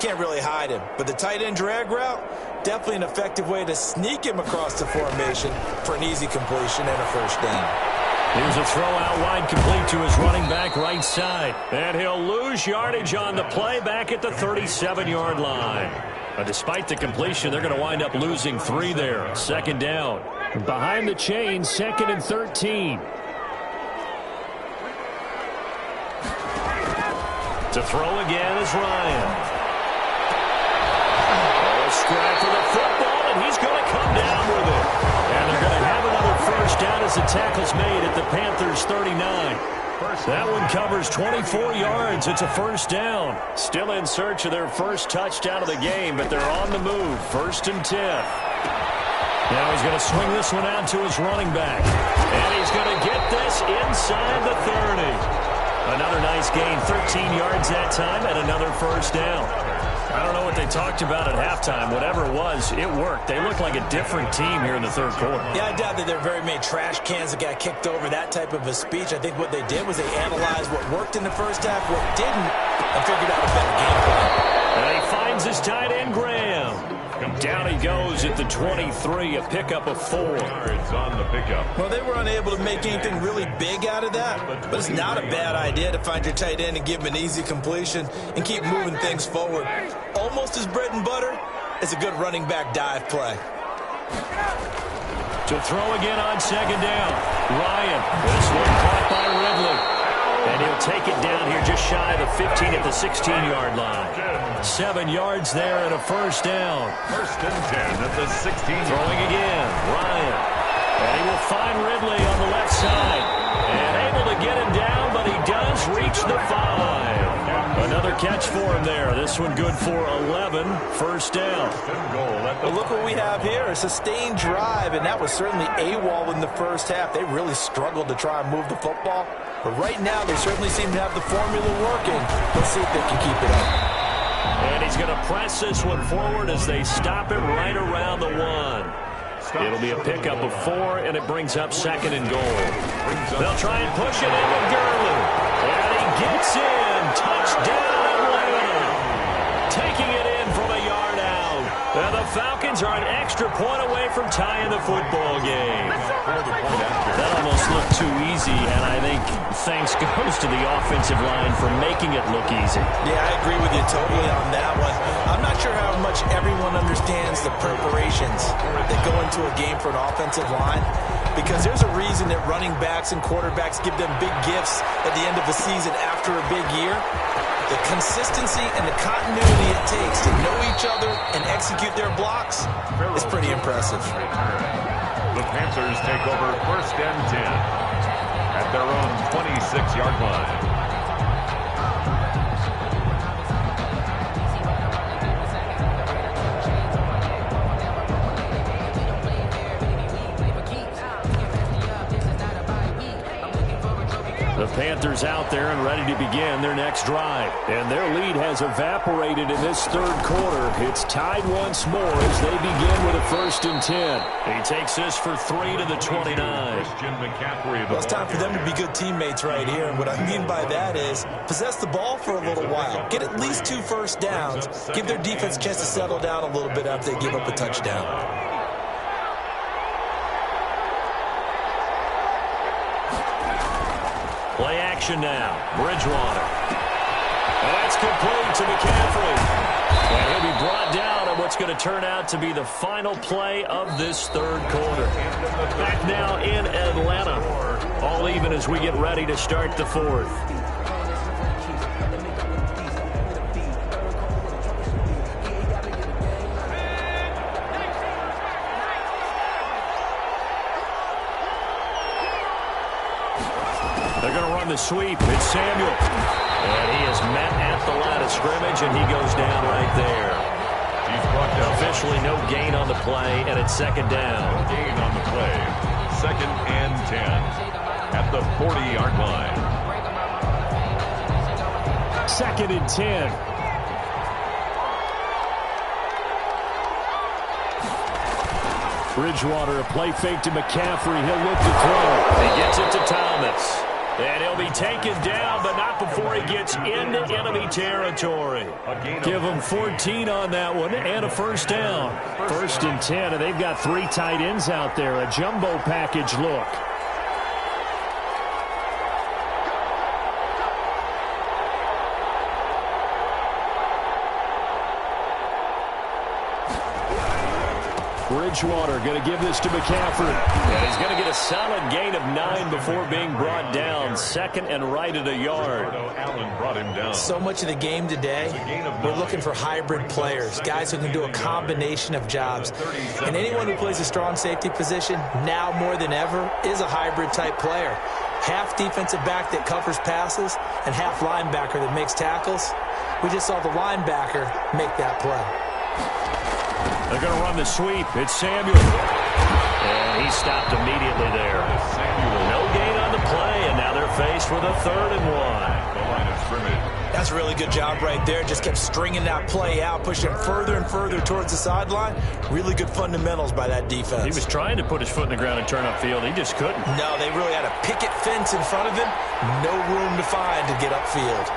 Speaker 3: can't really hide him. But the tight end drag route, definitely an effective way to sneak him across the formation for an easy completion and a first down.
Speaker 2: Here's a throw out wide complete to his running back right side. And he'll lose yardage on the play back at the 37-yard line. But despite the completion, they're going to wind up losing 3 there. 2nd down. Behind the chain, 2nd and 13. To throw again is Ryan. A strike for the football, and he's going to come down with it. And they're going to have another first down as the tackle's made at the Panthers' 39. That one covers 24 yards. It's a first down. Still in search of their first touchdown of the game, but they're on the move. 1st and 10. Now he's going to swing this one out to his running back. And he's going to get this inside the 30. Another nice gain, 13 yards that time, and another first down. I don't know what they talked about at halftime. Whatever it was, it worked. They look like a different team here in the 3rd quarter.
Speaker 3: Yeah, I doubt that there are very many trash cans that got kicked over, that type of a speech. I think what they did was they analyzed what worked in the first half, what didn't, and figured out a better game plan.
Speaker 2: And he finds his tight end, Graham. Down he goes at the 23, a pickup of 4.
Speaker 4: Yards on the pickup.
Speaker 3: Well, they were unable to make anything really big out of that, but it's not a bad idea to find your tight end and give him an easy completion and keep moving things forward. Almost as bread and butter as a good running back dive play.
Speaker 2: To throw again on 2nd down. Ryan, this one caught by Ridley. And he'll take it down here just shy of the 15 at the 16-yard line. 7 yards there and a first down.
Speaker 4: 1st and 10 at the 16.
Speaker 2: Throwing again, Ryan. And he will find Ridley on the left side. And able to get him down, but he does reach the 5. Another catch for him there. This one good for 11. First down.
Speaker 3: Well, look what we have here. A sustained drive, and that was certainly AWOL in the first half. They really struggled to try and move the football. But right now, they certainly seem to have the formula working. Let's see if they can keep it up.
Speaker 2: And he's going to press this one forward as they stop it right around the 1. It'll be a pickup of 4, and it brings up 2nd and goal. They'll try and push it in with Gurley. And he gets in. Touchdown, Atlanta. taking it in from a yard out. And the Falcons are an extra point away from tying the football game. That almost looked too easy, and I think thanks goes to the offensive line for making it look easy.
Speaker 3: Yeah, I agree with you totally on that one. I'm not sure how much everyone understands the preparations that go into a game for an offensive line, because there's a reason that running backs and quarterbacks give them big gifts at the end of the season after a big year. The consistency and the continuity it takes to know each other and execute their blocks is pretty impressive.
Speaker 4: The Panthers take over 1st and 10 at their own 26-yard line.
Speaker 2: The Panthers out there and ready to begin their next drive. And their lead has evaporated in this third quarter. It's tied once more as they begin with a 1st and 10. He takes this for 3 to the 29.
Speaker 3: Well, it's time for them to be good teammates right here. And what I mean by that is possess the ball for a little while. Get at least 2 first downs. Give their defense a chance to settle down a little bit after they give up a touchdown.
Speaker 2: Play action now. Bridgewater. That's complete to McCaffrey. And he'll be brought down on what's going to turn out to be the final play of this third quarter. Back now in Atlanta. All even as we get ready to start the fourth. They're going to run the sweep. It's Samuel. And he is met at the line of scrimmage, and he goes down right there.
Speaker 4: He's brought down.
Speaker 2: Officially no gain on the play, and it's 2nd down.
Speaker 4: No gain on the play. 2nd and 10 at the 40-yard line.
Speaker 2: 2nd and 10. Bridgewater, a play fake to McCaffrey. He'll look to throw. He gets it to Thomas. And he'll be taken down, but not before he gets into enemy territory. Give him 14 on that one and a 1st down. 1st and 10, and they've got 3 tight ends out there. A jumbo package look. Bridgewater going to give this to McCaffrey. And he's going to get a solid gain of 9 before being brought down. 2nd and right at a yard.
Speaker 4: Allen brought him down.
Speaker 3: So much of the game today, we're looking for hybrid players, guys who can do a combination of jobs. And anyone who plays a strong safety position, now more than ever, is a hybrid type player. Half defensive back that covers passes and half linebacker that makes tackles. We just saw the linebacker make that play.
Speaker 2: They're going to run the sweep. It's Samuel. And he stopped immediately there. No gain on the play, and now they're faced with a 3rd and 1.
Speaker 4: The line of scrimmage.
Speaker 3: That's a really good job right there. Just kept stringing that play out, pushing further and further towards the sideline. Really good fundamentals by that defense.
Speaker 2: He was trying to put his foot in the ground and turn upfield. He just couldn't.
Speaker 3: No, they really had a picket fence in front of him. No room to find to get upfield.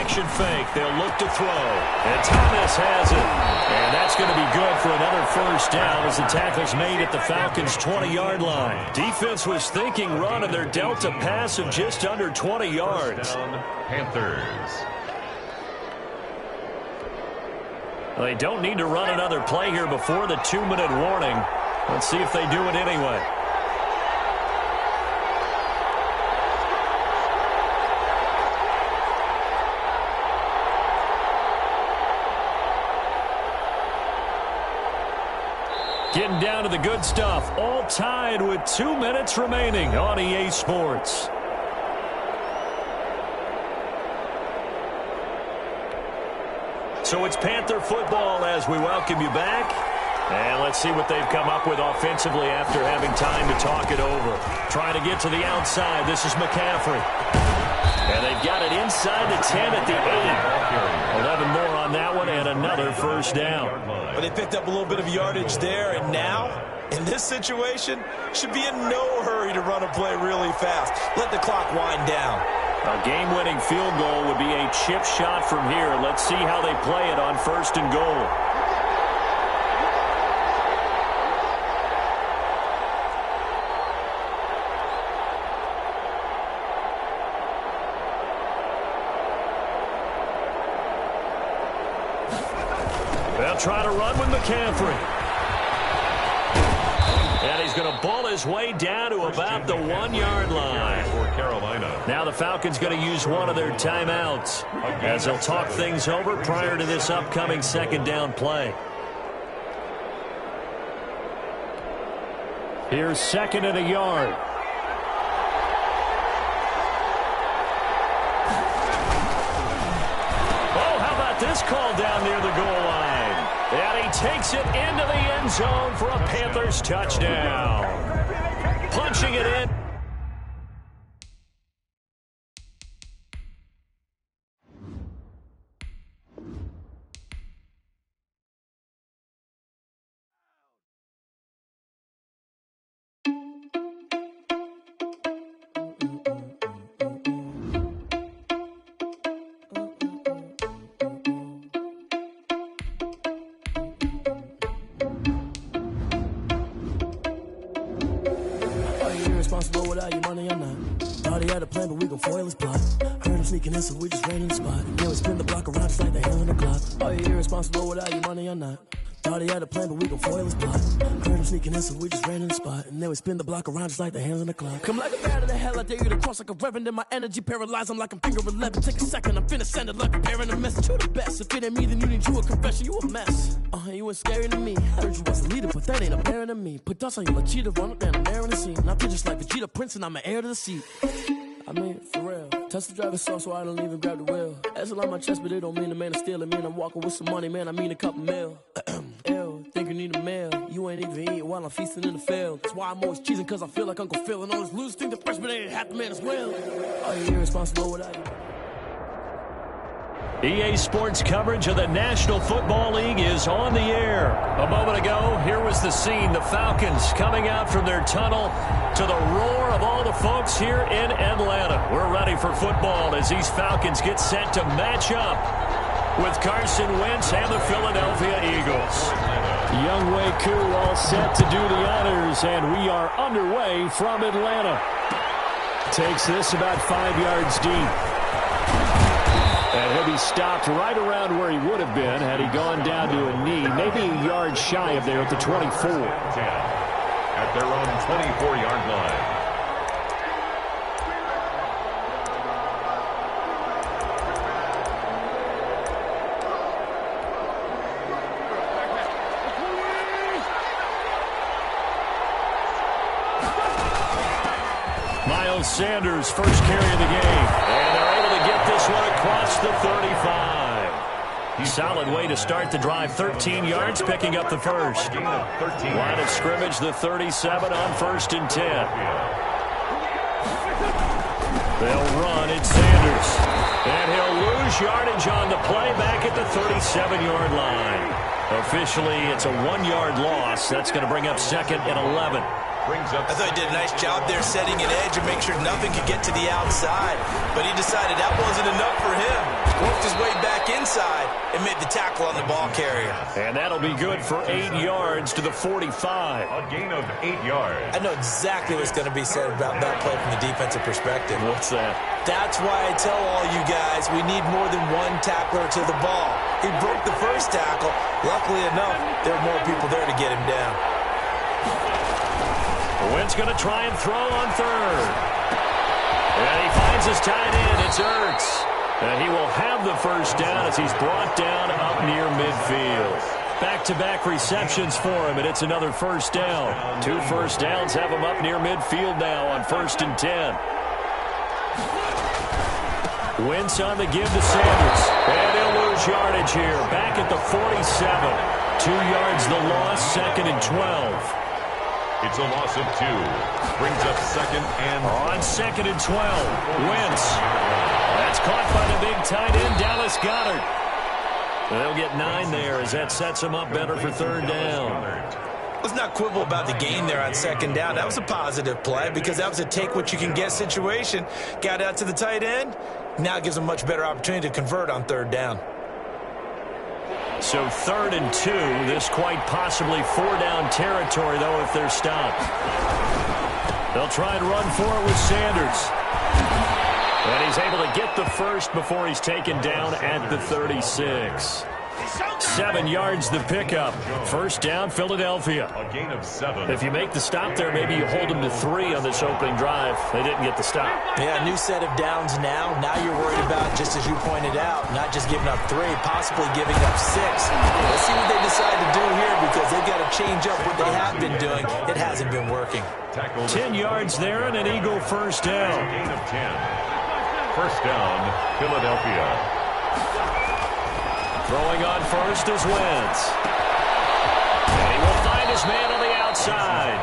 Speaker 2: Action fake. They'll look to throw. And Thomas has it. And that's going to be good for another 1st down as the tackle's made at the Falcons' 20-yard line. Defense was thinking run, and they're dealt a pass of just under 20 yards.
Speaker 4: Panthers.
Speaker 2: Well, they don't need to run another play here before the 2-minute warning. Let's see if they do it anyway. Getting down to the good stuff. All tied with 2 minutes remaining on EA Sports. So it's Panther football as we welcome you back. And let's see what they've come up with offensively after having time to talk it over. Trying to get to the outside. This is McCaffrey. And they've got it inside the 10 at the 8. 11 more on that one and another 1st down.
Speaker 3: But they picked up a little bit of yardage there, and now In this situation, should be in no hurry to run a play really fast. Let the clock wind down.
Speaker 2: A game-winning field goal would be a chip shot from here. Let's see how they play it on 1st and goal. They'll try to run with McCaffrey. And he's going to ball his way down to about the 1-yard line.
Speaker 4: For Carolina.
Speaker 2: Now the Falcons going to use one of their timeouts as they'll talk things over prior to this upcoming 2nd down play. Here's 2nd and a yard. Oh, how about this call down near the goal line? And he takes it into the end zone for a Panthers touchdown. Punching it in.
Speaker 10: Responsible without your money, I'm not. Thought he had a plan, but we gon' foil his plot. Heard him sneaking in, so we just ran in the spot. Yeah, we spin the block around just like the hell in the clock. Are you irresponsible without your money, I'm not. Thought he had a plan, but we gon' foil his plot. Heard him sneaking in, so we just ran in the spot. And then we spin the block around just like the hands on the clock. Come like a bat of the hell, I dare you to cross like a reverend. In my energy paralyzed, I'm like I'm finger 11. Take a second, I'm finna send it like a parent a message. You the best, if it ain't me, then you need you a confession. You a mess, you ain't scary to me. Heard you was a leader, but that ain't apparent to me. Put dust on you like cheetah, run up down the air in the scene. I feel just like Vegeta Prince, and I'm an heir to the seat. I mean, for real. Touch the driver's sauce, so I don't even grab the wheel. That's on my chest, but it don't mean the man is stealing. Man, I'm walking with some money, man, I mean a couple mil. Ew, think you need a meal. You ain't even eating while I'm feasting in the field. That's why I'm always cheesing, cause I feel like Uncle Phil. And all those losers think the freshman ain't half the man as well. Are you irresponsible without you?
Speaker 2: EA Sports coverage of the National Football League is on the air. A moment ago, here was the scene. The Falcons coming out from their tunnel to the roar of all the folks here in Atlanta. We're ready for football as these Falcons get set to match up with Carson Wentz and the Philadelphia Eagles. Young Wei Koo all set to do the honors, and we are underway from Atlanta. Takes this about 5 yards deep. And he'll be stopped right around where he would have been had he gone down to a knee, maybe a yard shy of there at the 24.
Speaker 4: At their own 24-yard line.
Speaker 2: Miles Sanders, first carry of the game. And they're able to get this one across the 35. Solid way to start the drive. 13 yards, picking up the first. Line of scrimmage, the 37 on 1st and 10. They'll run. It's Sanders. And he'll lose yardage on the play back at the 37-yard line. Officially, it's a 1-yard loss. That's going to bring up 2nd and 11.
Speaker 3: I thought he did a nice job there setting an edge and make sure nothing could get to the outside. But he decided that wasn't enough for him. Worked his way back inside and made the tackle on the ball carrier.
Speaker 2: And that'll be good for 8 yards to the 45.
Speaker 4: A gain of 8 yards.
Speaker 3: I know exactly what's going to be said about that play from the defensive perspective.
Speaker 2: What's that?
Speaker 3: That's why I tell all you guys we need more than one tackler to the ball. He broke the first tackle. Luckily enough, there were more people there to get him down.
Speaker 2: Wentz going to try and throw on 3rd. And he finds his tight end. It's Ertz. And he will have the first down as he's brought down up near midfield. Back-to-back receptions for him, and it's another first down. 2 first downs have him up near midfield now on 1st and 10. Wentz on the give to Sanders. And he'll lose yardage here. Back at the 47. 2 yards the loss, 2nd and 12.
Speaker 4: It's a loss of 2. Brings up 2nd and...
Speaker 2: On 2nd and 12, Wentz. That's caught by the big tight end, Dallas Goedert. They'll get 9 there as that sets him up better for 3rd down.
Speaker 3: Let's not quibble about the gain there on second down. That was a positive play because that was a take-what-you-can-get situation. Got out to the tight end. Now it gives them a much better opportunity to convert on third down.
Speaker 2: So 3rd and 2. This quite possibly 4-down territory, though, if they're stopped. They'll try and run for it with Sanders. And he's able to get the first before he's taken down at the 36. 7 yards the pickup. First down, Philadelphia.
Speaker 4: A gain of 7.
Speaker 2: If you make the stop there, maybe you hold them to 3 on this opening drive. They didn't get the stop.
Speaker 3: Yeah, new set of downs now. Now you're worried about, just as you pointed out, not just giving up 3, possibly giving up 6. Let's see what they decide to do here because they've got to change up what they have been doing. It hasn't been working.
Speaker 2: 10 yards there and an Eagle first down.
Speaker 4: A gain of 10. First down, Philadelphia.
Speaker 2: Throwing on first is Wentz. And he will find his man on the outside.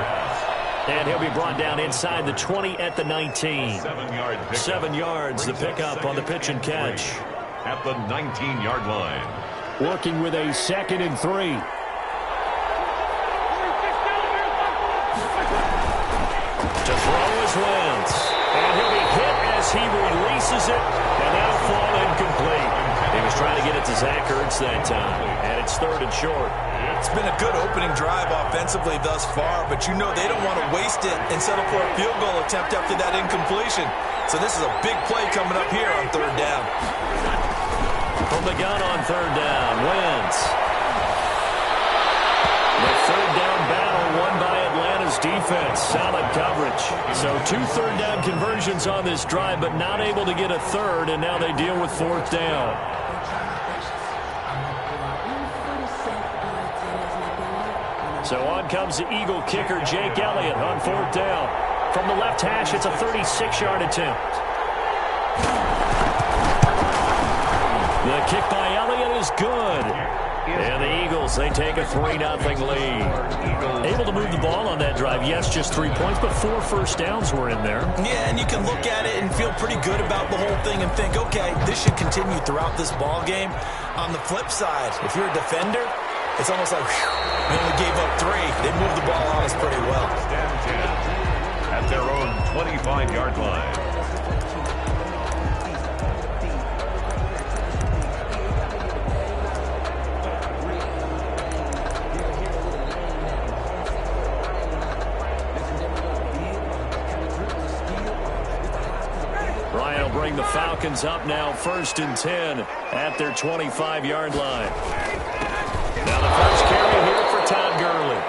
Speaker 2: And he'll be brought down inside the 20 at the 19. 7 yards the pickup on the pitch and catch.
Speaker 4: At the 19-yard line.
Speaker 2: Working with a 2nd and 3. To throw is Wentz. And he'll be hit as he releases it. And that'll fall incomplete. He was trying to get it to Zach Ertz that time. And it's 3rd and short.
Speaker 3: It's been a good opening drive offensively thus far, but you know they don't want to waste it and settle for a field goal attempt after that incompletion. So this is a big play coming up here on 3rd down.
Speaker 2: From the gun on 3rd down, Wentz. The 3rd down battle won by Atlanta's defense. Solid coverage. So 2 3rd down conversions on this drive, but not able to get a 3rd, and now they deal with 4th down. So on comes the Eagle kicker, Jake Elliott, on 4th down. From the left hash, it's a 36-yard attempt. The kick by Elliott is good. And the Eagles, they take a 3-0 lead. Able to move the ball on that drive. Yes, just 3 points, but 4 first downs were in there.
Speaker 3: Yeah, and you can look at it and feel pretty good about the whole thing and think, okay, this should continue throughout this ball game. On the flip side, if you're a defender, it's almost like, whew, we only gave up 3. They moved the ball on us pretty well.
Speaker 4: At their own 25-yard line.
Speaker 2: Ryan will bring the Falcons up now, 1st and 10 at their 25-yard line. Now the first carry here for Todd Gurley.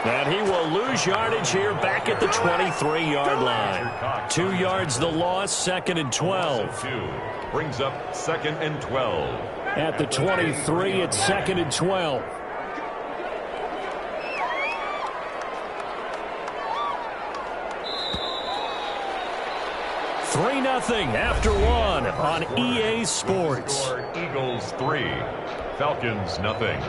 Speaker 2: And he will lose yardage here back at the 23-yard line. 2 yards the loss, 2nd and 12.
Speaker 4: Brings up 2nd and 12.
Speaker 2: At the 23, it's 2nd and 12. Nothing after 1 on EA Sports.
Speaker 4: Eagles 3, Falcons nothing.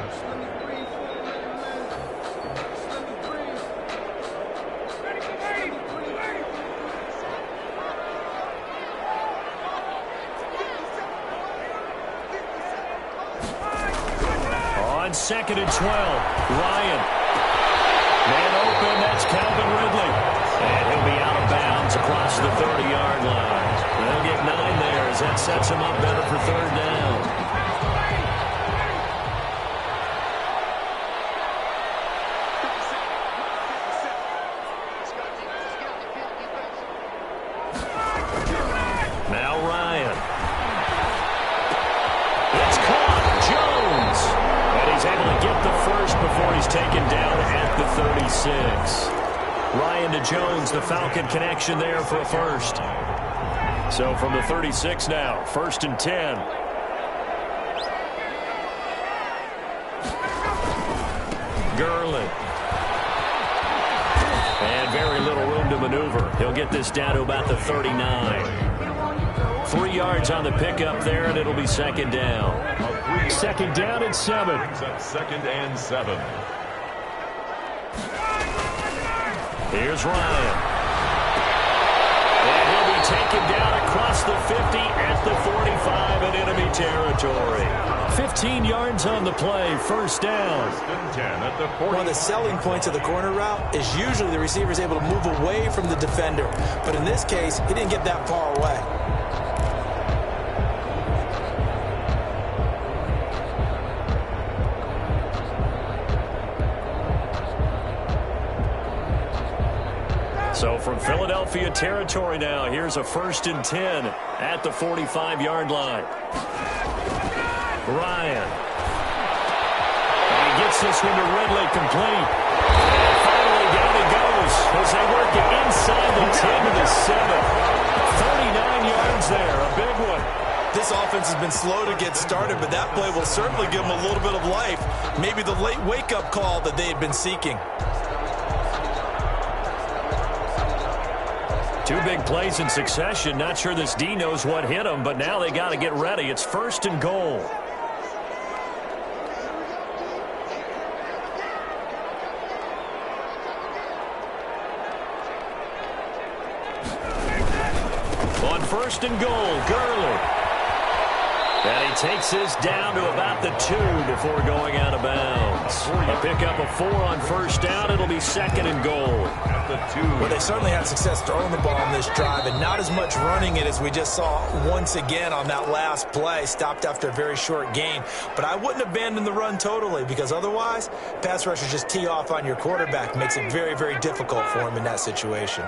Speaker 2: On 2nd and 12, Ryan. Man open, that's Calvin Ridley. And he'll be out of bounds across the 30-yard line. They'll get 9 there as that sets him up better for 3rd down. Now Ryan. It's caught. Jones. And he's able to get the first before he's taken down at the 36. Ryan to Jones, the Falcon connection there for a first. So from the 36 now, 1st and 10. Gurley. And very little room to maneuver. He'll get this down to about the 39. 3 yards on the pickup there, and it'll be 2nd down. 2nd down and 7.
Speaker 4: 2nd and 7.
Speaker 2: Here's Ryan. And he'll be taken down across the 50 at the 45 in enemy territory. 15 yards on the play, first down.
Speaker 3: One of the selling points of the corner route is usually the receiver is able to move away from the defender. But in this case, he didn't get that far away.
Speaker 2: So from Philadelphia territory now, here's a 1st and 10 at the 45-yard line. Ryan. And he gets this one to Ridley complete. And finally down he goes as they work it inside the 10 to the 7. 39 yards there, a big one.
Speaker 3: This offense has been slow to get started, but that play will certainly give them a little bit of life. Maybe the late wake-up call that they had been seeking.
Speaker 2: Two big plays in succession. Not sure this D knows what hit him, but now they got to get ready. It's 1st and goal. On 1st and goal, Gurley. And he takes this down to about the 2 before going out of bounds. A pickup of 4 on 1st down. It'll be 2nd and goal.
Speaker 3: Well, they certainly had success throwing the ball on this drive and not as much running it as we just saw once again on that last play. Stopped after a very short gain. But I wouldn't abandon the run totally because otherwise, pass rushers just tee off on your quarterback. Makes it very, very difficult for him in that situation.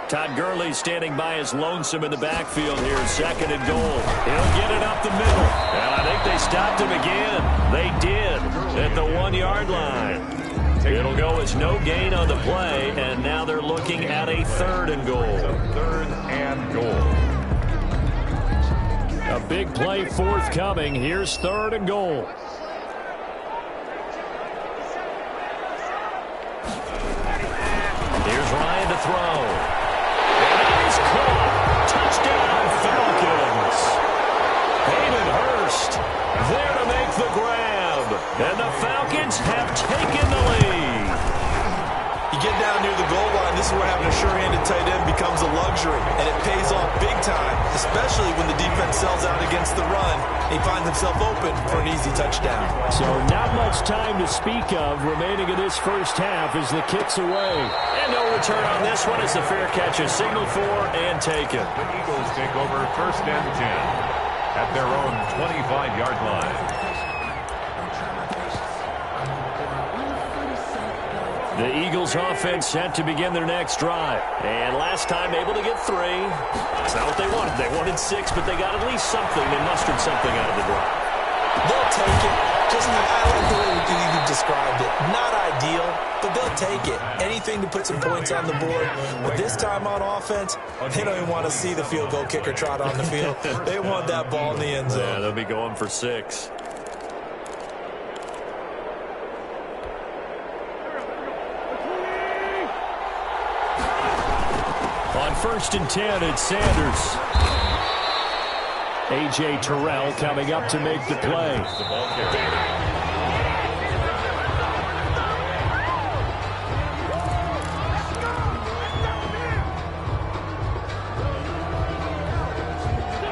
Speaker 2: Todd Gurley standing by his lonesome in the backfield here. 2nd and goal. He'll get it up the middle. And I think they stopped him again. They did at the 1-yard line. It'll go as no gain on the play, and now they're looking at a 3rd and goal.
Speaker 4: 3rd and goal.
Speaker 2: A big play forthcoming. Here's 3rd and goal. Here's Ryan to throw. Touchdown, Falcons. Hayden Hurst there to make the grab. And the Falcons have taken the lead.
Speaker 3: You get down near the goal line, this is where having a sure-handed tight end becomes a luxury. And it pays off big time, especially when the defense sells out against the run. He finds himself open for an easy touchdown.
Speaker 2: So not much time to speak of remaining in this first half as the kick's away. And no return on this one as the fair catch is signaled for and taken.
Speaker 4: The Eagles take over 1st and 10 at their own 25-yard line.
Speaker 2: The Eagles offense set to begin their next drive. And last time able to get 3. It's not what they wanted. They wanted 6, but they got at least something. They mustered something out of the drive.
Speaker 3: They'll take it. Just I like the way you described it. Not ideal, but they'll take it. Anything to put some points on the board. But this time on offense, they don't even want to see the field goal kicker trot on the field. They want that ball in the end zone.
Speaker 2: Yeah, they'll be going for 6. On 1st and 10, it's Sanders. A.J. Terrell coming up to make the play.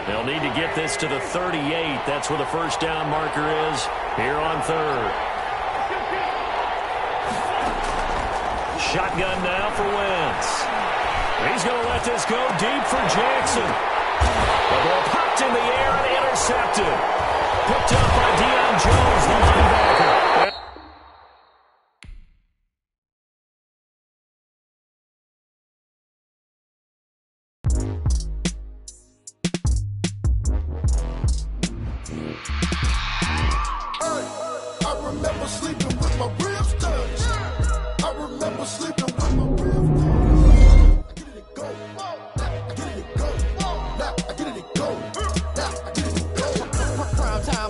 Speaker 2: They'll need to get this to the 38. That's where the 1st down marker is here on 3rd. Shotgun now for Wentz. He's going to let this go deep for Jackson. The ball popped in the air and intercepted. Picked up by Deion Jones, the linebacker.
Speaker 6: I remember sleeping with my ribs touched. I remember sleeping with my ribs touched.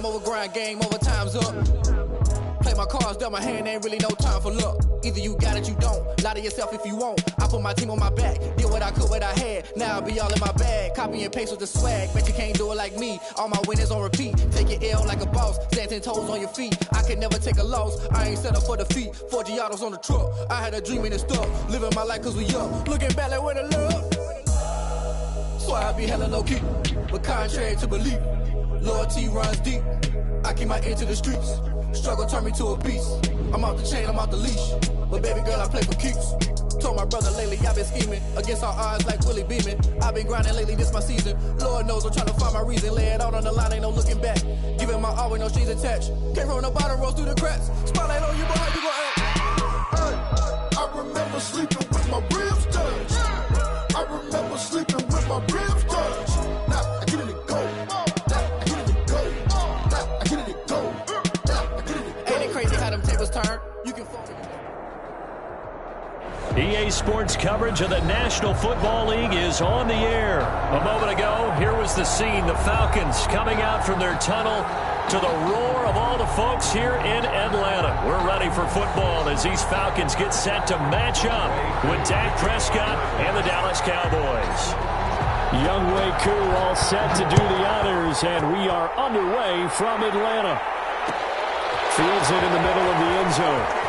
Speaker 7: Over grind, game over, time's up. Play my cards, dealt my hand, ain't really no time for luck. Either you got it, you don't. Lie to yourself if you won't. I put my team on my back, did what I could, what I had. Now I'll be all in my bag. Copy and paste with the swag, bet you can't do it like me. All my winners on repeat. Take your L like a boss, stand 10 toes on your feet. I can never take a loss, I ain't set up for defeat. 4 Giottos on the truck, I had a dream and it's stuck. Living my life cause we young, looking back like where the love. Swear I be hella low-key, but contrary to belief, loyalty runs deep. I keep my ear to the streets. Struggle turned me to a beast. I'm off the chain, I'm off the leash. But baby girl, I play for keeps. Told my brother lately, I've been scheming against all odds like Willie Beeman. I've been grinding lately, this my season. Lord knows I'm trying to find my reason. Lay it out on the line, ain't no looking back. Giving my all with no strings attached. Came from the bottom, rose through the cracks. Spotlight on you, boy, how you gon' act?
Speaker 6: I remember sleeping with my ribs touched. I remember sleeping with my ribs touched. Now I get it go. Now I get it go. Now I get it go. Now I get it go.
Speaker 7: Ain't it crazy how them tables turn? You can fall.
Speaker 2: EA Sports coverage of the National Football League is on the air. A moment ago, here was the scene. The Falcons coming out from their tunnel to the roar of all the folks here in Atlanta. We're ready for football as these Falcons get set to match up with Dak Prescott and the Dallas Cowboys.
Speaker 11: Younghoe Koo all set to do the honors, and we are underway from Atlanta. Fields it in the middle of the end zone.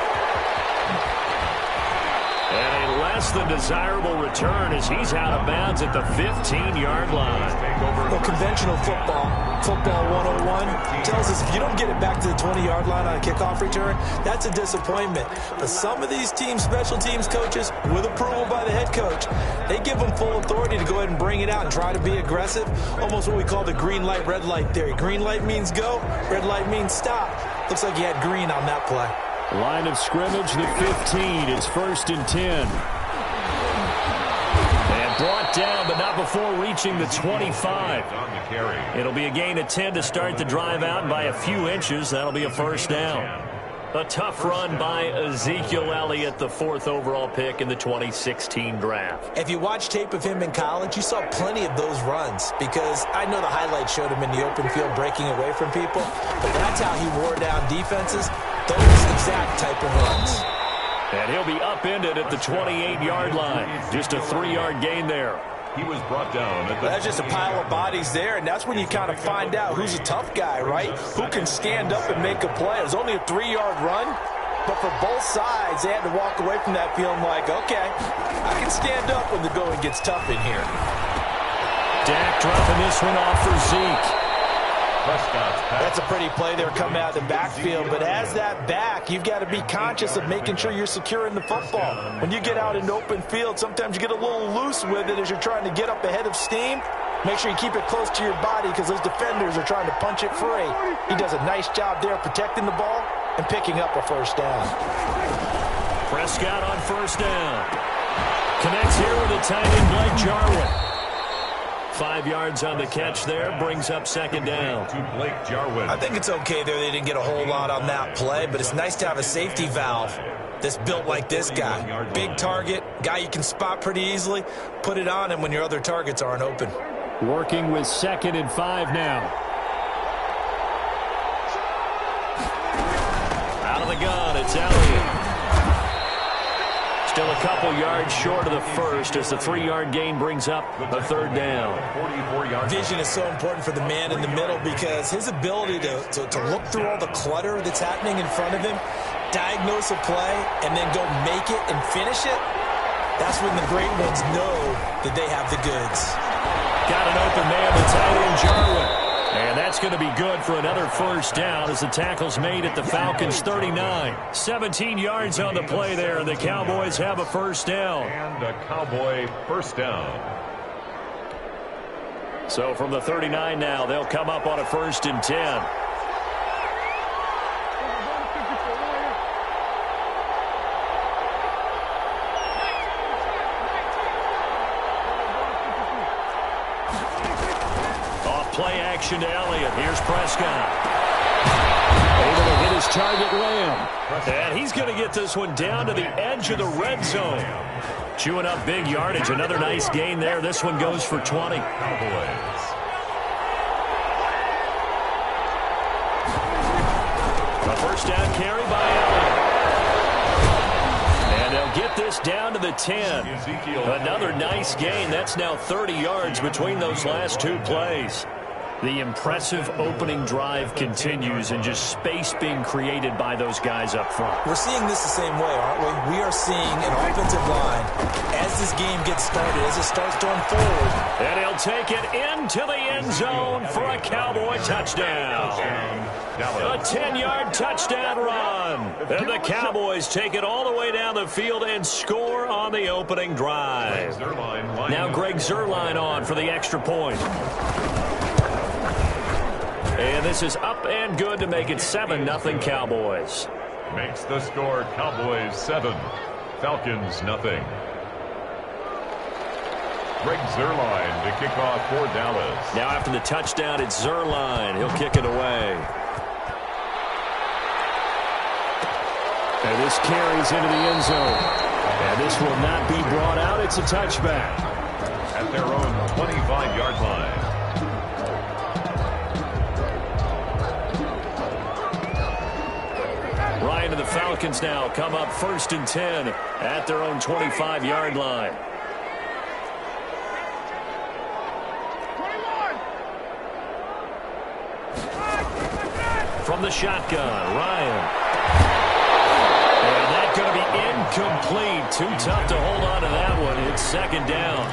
Speaker 2: And a less than desirable return as he's out of bounds at the 15-yard line.
Speaker 3: Well, conventional football 101, tells us if you don't get it back to the 20-yard line on a kickoff return, that's a disappointment. But some of these special teams coaches, with approval by the head coach, they give them full authority to go ahead and bring it out and try to be aggressive. Almost what we call the green light, red light theory. Green light means go, red light means stop. Looks like he had green on that play.
Speaker 11: Line of scrimmage, the 15. It's 1st and 10.
Speaker 2: And brought down, but not before reaching the 25. It'll be a gain of 10 to start the drive out, and by a few inches, that'll be a first down. A tough run by Ezekiel Elliott, the 4th overall pick in the 2016 draft.
Speaker 3: If you watch tape of him in college, you saw plenty of those runs, because I know the highlights showed him in the open field breaking away from people, but that's how he wore down defenses, those exact type of runs.
Speaker 2: And he'll be upended at the 28-yard line. Just a 3-yard gain there.
Speaker 4: He was brought down.
Speaker 3: That's just a pile of bodies there, and that's when you kind of find out who's a tough guy, right? Who can stand up and make a play. It was only a 3-yard run, but for both sides, they had to walk away from that feeling like, okay, I can stand up when the going gets tough in here.
Speaker 2: Dak dropping this one off for Zeke.
Speaker 3: That's a pretty play there coming out of the backfield, but as that back, you've got to be conscious of making sure you're securing the football. When you get out in open field, sometimes you get a little loose with it as you're trying to get up ahead of steam. Make sure you keep it close to your body because those defenders are trying to punch it free. He does a nice job there protecting the ball and picking up a first down.
Speaker 2: Prescott on first down. Connects here with a tight end, Blake Jarwin. 5 yards on the catch there, brings up second down.
Speaker 4: To Blake Jarwin.
Speaker 3: I think it's okay there. They didn't get a whole lot on that play, but it's nice to have a safety valve that's built like this guy. Big target, guy you can spot pretty easily. Put it on him when your other targets aren't open.
Speaker 11: Working with 2nd and 5 now.
Speaker 2: Out of the gun, it's Elliott. Still a couple yards short of the first as the 3-yard gain brings up a third down.
Speaker 3: Vision is so important for the man in the middle because his ability to look through all the clutter that's happening in front of him, diagnose a play, and then go make it and finish it, that's when the great ones know that they have the goods.
Speaker 2: Got an open man, the tight end Jarwin. And that's going to be good for another first down as the tackle's made at the Falcons' 39. 17 yards on the play there, and the Cowboys have a first down.
Speaker 4: And a Cowboy first down.
Speaker 2: So from the 39 now, they'll come up on a 1st and 10. Play action to Elliott. Here's Prescott. Able to hit his target, Lamb. And he's going to get this one down to the edge of the red zone. Chewing up big yardage. Another nice gain there. This one goes for 20.
Speaker 4: Cowboys.
Speaker 2: A first down carry by Elliott. And they'll get this down to the 10. Another nice gain. That's now 30 yards between those last two plays. The impressive opening drive continues and just space being created by those guys up front.
Speaker 3: We're seeing this the same way, aren't we? We are seeing an offensive line as this game gets started, as it starts to unfold.
Speaker 2: And he'll take it into the end zone for a Cowboy touchdown. A 10-yard touchdown run. And the Cowboys take it all the way down the field and score on the opening drive. Now Greg Zuerlein on for the extra point. And this is up and good to make it 7-0 Cowboys.
Speaker 4: Makes the score Cowboys 7, Falcons nothing. Greg Zuerlein to kick off for Dallas.
Speaker 2: Now after the touchdown, it's Zuerlein. He'll kick it away. And this carries into the end zone. And this will not be brought out. It's a touchback.
Speaker 4: At their own 25-yard line.
Speaker 2: Ryan and the Falcons now come up 1st and 10 at their own 25-yard line.
Speaker 5: 21.
Speaker 2: From the shotgun, Ryan. And that's going to be incomplete. Too tough to hold on to that one. It's 2nd down.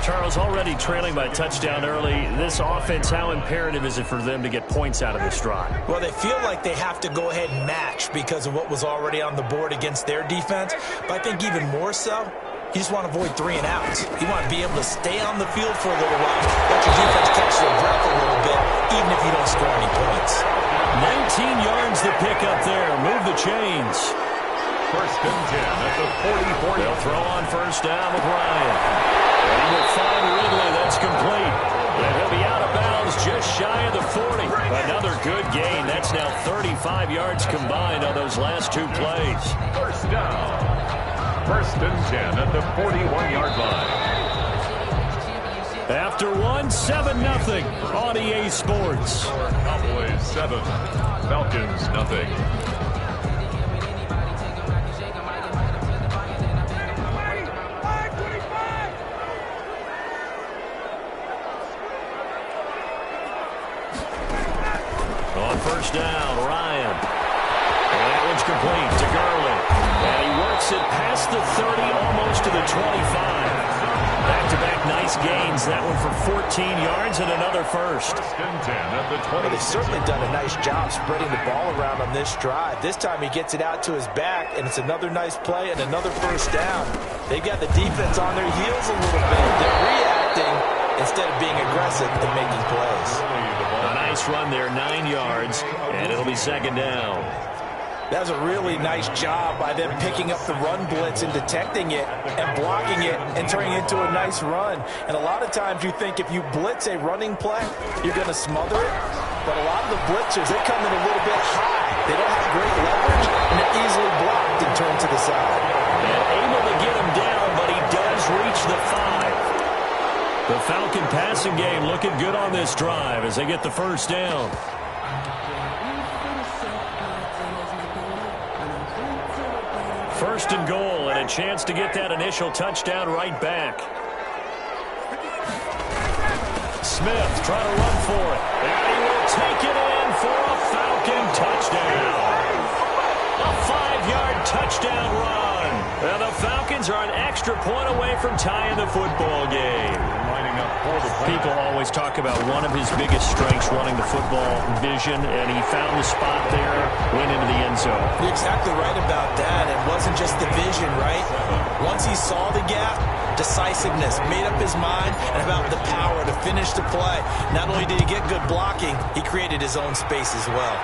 Speaker 2: Charles, already trailing by a touchdown early. This offense, how imperative is it for them to get points out of this drive?
Speaker 3: Well, they feel like they have to go ahead and match because of what was already on the board against their defense. But I think even more so, you just want to avoid 3 and outs. You want to be able to stay on the field for a little while, let your defense catch their breath a little bit, even if you don't score any points.
Speaker 2: 19 yards to pick up there. Move the chains.
Speaker 4: 1st and 10 at the 44.
Speaker 2: They'll throw on 1st down with Ryan. And he will find Ridley. That's complete. And he'll be out of bounds just shy of the 40. Another good gain. That's now 35 yards combined on those last 2 plays.
Speaker 4: 1st down. 1st and 10 at the 41-yard line.
Speaker 2: After 7-0 on EA Sports.
Speaker 4: Cowboys 7, Falcons nothing.
Speaker 2: On 1st down, Ryan. And that one's complete to Gurley. And he works it past the 30, almost to the 25. Back-to-back nice gains. That one for 14 yards and another 1st.
Speaker 4: 1st and 10 at the 20.
Speaker 3: Well, they've certainly done a nice job spreading the ball around on this drive. This time he gets it out to his back, and it's another nice play and another 1st down. They've got the defense on their heels a little bit. They're reacting instead of being aggressive and making plays.
Speaker 2: A nice run there, 9 yards, and it'll be 2nd down.
Speaker 3: That was a really nice job by them picking up the run blitz and detecting it and blocking it and turning it into a nice run. And a lot of times you think if you blitz a running play, you're going to smother it. But a lot of the blitzers, they come in a little bit high. They don't have great leverage, and they're easily blocked and turned to the side.
Speaker 2: And able to get him down, but he does reach the 5. The Falcon passing game looking good on this drive as they get the 1st down. 1st and goal, and a chance to get that initial touchdown right back. Smith trying to run for it, and he will take it in for a Falcon touchdown. A 5-yard touchdown run. And the Falcons are an extra point away from tying the football game. People always talk about one of his biggest strengths running the football, vision, and he found the spot there, went into the end zone.
Speaker 3: You're exactly right about that. It wasn't just the vision, right? Once he saw the gap, decisiveness, made up his mind, and about the power to finish the play. Not only did he get good blocking, he created his own space as well.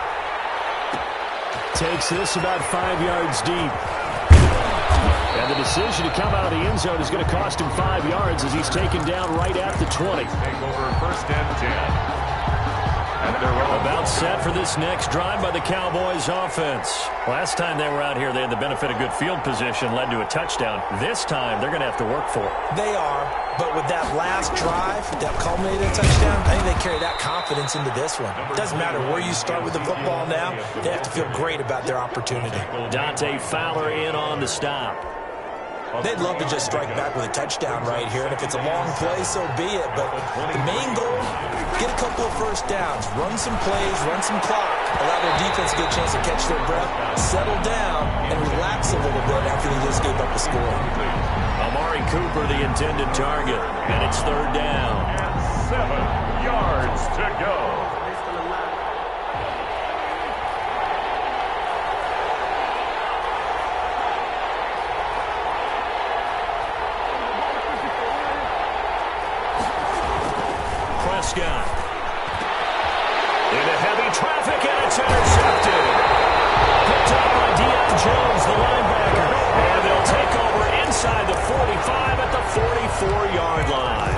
Speaker 2: Takes this about 5 yards deep. And the decision to come out of the end zone is going to cost him 5 yards as he's taken down right at the 20.
Speaker 4: Take over 1st and 10.
Speaker 2: About set for this next drive by the Cowboys offense. Last time they were out here, they had the benefit of good field position, led to a touchdown. This time, they're going to have to work for it.
Speaker 3: They are, but with that last drive that culminated in a touchdown, I think they carry that confidence into this one. It doesn't matter where you start with the football now, they have to feel great about their opportunity.
Speaker 2: Dante Fowler in on the stop.
Speaker 3: They'd love to just strike back with a touchdown right here, and if it's a long play, so be it. But the main goal, get a couple of first downs, run some plays, run some clock, allow their defense a good chance to catch their breath, settle down, and relax a little bit after they just gave up a score.
Speaker 2: Amari Cooper, the intended target, and it's third down.
Speaker 4: And 7 yards to go.
Speaker 2: Prescott. Into heavy traffic, and it's intercepted. Picked up by Deion Jones, the linebacker. And they'll take over inside the 45 at the 44-yard line.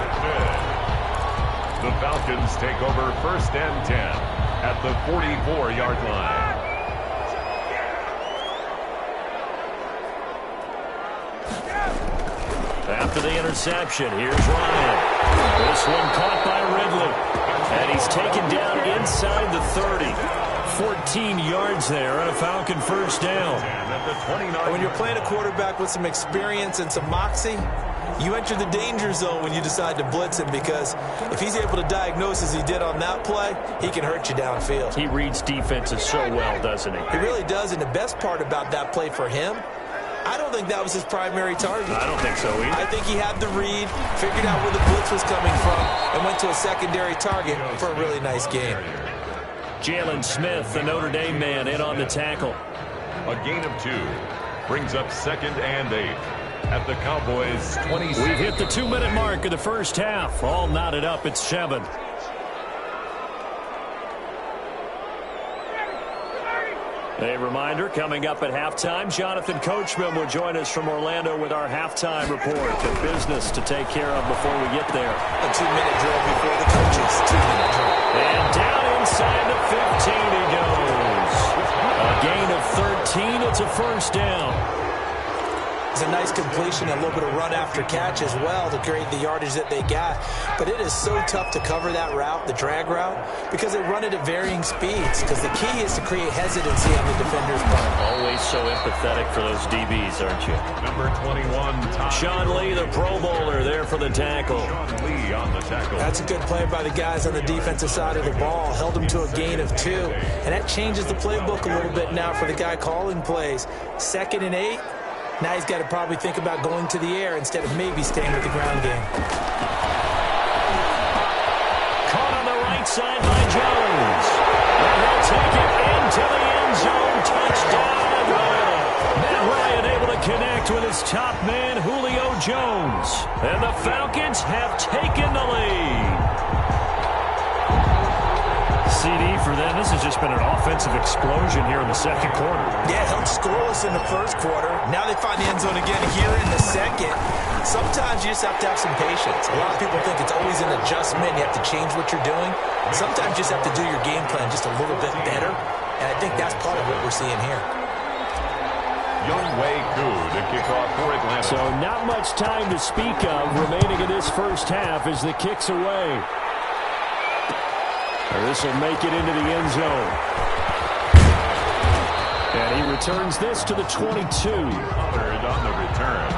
Speaker 4: The Falcons take over first and 10 at the 44-yard line.
Speaker 2: After the interception, here's Ryan. This one caught by Ridley. And he's taken down inside the 30. 14 yards there and a Falcon first down.
Speaker 3: And when you're playing a quarterback with some experience and some moxie, you enter the danger zone when you decide to blitz him, because if he's able to diagnose as he did on that play, he can hurt you downfield.
Speaker 2: He reads defenses so well, doesn't he?
Speaker 3: He really does, and the best part about that play for him, I don't think that was his primary target.
Speaker 2: I don't think so either.
Speaker 3: I think he had the read, figured out where the blitz was coming from, and went to a secondary target for a really nice game.
Speaker 2: Jalen Smith, the Notre Dame man, in on the tackle.
Speaker 4: A gain of 2 brings up second and 8 at the Cowboys' 26.
Speaker 2: We've hit the 2-minute mark of the first half. All knotted up at 7. A reminder, coming up at halftime, Jonathan Coachman will join us from Orlando with our halftime report. The business to take care of before we get there.
Speaker 3: A 2-minute drill before the coaches. 2-minute drill.
Speaker 2: And down inside the 15 he goes. A gain of 13. It's a first down.
Speaker 3: It's a nice completion, a little bit of run after catch as well to create the yardage that they got. But it is so tough to cover that route, the drag route, because they run it at varying speeds. Because the key is to create hesitancy on the defender's part.
Speaker 2: Always so empathetic for those DBs, aren't you?
Speaker 4: Number 21,
Speaker 2: Sean Lee, the Pro Bowler, there for the tackle.
Speaker 4: Sean Lee on the tackle.
Speaker 3: That's a good play by the guys on the defensive side of the ball. Held him to a gain of 2. And that changes the playbook a little bit now for the guy calling plays. 2nd and 8. Now he's got to probably think about going to the air instead of maybe staying with the ground game.
Speaker 2: Caught on the right side by Jones. And he'll take it into the end zone. Touchdown, Atlanta. Matt Ryan able to connect with his top man, Julio Jones. And the Falcons have taken the lead. CD for them. This has just been an offensive explosion here in the second quarter.
Speaker 3: Yeah, held scoreless in the first quarter. Now they find the end zone again here in the second. Sometimes you just have to have some patience. A lot of people think it's always an adjustment. You have to change what you're doing. Sometimes you just have to do your game plan just a little bit better. And I think that's part of what we're seeing here.
Speaker 4: Younghoe Koo to kick off for Atlanta.
Speaker 2: So not much time to speak of remaining in this first half as the kick's away. This will make it into the end zone. And he returns this to the 22.
Speaker 4: Third on the return.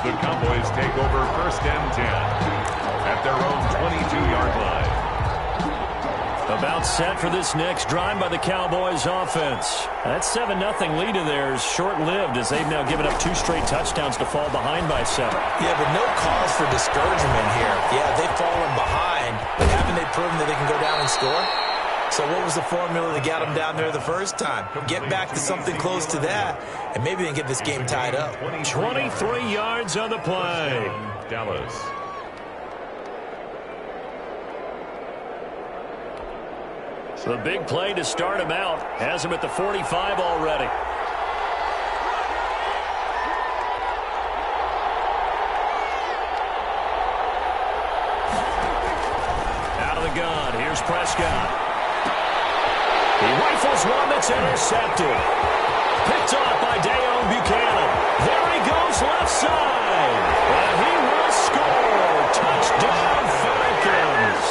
Speaker 4: The Cowboys take over first and 10 at their own 22-yard line.
Speaker 2: About set for this next drive by the Cowboys offense. That 7-0 lead of theirs short-lived as they've now given up 2 straight touchdowns to fall behind by 7.
Speaker 3: Yeah, but no cause for discouragement here. Yeah, they've fallen behind, but haven't they proven that they can go down and score? So what was the formula that got them down there the first time? Get back to something close to that, and maybe they can get this game tied up.
Speaker 2: 23 yards on the play.
Speaker 4: Dallas.
Speaker 2: The big play to start him out. Has him at the 45 already. Out of the gun. Here's Prescott. He rifles one that's intercepted. Picked off by Dayon Buchanan. There he goes left side. And he will score. Touchdown Falcons.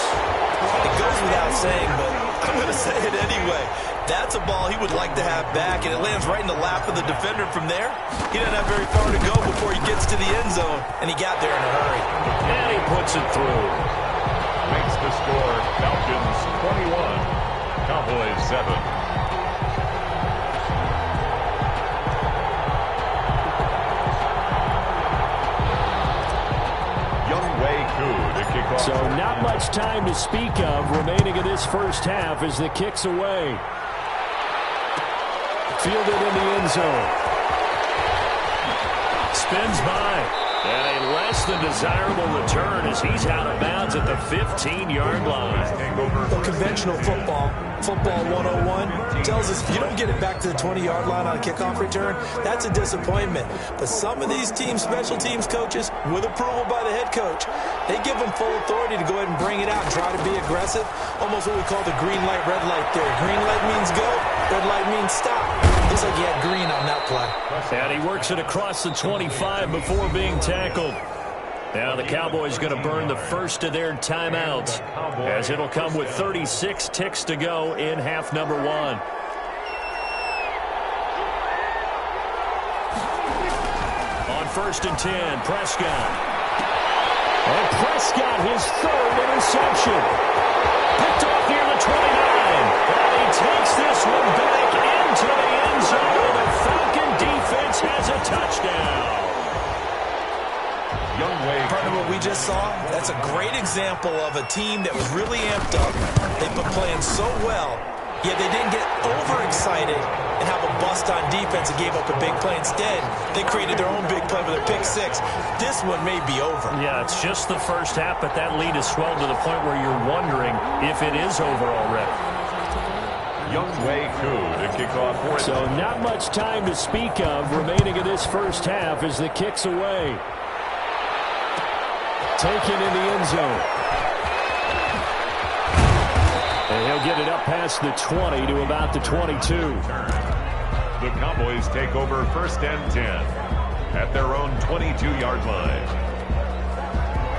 Speaker 3: It goes without saying, but I'm going to say it anyway. That's a ball he would like to have back, and it lands right in the lap of the defender from there. He doesn't have very far to go before he gets to the end zone, and he got there in a hurry.
Speaker 2: And he puts it through.
Speaker 4: Makes the score Falcons 21, Cowboys 7.
Speaker 11: So not much time to speak of remaining in this first half as the kick's away. Fielded in the end zone. Spins by. And a less than desirable return as he's out of bounds at the 15-yard line.
Speaker 3: Well, conventional football 101, tells us if you don't get it back to the 20-yard line on a kickoff return, that's a disappointment. But some of these teams, special teams coaches, with approval by the head coach, they give them full authority to go ahead and bring it out and try to be aggressive. Almost what we call the green light, red light theory. Green light means go, red light means stop. Looks like he had green on that play.
Speaker 2: And he works it across the 25 before being tackled. Now the Cowboys going to burn the first of their timeouts as it'll come with 36 ticks to go in half number 1. On 1st and 10, Prescott.
Speaker 11: And Prescott, his third interception. Picked off near the 29.
Speaker 2: And he takes this one back into the end zone. The Falcon defense has a touchdown.
Speaker 3: Part of what we just saw, that's a great example of a team that was really amped up. They've been playing so well, yet they didn't get overexcited and have a bust on defense and gave up a big play. Instead, they created their own big play with a pick 6. This one may be over.
Speaker 2: Yeah, it's just the first half, but that lead has swelled to the point where you're wondering if it is over already.
Speaker 4: Younghoe Koo to kick off for it.
Speaker 11: So not much time to speak of remaining in this first half as the kick's away. Taken in the end zone. And he'll get it up past the 20 to about the 22.
Speaker 4: The Cowboys take over 1st and 10 at their own 22-yard line.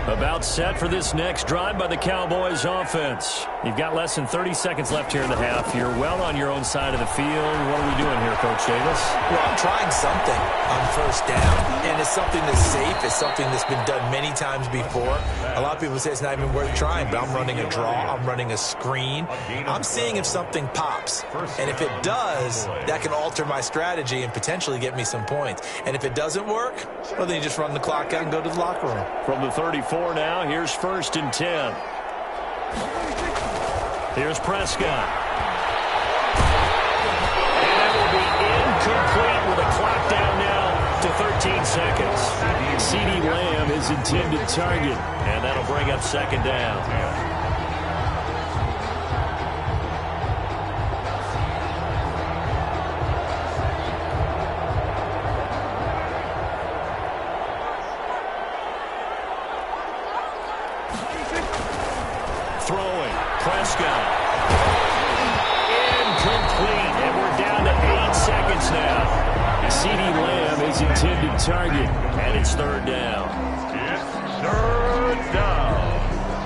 Speaker 2: About set for this next drive by the Cowboys offense. You've got less than 30 seconds left here in the half. You're well on your own side of the field. What are we doing here, Coach Davis?
Speaker 3: Well, I'm trying something on 1st down, and it's something that's safe. It's something that's been done many times before. A lot of people say it's not even worth trying, but I'm running a draw. I'm running a screen. I'm seeing if something pops, and if it does, that can alter my strategy and potentially get me some points. And if it doesn't work, well, then you just run the clock out and go to the locker room.
Speaker 2: From the 34 now, here's 1st and 10. Here's Prescott. And that will be incomplete with a clock down now to 13 seconds.
Speaker 11: CeeDee Lamb is intended target.
Speaker 2: And that'll bring up 2nd down. Throwing, Prescott. Incomplete, and we're down to 8 seconds now.
Speaker 11: CeeDee Lamb is intended target,
Speaker 2: and it's 3rd down.
Speaker 4: It's 3rd down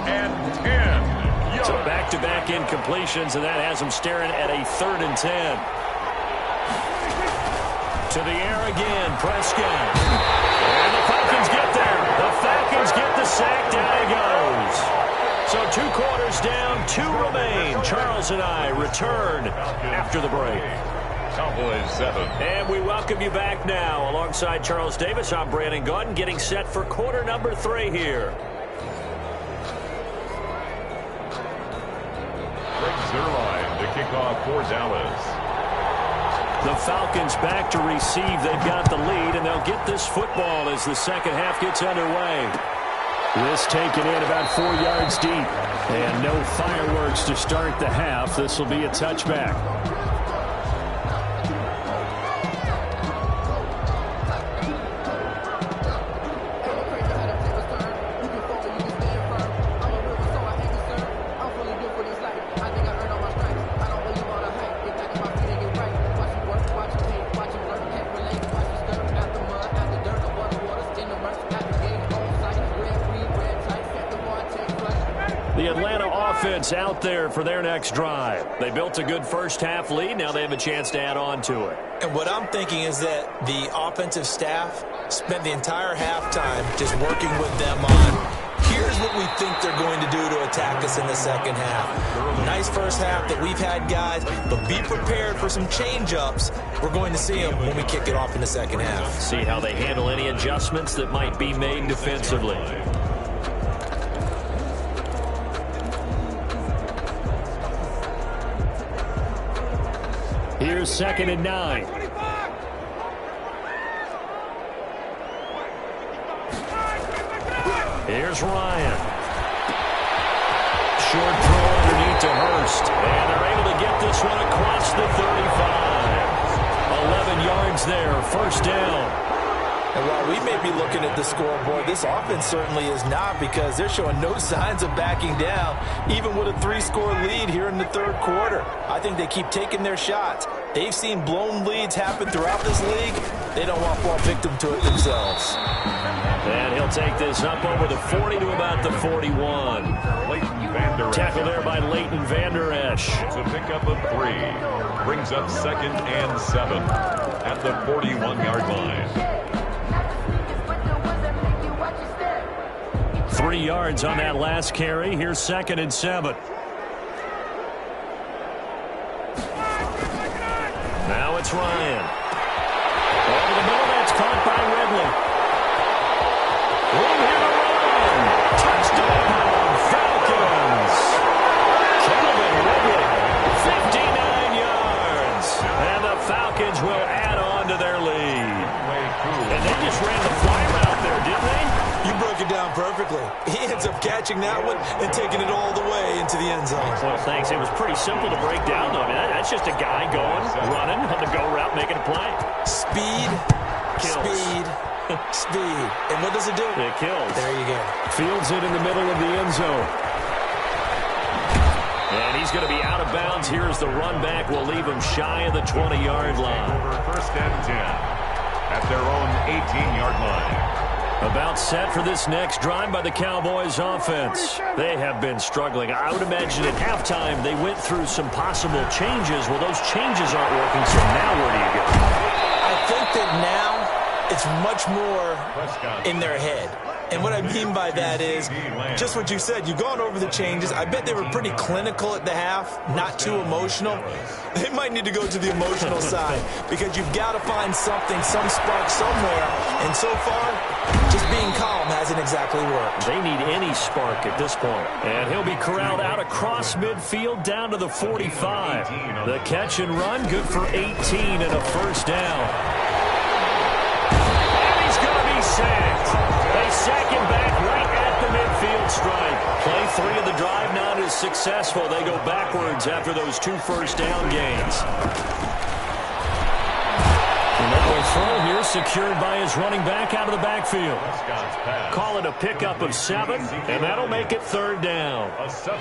Speaker 4: and 10 yards.
Speaker 2: So back-to-back incompletions, and that has them staring at a 3rd and 10. To the air again, Prescott. And the Falcons get there. The Falcons get the sack. Down he goes. So 2 quarters down, 2 remain. Charles and I return after the break.
Speaker 4: Cowboys 7.
Speaker 2: And we welcome you back now. Alongside Charles Davis, I'm Brandon Gaudin, getting set for quarter number 3 here.
Speaker 4: Greg Zuerlein to kick off for Dallas.
Speaker 2: The Falcons back to receive. They've got the lead, and they'll get this football as the second half gets underway.
Speaker 11: This taken in about 4 yards deep. And no fireworks to start the half. This will be a touchback.
Speaker 2: offense out there for their next drive. They built a good first-half lead. Now they have a chance to add on to it.
Speaker 3: And what I'm thinking is that the offensive staff spent the entire halftime just working with them on, here's what we think they're going to do to attack us in the second half. Nice first half that we've had, guys, but be prepared for some change-ups. We're going to see them when we kick it off in the second half.
Speaker 2: See how they handle any adjustments that might be made defensively. Here's 2nd and 9. Here's Ryan. Short throw underneath to Hurst. And they're able to get this one across the 35. 11 yards there, first down.
Speaker 3: And while we may be looking at the scoreboard, this offense certainly is not, because they're showing no signs of backing down, even with a 3-score lead here in the third quarter. I think they keep taking their shots. They've seen blown leads happen throughout this league. They don't want to fall victim to it themselves.
Speaker 2: And he'll take this up over the 40 to about the 41. Tackle there by Leighton Vander Esch.
Speaker 4: It's a pickup of 3. Brings up 2nd and 7 at the 41-yard line.
Speaker 2: 3 yards on that last carry. Here's 2nd and 7. Now it's Ryan. Over the middle, that's caught by Ridley. Room here to run. Touchdown, Falcons. Calvin Ridley, 59 yards. And the Falcons will add on to their lead. And they just ran the fly route there, didn't they?
Speaker 3: You broke it down perfectly. He ends up catching that one and taking it all the way into the end zone.
Speaker 2: Well, thanks. It was pretty simple to break down, though. I mean, that's just a guy going, running on the go route, making a play.
Speaker 3: Speed,
Speaker 2: kills.
Speaker 3: Speed, speed. And what does it do?
Speaker 2: It kills.
Speaker 3: There you go.
Speaker 2: Fields it in the middle of the end zone. And he's going to be out of bounds. Here's the run back. We'll leave him shy of the 20-yard line.
Speaker 4: Over 1st and 10 at their own 18-yard line.
Speaker 2: About set for this next drive by the Cowboys offense. They have been struggling. I would imagine at halftime they went through some possible changes. Well, those changes aren't working, so now where do you go?
Speaker 3: I think that now it's much more in their head. And what I mean by that is just what you said. You've gone over the changes. I bet they were pretty clinical at the half, not too emotional. They might need to go to the emotional side, because you've got to find something, some spark somewhere. And so far, just being calm hasn't exactly worked.
Speaker 2: They need any spark at this point. And he'll be corralled out across midfield down to the 45. The catch and run, good for 18 and a first down. And he's going to be sacked. They sack him back right at the midfield stripe. Play 3 of the drive not as successful. They go backwards after those 2 first-down gains. And that will throw here, secured by his running back out of the backfield. Call it a pickup of 7, and that'll make it 3rd down.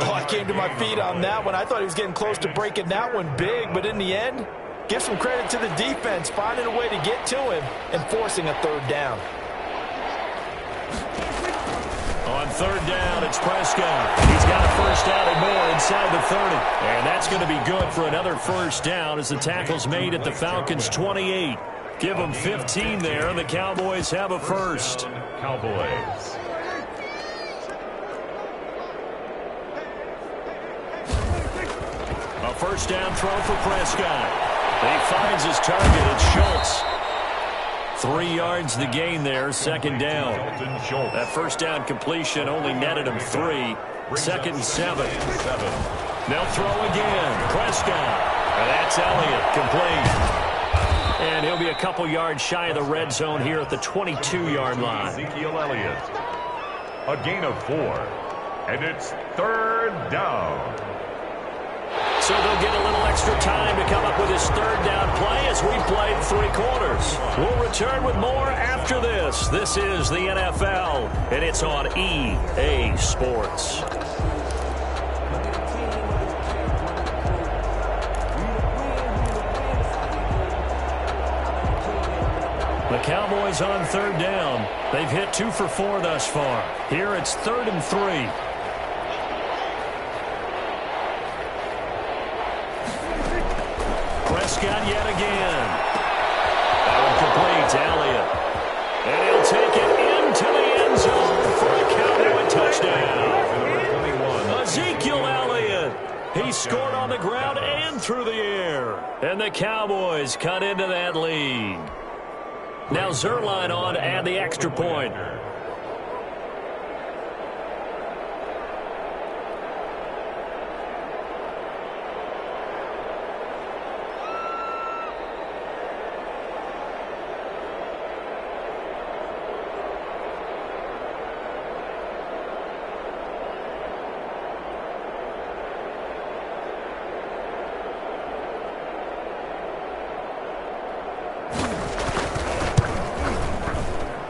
Speaker 3: Oh, I came to my feet on that one. I thought he was getting close to breaking that one big, but in the end, give some credit to the defense, finding a way to get to him and forcing a 3rd down.
Speaker 2: On 3rd down, it's Prescott. He's got a first down and more inside the 30. And that's going to be good for another first down as the tackle's made at the Falcons' 28. Give them 15 there, and the Cowboys have a first.
Speaker 4: Cowboys.
Speaker 2: A first down throw for Prescott. He finds his target. It's Schultz. 3 yards the gain there, 2nd down. That first down completion only netted him 3. 2nd and 7. They'll throw again. Prescott. And that's Elliott, complete. And he'll be a couple yards shy of the red zone here at the 22-yard line.
Speaker 4: Ezekiel Elliott. A gain of 4. And it's 3rd down.
Speaker 2: So they'll get a little extra time to come up with his 3rd down play as we played 3 quarters. We'll return with more after this. This is the NFL, and it's on EA Sports. The Cowboys on 3rd down. They've hit 2 for 4 thus far. Here it's 3rd and 3. the Cowboys cut into that lead. Now Zerline on to add the extra point.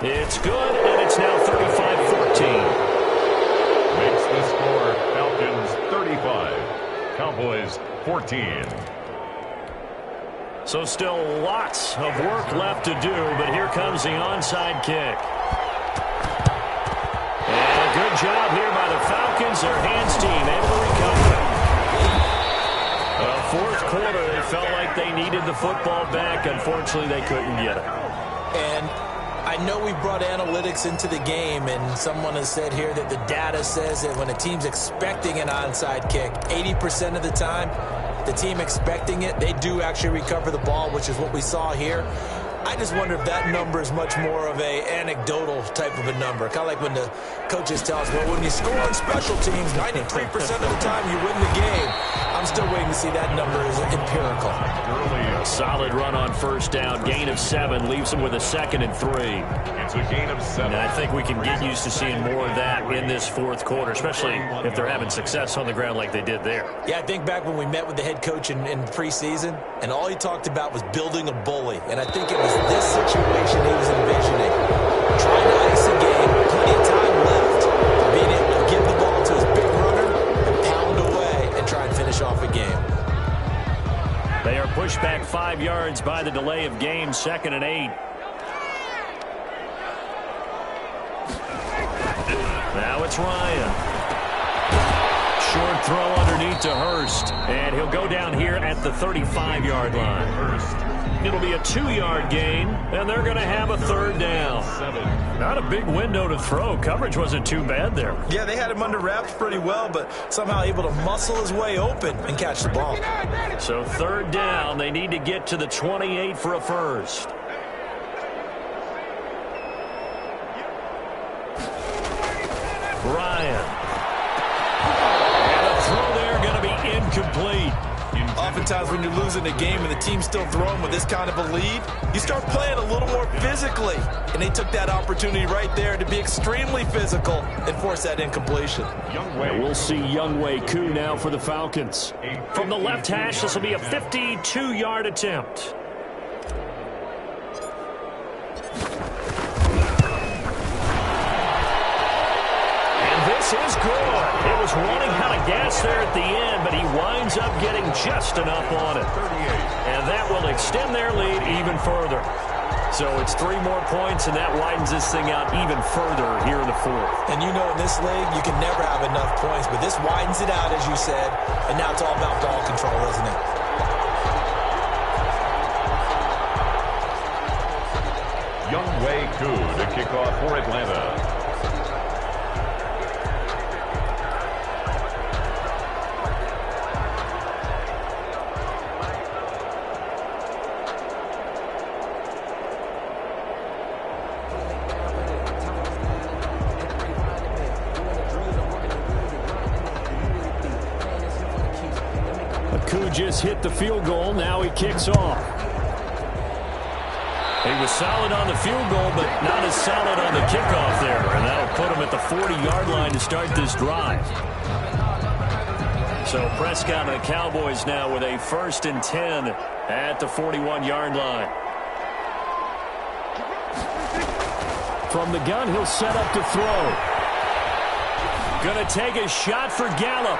Speaker 2: It's good, and it's now 35-14.
Speaker 4: Makes the score Falcons 35, Cowboys 14.
Speaker 2: So still lots of work left to do, but here comes the onside kick. And a good job here by the Falcons, their hands team, able to recover. Fourth quarter, they felt like they needed the football back. Unfortunately, they couldn't get it.
Speaker 3: And I know we brought analytics into the game, and someone has said here that the data says that when a team's expecting an onside kick, 80% of the time, the team expecting it, they do actually recover the ball, which is what we saw here. I just wonder if that number is much more of a anecdotal type of a number. Kind of like when the coaches tell us, well, when you score on special teams, 93% of the time you win the game. I'm still waiting to see that number is empirical.
Speaker 2: A solid run on first down. Gain of 7 leaves them with a 2nd and 3.
Speaker 4: It's a gain of 7.
Speaker 2: And I think we can get used to seeing more of that in this fourth quarter, especially if they're having success on the ground like they did there.
Speaker 3: Yeah, I think back when we met with the head coach in preseason, and all he talked about was building a bully. And I think it was this situation he was envisioning. Trying to ice a game, plenty of time left, being able to give the ball to his big runner and pound away and try and finish off a game.
Speaker 2: They are pushed back 5 yards by the delay of game, 2nd and 8. Now it's Ryan. Short throw underneath to Hurst, and he'll go down here at the 35-yard line. Hurst. It'll be a 2-yard gain, and they're going to have a 3rd down. Not a big window to throw. Coverage wasn't too bad there.
Speaker 3: Yeah, they had him under wraps pretty well, but somehow able to muscle his way open and catch the ball.
Speaker 2: So 3rd down, they need to get to the 28 for a first. Ryan. And the throw there going to be incomplete.
Speaker 3: Oftentimes when you're losing a game and the team's still throwing with this kind of a lead, you start playing a little more physically. And they took that opportunity right there to be extremely physical and force that incompletion.
Speaker 2: And we'll see Younghoe Koo now for the Falcons. From the left hash, this will be a 52-yard attempt. This is good. It was running out of gas there at the end, but he winds up getting just enough on it. And that will extend their lead even further. So it's 3 more points, and that widens this thing out even further here in the 4th.
Speaker 3: And you know in this league, you can never have enough points, but this widens it out, as you said, and now it's all about ball control, isn't it?
Speaker 4: Younghoe Koo to kick off for Atlanta.
Speaker 2: Koo just hit the field goal. Now he kicks off. He was solid on the field goal, but not as solid on the kickoff there. And that'll put him at the 40-yard line to start this drive. So Prescott and the Cowboys now with a 1st and 10 at the 41-yard line.
Speaker 11: From the gun, he'll set up to throw.
Speaker 2: Going to take a shot for Gallup.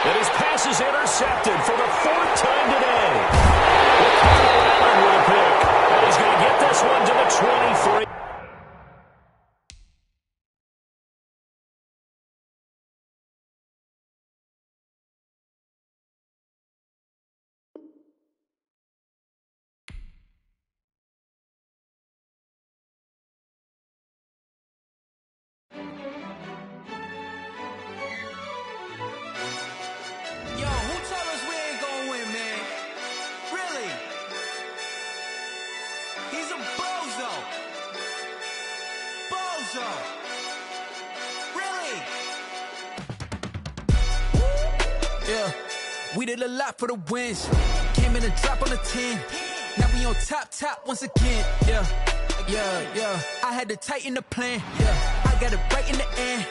Speaker 2: And his pass is intercepted for the 4th time today. Allen with a pick. And he's going to get this one to the 23.
Speaker 8: Yo, who told us we ain't gonna win, man? Really?
Speaker 12: He's a bozo. Bozo. Really?
Speaker 7: Yeah, we did a lot for the wins. Came in a drop on the 10. Now we on top once again. Yeah. I had to tighten the plan. Yeah, I got it right in the end.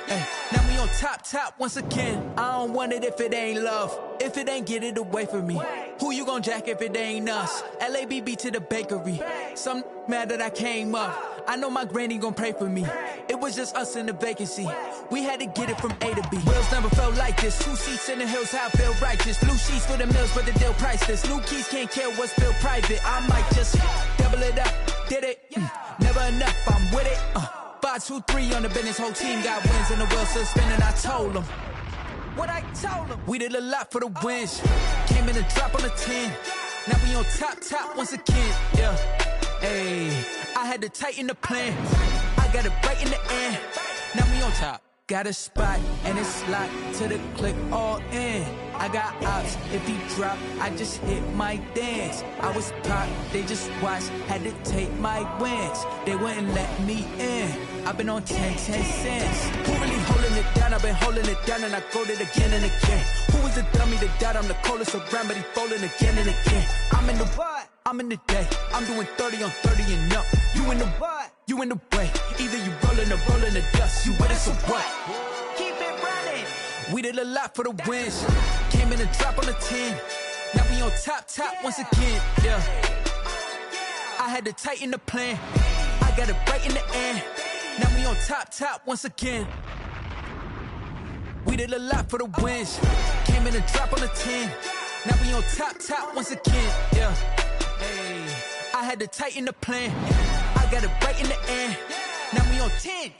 Speaker 7: Now we on top once again. I don't want it if it ain't love. If it ain't, get it away from me. Who you gon' jack if it ain't us? LABB to the bakery. Some mad that I came up. I know my granny gon' pray for me. It was just us in the vacancy. We had to get it from A to B. Wheels never felt like this. 2 seats in the hills, how I feel righteous. Blue sheets for the mills, but the deal priceless. New keys can't care what's still private. I might just double it up. Did it? Never enough, I'm with it. 5, 2, 3 on the business. Whole team got wins and the wheels still spinning. I told them what I told them. We did a lot for the wins. Came in a drop on the 10. Now we on top once again. Yeah. Hey, I had to tighten the plan. I got it right in the end. Now we on top. Got a spot and it's locked to the click all in. I got ops, if he drop, I just hit my dance. I was pop, they just watched, had to take my wins. They wouldn't let me in. I've been on 10 cents. Who really holding it down? I've been holding it down and I go it again and again. Who was the dummy that died? I'm the coldest around, but he folding again and again. I'm in the what? I'm in the day. I'm doing 30 on 30 and up. You in the what? You in the way. Either you rolling or rolling the dust. You with us or what? Keep it running. We did a lot for the wins. Came in a drop on the 10. Now we on top once again. Yeah. I had to tighten the plan. I got it right in the end. Now we on top once again. We did a lot for the wins. Came in a drop on the 10. Now we on top once again. Yeah. Hey, I had to tighten the plan. I got it right in the end. Now we on 10.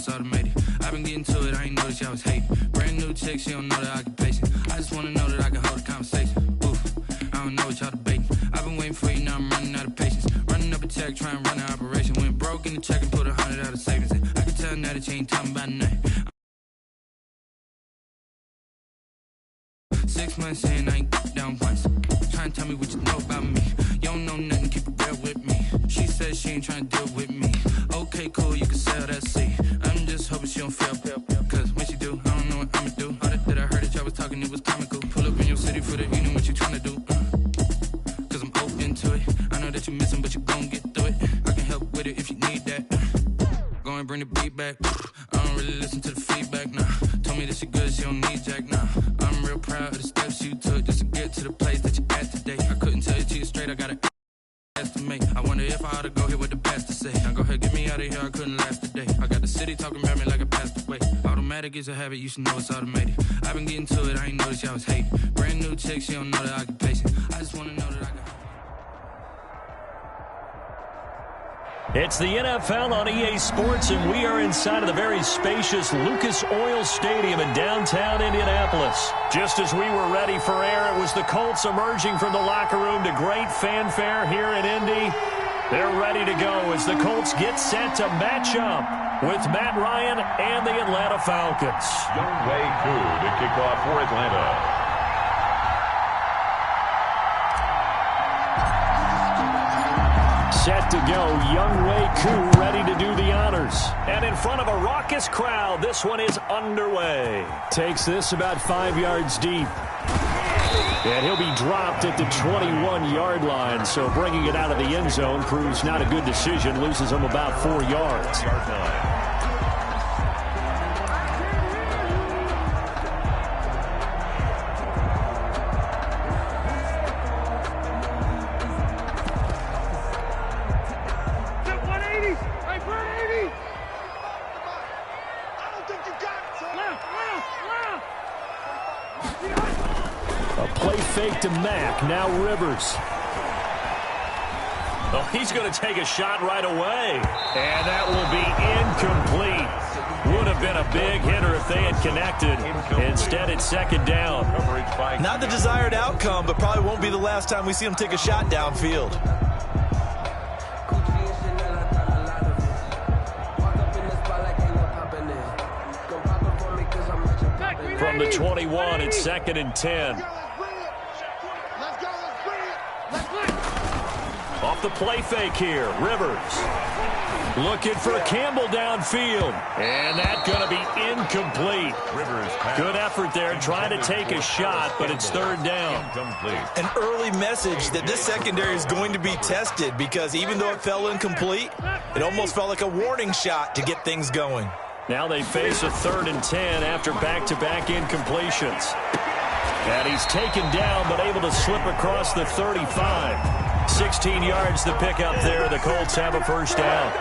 Speaker 1: it's automated. I've been getting to it, I ain't noticed y'all was hating. Brand new chick, she don't know the occupation. I just wanna know that I can hold a conversation. Oof, I don't know what y'all debating. I've been waiting for you, now I'm running out of patience. Running up a check, trying to run an operation. Went broke in the check and put 100 out of savings in. I can tell now that you ain't talking about nothing. 6 months in, I ain't down once. Trying to tell me what you know about me. You don't know nothing, keep it real with me. She said she ain't trying to deal with me. Okay, cool, you can sell that seat. I'm just hoping she don't fail. Cause when she do, I don't know what I'ma do. All that I heard that y'all was talking, it was comical. Pull up in your city for the evening, what you trying to do? Cause I'm open to it. I know that you're missing, but you gon' get through it. I can help with it if you need that. Go and bring the beat back. I don't really listen to the feedback, nah. Told me that she good, she don't need jack, nah. I'm real proud of the steps you took just to get to the place that you're at today. I couldn't tell you to you straight, I got an estimate. I wonder if I ought to go here with the pastor say. Now go ahead, get me out of here, I couldn't last today. I got the city talking about me like I passed away. Automatic is a habit, you should know it's automated. I've been getting to it, I ain't noticed y'all was hating. Brand new chick, she don't know the occupation. I just wanna know that I got...
Speaker 2: It's the NFL on EA Sports, and we are inside of the very spacious Lucas Oil Stadium in downtown Indianapolis. Just as we were ready for air, it was the Colts emerging from the locker room to great fanfare here in Indy. They're ready to go as the Colts get set to match up with Matt Ryan and the Atlanta Falcons.
Speaker 4: Younghoe Koo to kick off for Atlanta.
Speaker 11: Set to go, Younghoe Koo ready to do the honors.
Speaker 2: And in front of a raucous crowd, this one is underway.
Speaker 11: Takes this about 5 yards deep. And he'll be dropped at the 21-yard line, so bringing it out of the end zone proves not a good decision. Loses him about 4 yards. Fake to Mack, now Rivers.
Speaker 2: Oh, he's going to take a shot right away. And that will be incomplete. Would have been a big hitter if they had connected. Instead, it's second down.
Speaker 3: Not the desired outcome, but probably won't be the last time we see him take a shot downfield.
Speaker 2: From the 21, it's second and 10. Off the play fake here, Rivers. Looking for Campbell downfield. And that's going to be incomplete. Good effort there trying to take a shot, but it's third down.
Speaker 3: An early message that this secondary is going to be tested because even though it fell incomplete, it almost felt like a warning shot to get things going.
Speaker 2: Now they face a 3rd and 10 after back-to-back incompletions. And he's taken down but able to slip across the 35. 16 yards to pick up there. The Colts have a first down.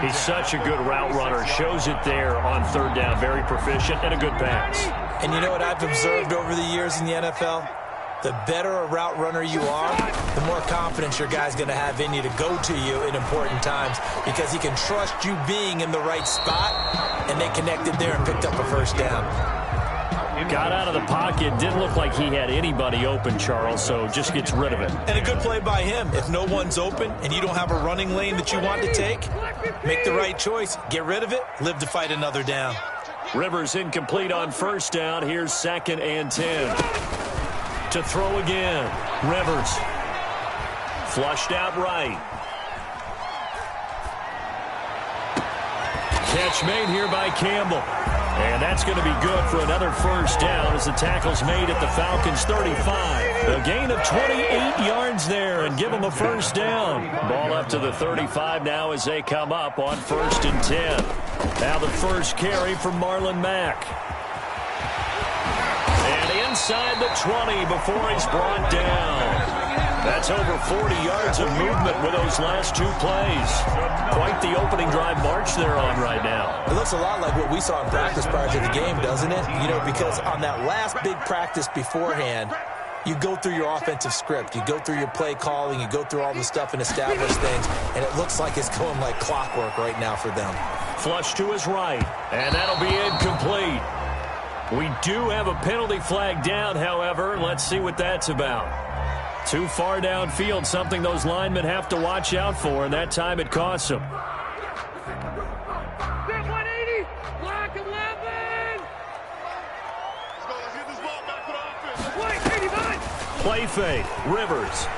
Speaker 2: He's such a good route runner. Shows it there on third down. Very proficient and a good pass.
Speaker 3: And you know what I've observed over the years in the NFL? The better a route runner you are, the more confidence your guy's going to have in you to go to you in important times because he can trust you being in the right spot, and they connected there and picked up a first down.
Speaker 2: Got out of the pocket. Didn't look like he had anybody open, Charles, so just gets rid of it.
Speaker 3: And a good play by him. If no one's open and you don't have a running lane that you want to take, make the right choice. Get rid of it. Live to fight another down.
Speaker 2: Rivers incomplete on first down. Here's 2nd and 10. To throw again. Rivers. Flushed out right. Catch made here by Campbell. And that's going to be good for another first down as the tackle's made at the Falcons' 35. A gain of 28 yards there and give them a first down. Ball up to the 35 now as they come up on 1st and 10. Now the first carry from Marlon Mack. And inside the 20 before he's brought down. That's over 40 yards of movement with those last 2 plays. Quite the opening drive march they're on right now.
Speaker 3: It looks a lot like what we saw in practice prior to the game, doesn't it? You know, because on that last big practice beforehand, you go through your offensive script. You go through your play calling. You go through all the stuff and establish things. And it looks like it's going like clockwork right now for them.
Speaker 2: Flush to his right, and that'll be incomplete. We do have a penalty flag down, however. Let's see what that's about. Too far downfield, something those linemen have to watch out for, and that time it costs them.
Speaker 5: 180, block 11. Let's get this ball back for the offense.
Speaker 2: Play fake, Rivers.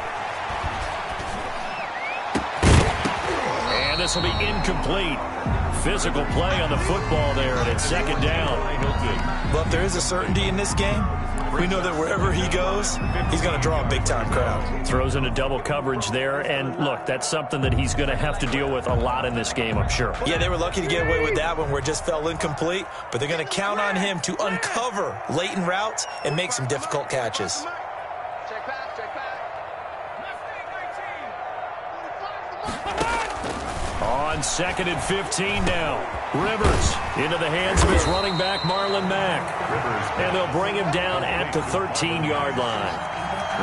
Speaker 2: And this will be incomplete. Physical play on the football there, and it's second down.
Speaker 3: Well, if there is a certainty in this game, we know that wherever he goes, he's going to draw a big-time crowd.
Speaker 2: Throws into double coverage there, and look, that's something that he's going to have to deal with a lot in this game, I'm sure.
Speaker 3: Yeah, they were lucky to get away with that one where it just fell incomplete, but they're going to count on him to uncover latent routes and make some difficult catches.
Speaker 5: Check back, check back.
Speaker 2: On 2nd and 15 now. Rivers into the hands of his running back, Marlon Mack. And they'll bring him down at the 13-yard line.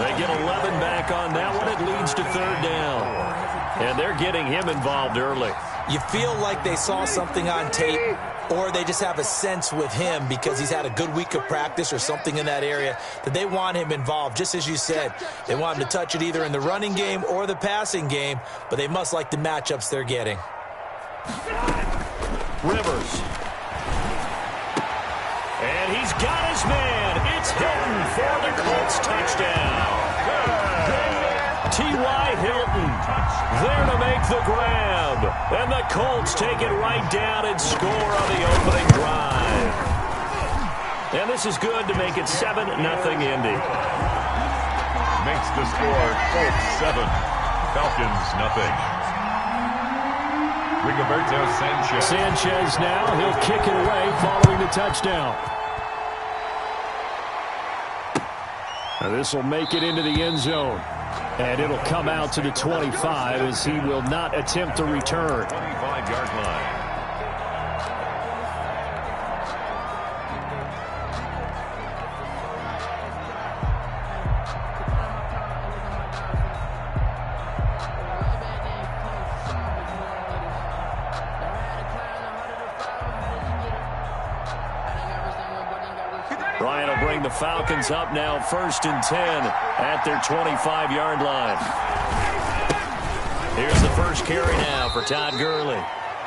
Speaker 2: They get 11 back on that one. It leads to third down. And they're getting him involved early.
Speaker 3: You feel like they saw something on tape, or they just have a sense with him because he's had a good week of practice or something in that area that they want him involved. Just as you said, they want him to touch it either in the running game or the passing game, but they must like the matchups they're getting.
Speaker 2: Rivers. And he's got his man. It's Hilton for the Colts touchdown. T.Y. Hilton there to make the grab. And the Colts take it right down and score on the opening drive. And this is good to make it 7-0 Indy.
Speaker 4: Makes the score Colts 7, Falcons nothing. Rigoberto Sanchez.
Speaker 2: Sanchez now. He'll kick it away following the touchdown. Now this will make it into the end zone. And it'll come out to the 25 as he will not attempt to return.
Speaker 4: 25-yard line.
Speaker 2: Ryan will bring the Falcons up now 1st and 10 at their 25-yard line. Here's the first carry now for Todd Gurley.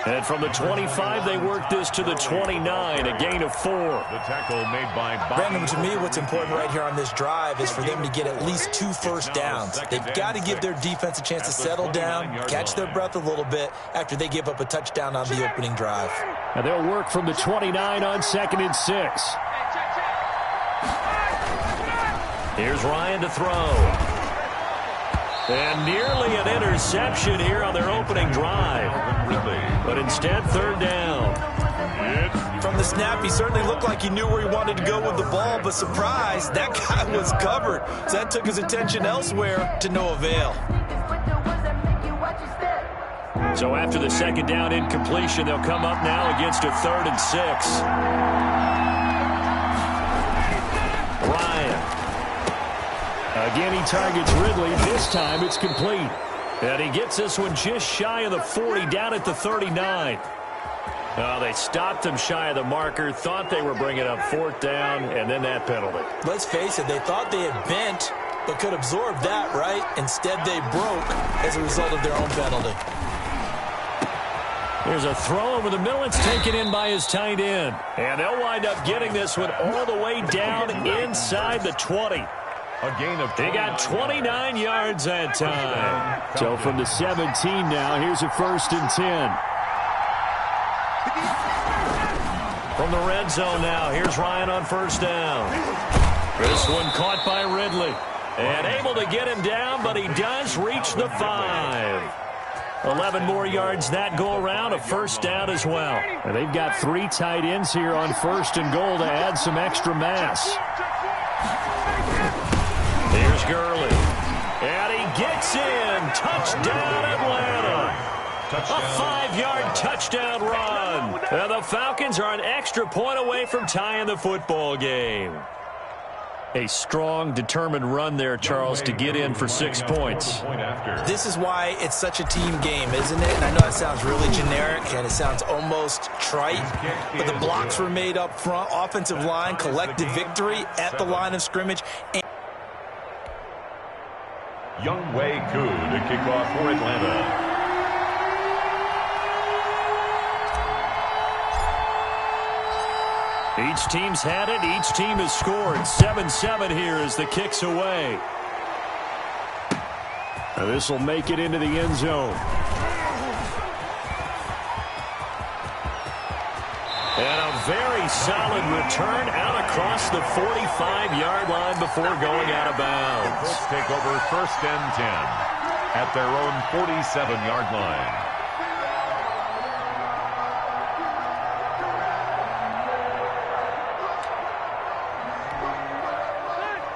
Speaker 2: And from the 25, they work this to the 29, a gain of 4.
Speaker 4: The tackle made by
Speaker 3: Brandon, to me, what's important right here on this drive is for them to get at least 2 first downs. They've got to give their defense a chance to settle down, catch their breath a little bit after they give up a touchdown on the opening drive.
Speaker 2: And they'll work from the 29 on 2nd and 6. Here's Ryan to throw. And nearly an interception here on their opening drive. But instead, third down.
Speaker 3: From the snap, he certainly looked like he knew where he wanted to go with the ball, but surprise, that guy was covered. So that took his attention elsewhere to no avail.
Speaker 2: So after the second down incompletion, they'll come up now against a 3rd and 6. Ryan. Again, he targets Ridley. This time it's complete. And he gets this one just shy of the 40, down at the 39. They stopped him shy of the marker, thought they were bringing up 4th down, and then that penalty.
Speaker 3: Let's face it, they thought they had bent, but could absorb that, right? Instead, they broke as a result of their own penalty.
Speaker 2: There's a throw over the middle. It's taken in by his tight end. And they'll wind up getting this one all the way down inside the 20.
Speaker 4: A gain of
Speaker 2: 20. They got 29 yards that time. So from the 17 now, here's a 1st and 10. From the red zone now, here's Ryan on 1st down. This one caught by Ridley. And able to get him down, but he does reach the 5. 11 more yards that go around, a 1st down as well. And they've got 3 tight ends here on 1st and goal to add some extra mass. Here's Gurley. And he gets in. Touchdown, Atlanta. Touchdown. A 5-yard touchdown run. And the Falcons are an extra point away from tying the football game. A strong, determined run there, Charles, to get in for 6 points.
Speaker 3: This is why it's such a team game, isn't it? And I know that sounds really generic, and it sounds almost trite, but the blocks were made up front, offensive line, collective victory at the line of scrimmage.
Speaker 4: Young Wei Koo to kick off for Atlanta.
Speaker 2: Each team's had it. Each team has scored. 7-7 here as the kick's away. This will make it into the end zone. And a very solid return out across the 45-yard line before going out of bounds.
Speaker 4: Let's take over 1st and 10 at their own 47-yard line.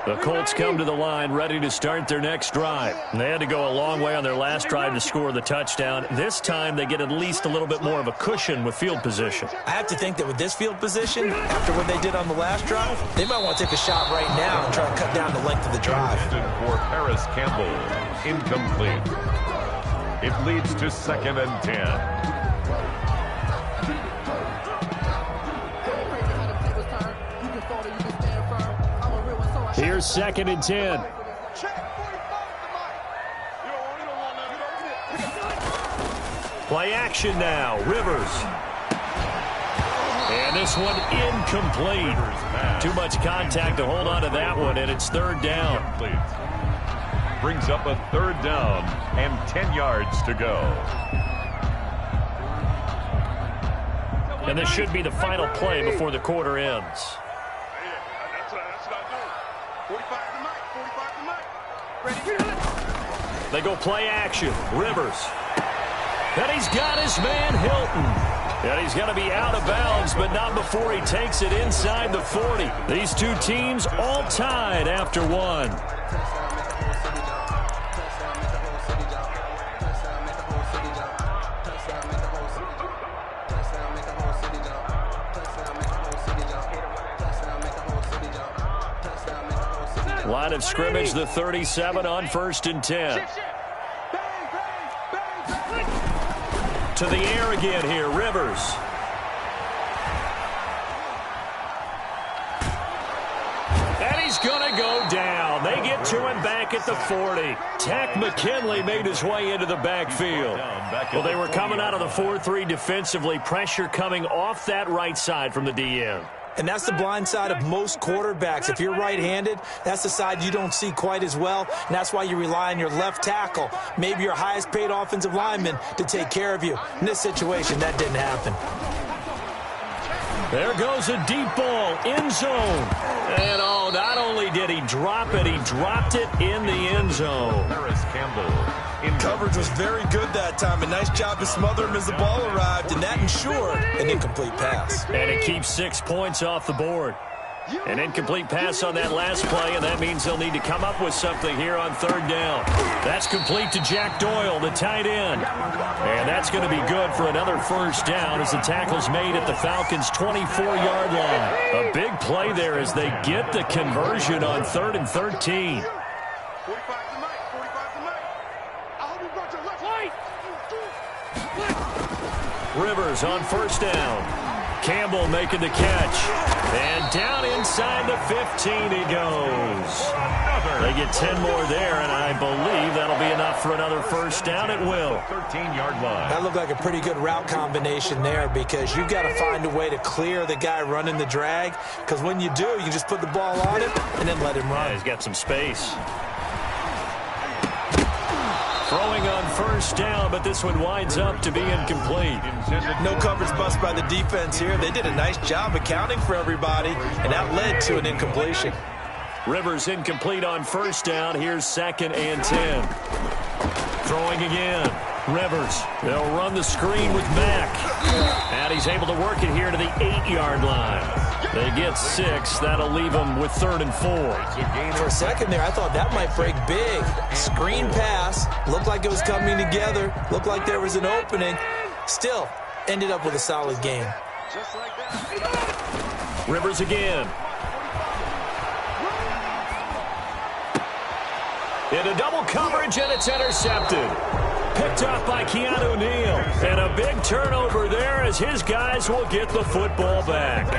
Speaker 2: The Colts come to the line ready to start their next drive. They had to go a long way on their last drive to score the touchdown. This time they get at least a little bit more of a cushion with field position.
Speaker 3: I have to think that with this field position, after what they did on the last drive, they might want to take a shot right now and try to cut down the length of the drive.
Speaker 4: For Paris Campbell, incomplete. It leads to 2nd and 10.
Speaker 2: Here's 2nd and 10. Play action now. Rivers. And this one incomplete. Too much contact to hold on to that one, and it's 3rd down.
Speaker 4: Brings up a 3rd down and 10 yards to go.
Speaker 2: And this should be the final play before the quarter ends. They go play action. Rivers. And he's got his man Hilton. And he's going to be out of bounds, but not before he takes it inside the 40. These two teams all tied after one. Line of scrimmage, the 37 on 1st and 10. To the air again here, Rivers. And he's going to go down. They get to him back at the 40. Tack McKinley made his way into the backfield. Well, they were coming out of the 4-3 defensively. Pressure coming off that right side from the DN.
Speaker 3: And that's the blind side of most quarterbacks. If you're right-handed, that's the side you don't see quite as well. And that's why you rely on your left tackle, maybe your highest-paid offensive lineman, to take care of you. In this situation, that didn't happen.
Speaker 2: There goes a deep ball, end zone. And, oh, not only did he drop it, he dropped it in the end zone.
Speaker 4: Paris Campbell.
Speaker 3: Coverage was very good that time. A nice job to smother him as the ball arrived, and that ensured an incomplete pass.
Speaker 2: And it keeps 6 points off the board. An incomplete pass on that last play, and that means they'll need to come up with something here on 3rd down. That's complete to Jack Doyle, the tight end. And that's going to be good for another 1st down as the tackle's made at the Falcons' 24-yard line. A big play there as they get the conversion on 3rd and 13. Rivers on 1st down. Campbell making the catch. And down inside the 15 he goes. They get 10 more there, and I believe that'll be enough for another 1st down. It will.
Speaker 4: 13-yard line.
Speaker 3: That looked like a pretty good route combination there, because you've got to find a way to clear the guy running the drag, because when you do, you just put the ball on him and then let him run.
Speaker 2: Yeah, he's got some space. Throwing on 1st down, but this one winds up to be incomplete.
Speaker 3: No coverage bust by the defense here. They did a nice job accounting for everybody, and that led to an incompletion.
Speaker 2: Rivers incomplete on 1st down. Here's 2nd and 10. Throwing again. Rivers. They'll run the screen with Mack. And he's able to work it here to the 8-yard line. They get 6. That'll leave them with 3rd and 4.
Speaker 3: For a second there, I thought that might break big. Screen pass. Looked like it was coming together. Looked like there was an opening. Still, ended up with a solid game.
Speaker 2: Rivers again. Into double coverage, and it's intercepted. Picked off by Keanu Neal. And a big turnover there as his guys will get the football back.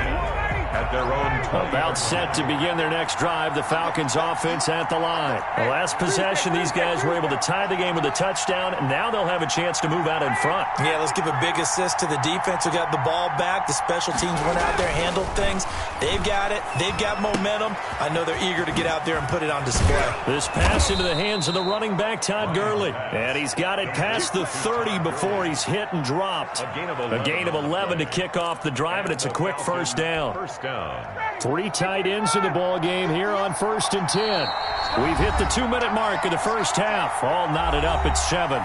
Speaker 4: At their own 20.
Speaker 2: About set to begin their next drive, the Falcons offense at the line. The last possession, these guys were able to tie the game with a touchdown, and now they'll have a chance to move out in front.
Speaker 3: Yeah, let's give a big assist to the defense who got the ball back. The special teams went out there, handled things. They've got it. They've got momentum. I know they're eager to get out there and put it on display.
Speaker 2: This pass into the hands of the running back, Todd Gurley. And he's got it past the 30 before he's hit and dropped. A gain of 11 to kick off the drive, and it's a quick first down.
Speaker 11: 3 tight ends in the ball game here on 1st and 10.
Speaker 2: We've hit the 2-minute mark of the first half. All knotted up at 7.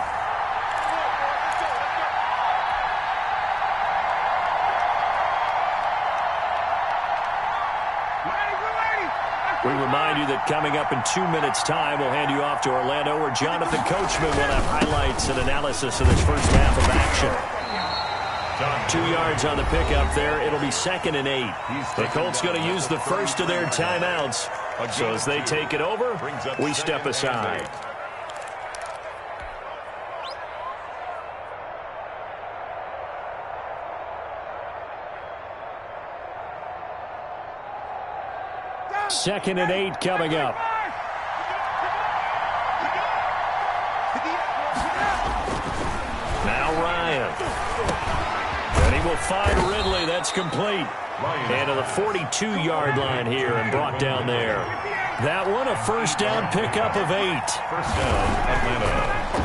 Speaker 2: We remind you that coming up in 2 minutes' time, we'll hand you off to Orlando, where Jonathan Coachman will have highlights and analysis of this first half of action. 2 yards on the pickup there. It'll be 2nd and 8. The Colts going to use the first of their timeouts. So as they take it over, we step aside.
Speaker 11: Second and 8 coming up.
Speaker 2: Now Ryan. And he will find Ridley. That's complete. And to the 42-yard line here and brought down there. That one, a first down pickup of 8.
Speaker 4: First down, Atlanta.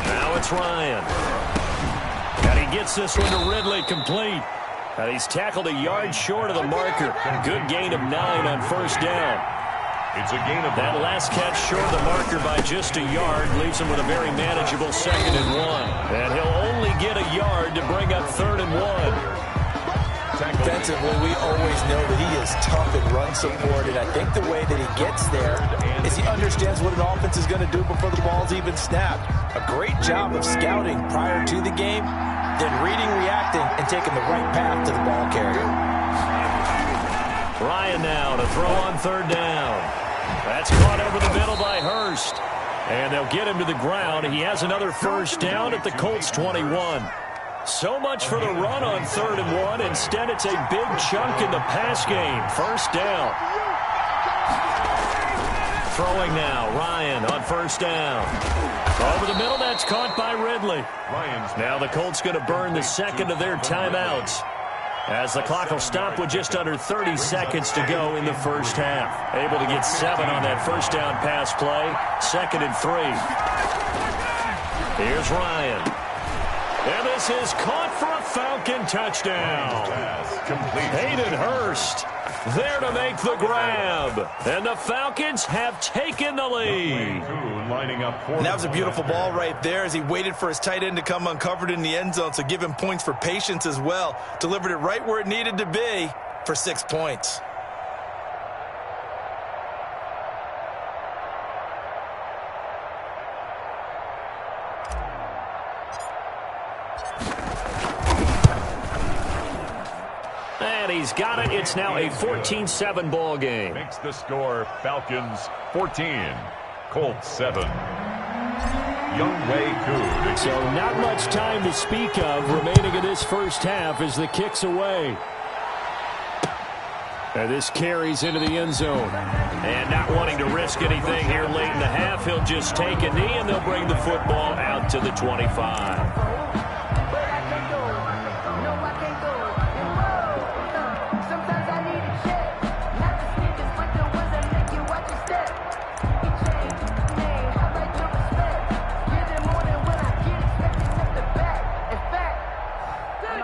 Speaker 2: Now it's Ryan. And he gets this one to Ridley, complete. And he's tackled a yard short of the marker. Good gain of 9 on first down.
Speaker 4: It's a gain of
Speaker 2: that last catch short of the marker by just a yard leaves him with a very manageable 2nd and 1. And he'll only get a yard to bring up 3rd and 1.
Speaker 3: Defensively, we always know that he is tough in run support, and I think the way that he gets there is he understands what an offense is going to do before the ball's even snapped. A great job of scouting prior to the game, then reading, reacting, and taking the right path to the ball carrier.
Speaker 2: Ryan now to throw on 3rd down. That's caught over the middle by Hurst. And they'll get him to the ground. He has another first down at the Colts 21. So much for the run on 3rd and 1. Instead, it's a big chunk in the pass game. First down. Throwing now. Ryan on first down. Over the middle, that's caught by Ridley. Now the Colts going to burn the 2nd of their timeouts, as the clock will stop with just under 30 seconds to go in the first half. Able to get 7 on that first down pass play. 2nd and 3. Here's Ryan. And this is caught for a Falcon touchdown. Hayden Hurst there to make the grab. And the Falcons have taken the lead.
Speaker 3: And that was a beautiful ball right there as he waited for his tight end to come uncovered in the end zone. So give him points for patience as well. Delivered it right where it needed to be for 6 points.
Speaker 2: And he's got it. It's now a 14-7 ball game.
Speaker 4: Makes the score Falcons 14, Colts 7. Younghoe Koo.
Speaker 11: So not much time to speak of remaining in this first half as the kick's away. And this carries into the end zone.
Speaker 2: And not wanting to risk anything here late in the half, he'll just take a knee and they'll bring the football out to the 25.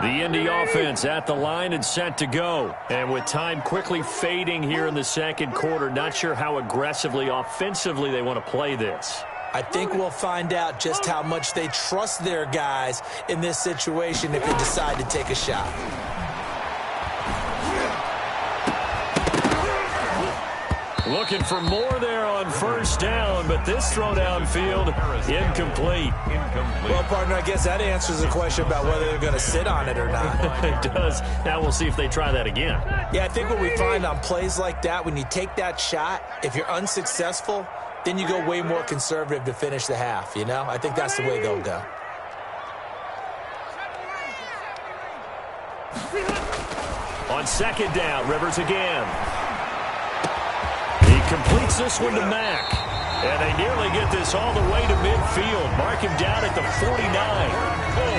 Speaker 2: The Indy offense at the line and set to go. And with time quickly fading here in the second quarter, not sure how aggressively, offensively they want to play this.
Speaker 3: I think we'll find out just how much they trust their guys in this situation if they decide to take a shot.
Speaker 2: Looking for more there on first down, but this throw downfield, incomplete.
Speaker 3: Well, partner, I guess that answers the question about whether they're going to sit on it or not.
Speaker 2: It does. Now we'll see if they try that again.
Speaker 3: Yeah, I think what we find on plays like that, when you take that shot, if you're unsuccessful, then you go way more conservative to finish the half, you know? I think that's the way they'll go.
Speaker 2: On second down, Rivers again. He completes this one to Mack. And they nearly get this all the way to midfield. Mark him down at the 49.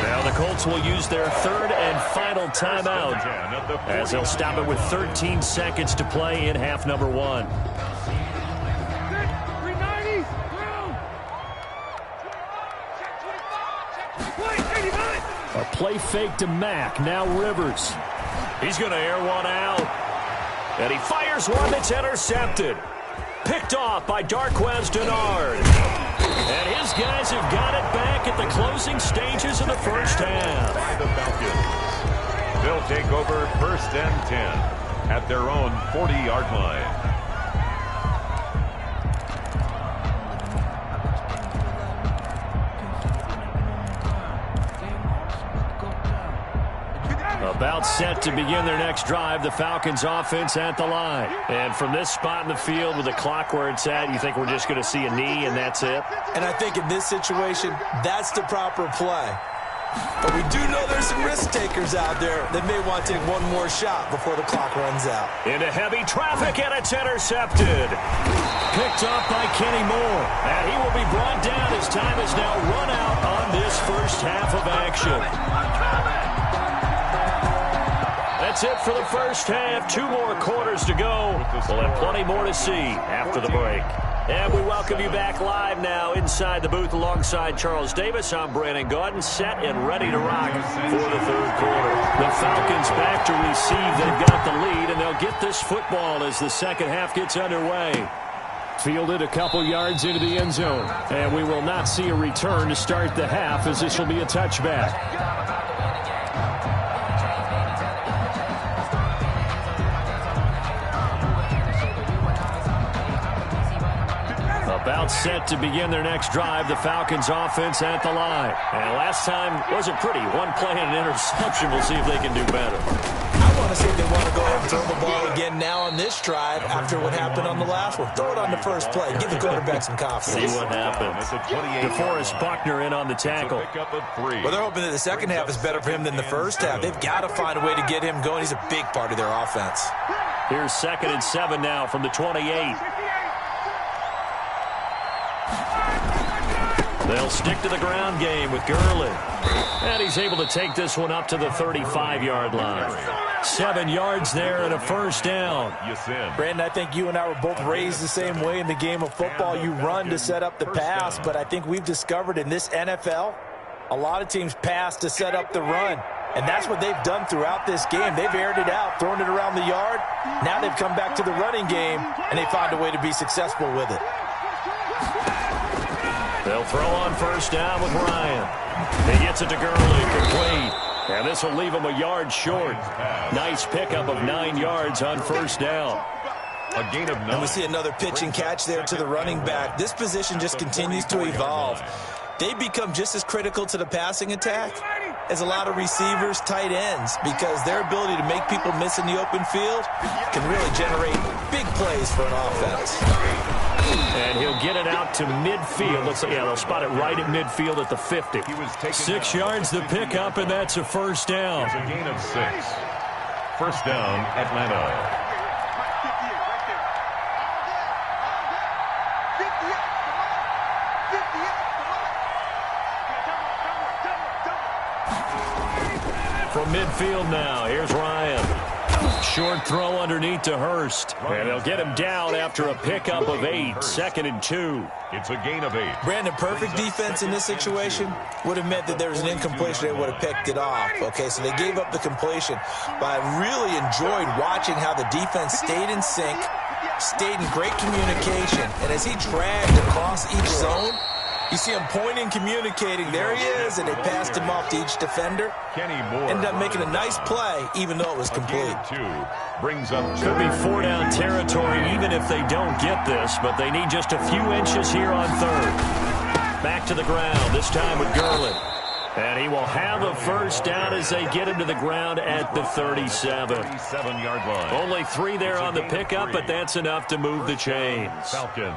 Speaker 2: Now the Colts will use their third and final timeout as they'll stop it with 13 seconds to play in half number 1. A play fake to Mack. Now Rivers. He's going to air one out. And he fires one that's intercepted. Picked off by Darquez Denard. And his guys have got it back at the closing stages of the first half.
Speaker 4: By the Falcons. They'll take over first and 10 at their own 40-yard line.
Speaker 2: About set to begin their next drive, the Falcons offense at the line. And from this spot in the field with the clock where it's at, you think we're just going to see a knee and that's it?
Speaker 3: And I think in this situation, that's the proper play. But we do know there's some risk takers out there that may want to take one more shot before the clock runs out.
Speaker 2: Into heavy traffic, and it's intercepted. Picked up by Kenny Moore. And he will be brought down as time is now run out on this first half of action. That's it for the first half. 2 more quarters to go. We'll have plenty more to see after the break. And we welcome you back live now inside the booth alongside Charles Davis. I'm Brandon Gaudin, set and ready to rock for the third quarter. The Falcons back to receive. They've got the lead, and they'll get this football as the second half gets underway. Fielded a couple yards into the end zone. And we will not see a return to start the half as this will be a touchback. About set to begin their next drive, the Falcons offense at the line. And last time wasn't pretty. One play and an interception. We'll see if they can do better.
Speaker 3: I want to see if they want to go ahead and throw the ball again now on this drive after what happened on the last one. Throw it on the first play. Give the quarterback some confidence.
Speaker 2: See what happens. DeForest Buckner in on the tackle.
Speaker 3: Well, they're hoping that the second half is better for him than the first half. They've got to find a way to get him going. He's a big part of their offense.
Speaker 2: Here's 2nd and 7 now from the 28. They'll stick to the ground game with Gurley. And he's able to take this one up to the 35-yard line. 7 yards there and a first down.
Speaker 3: Brandon, I think you and I were both raised the same way in the game of football. You run to set up the pass, but I think we've discovered in this NFL, a lot of teams pass to set up the run. And that's what they've done throughout this game. They've aired it out, thrown it around the yard. Now they've come back to the running game, and they find a way to be successful with it.
Speaker 2: They'll throw on first down with Ryan. He gets it to Gurley, complete. And this will leave him a yard short. Nice pickup of 9 yards on first down.
Speaker 4: A gain of 9.
Speaker 3: And we see another pitch and catch there to the running back. This position just continues to evolve. They become just as critical to the passing attack as a lot of receivers, tight ends, because their ability to make people miss in the open field can really generate big plays for an offense.
Speaker 2: And he'll get it out to midfield. Looks like, yeah, they'll spot it right at midfield at the 50. 6 yards the pickup, and that's a first down.
Speaker 4: It's a gain of 6. First down, Atlanta.
Speaker 2: From midfield now, here's Ryan. Short throw underneath to Hurst. And they'll get him down after a pickup of 8. 2nd and 2.
Speaker 4: It's a gain of 8.
Speaker 3: Brandon, perfect defense in this situation would have meant that there was an incompletion. They would have picked it off. Okay, so they gave up the completion. But I really enjoyed watching how the defense stayed in sync, stayed in great communication. And as he dragged across each zone, you see him pointing, communicating. There he is, and they passed him off to each defender. Ended up making a nice play, even though it was complete.
Speaker 4: Brings up
Speaker 2: could be 4-down territory even if they don't get this, but they need just a few inches here on third. Back to the ground, this time with Gurley. And he will have a first down as they get him to the ground at the 37.
Speaker 4: 37-yard line.
Speaker 2: Only 3 there on the pickup, but that's enough to move the chains.
Speaker 4: Falcons.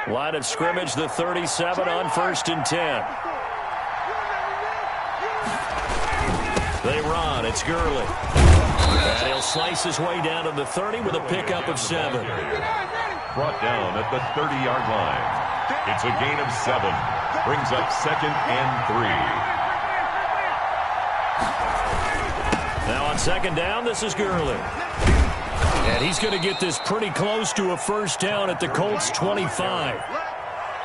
Speaker 2: Line of scrimmage, the 37 on 1st and 10. They run. It's Gurley. And he'll slice his way down to the 30 with a pickup of 7.
Speaker 4: Brought down at the 30-yard line. It's a gain of 7. Brings up 2nd and 3.
Speaker 2: Now on 2nd down, this is Gurley. And he's going to get this pretty close to a 1st down at the Colts 25.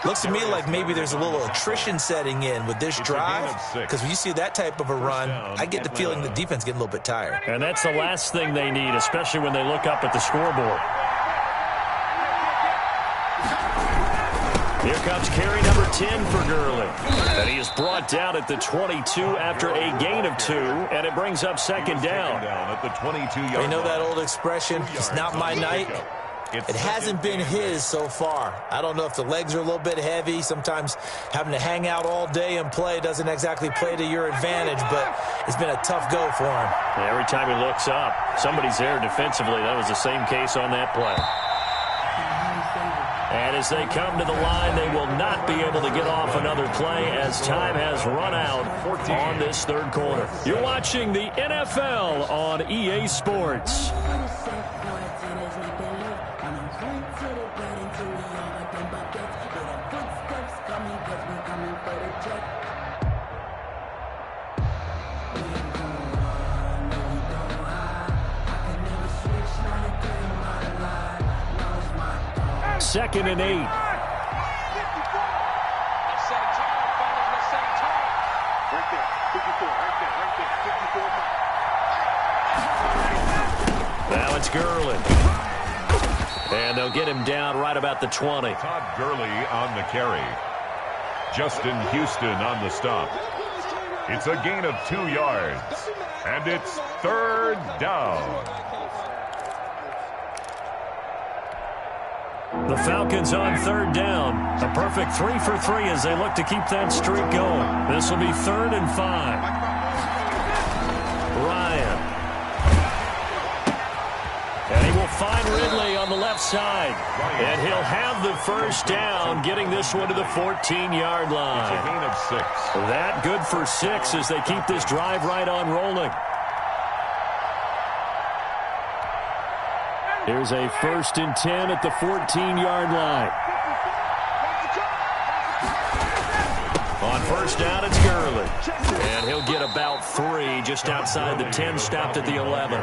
Speaker 3: Looks to me like maybe there's a little attrition setting in with this drive, because when you see that type of a run, I get the feeling the defense getting a little bit tired.
Speaker 2: And that's the last thing they need, especially when they look up at the scoreboard. Here comes carry number 10 for Gurley. And he is brought down at the 22 after a gain of 2, and it brings up 2nd down.
Speaker 4: At the 22-yard
Speaker 3: You know that old expression, it's not my night? It hasn't been his so far. I don't know if the legs are a little bit heavy. Sometimes having to hang out all day and play doesn't exactly play to your advantage, but it's been a tough go for him.
Speaker 2: And every time he looks up, somebody's there defensively. That was the same case on that play. And as they come to the line, they will not be able to get off another play as time has run out on this 3rd quarter. You're watching the NFL on EA Sports. Second and 8.
Speaker 5: Let's set a time, fellas. Let's set a time. Right there. 54. Right there. 54.
Speaker 2: Now it's Gurley. And they'll get him down right about the 20.
Speaker 4: Todd Gurley on the carry. Justin Houston on the stop. It's a gain of 2 yards. And it's 3rd down.
Speaker 2: The Falcons on 3rd down. A perfect 3 for 3 as they look to keep that streak going. This will be 3rd and 5. Ryan. And he will find Ridley on the left side. And he'll have the 1st down, getting this one to the 14-yard line.
Speaker 4: It's a gain of 6.
Speaker 2: That good for 6 as they keep this drive right on rolling. Here's a 1st and 10 at the 14-yard line. On 1st down, it's Gurley. And he'll get about 3 just outside the 10, stopped at the 11.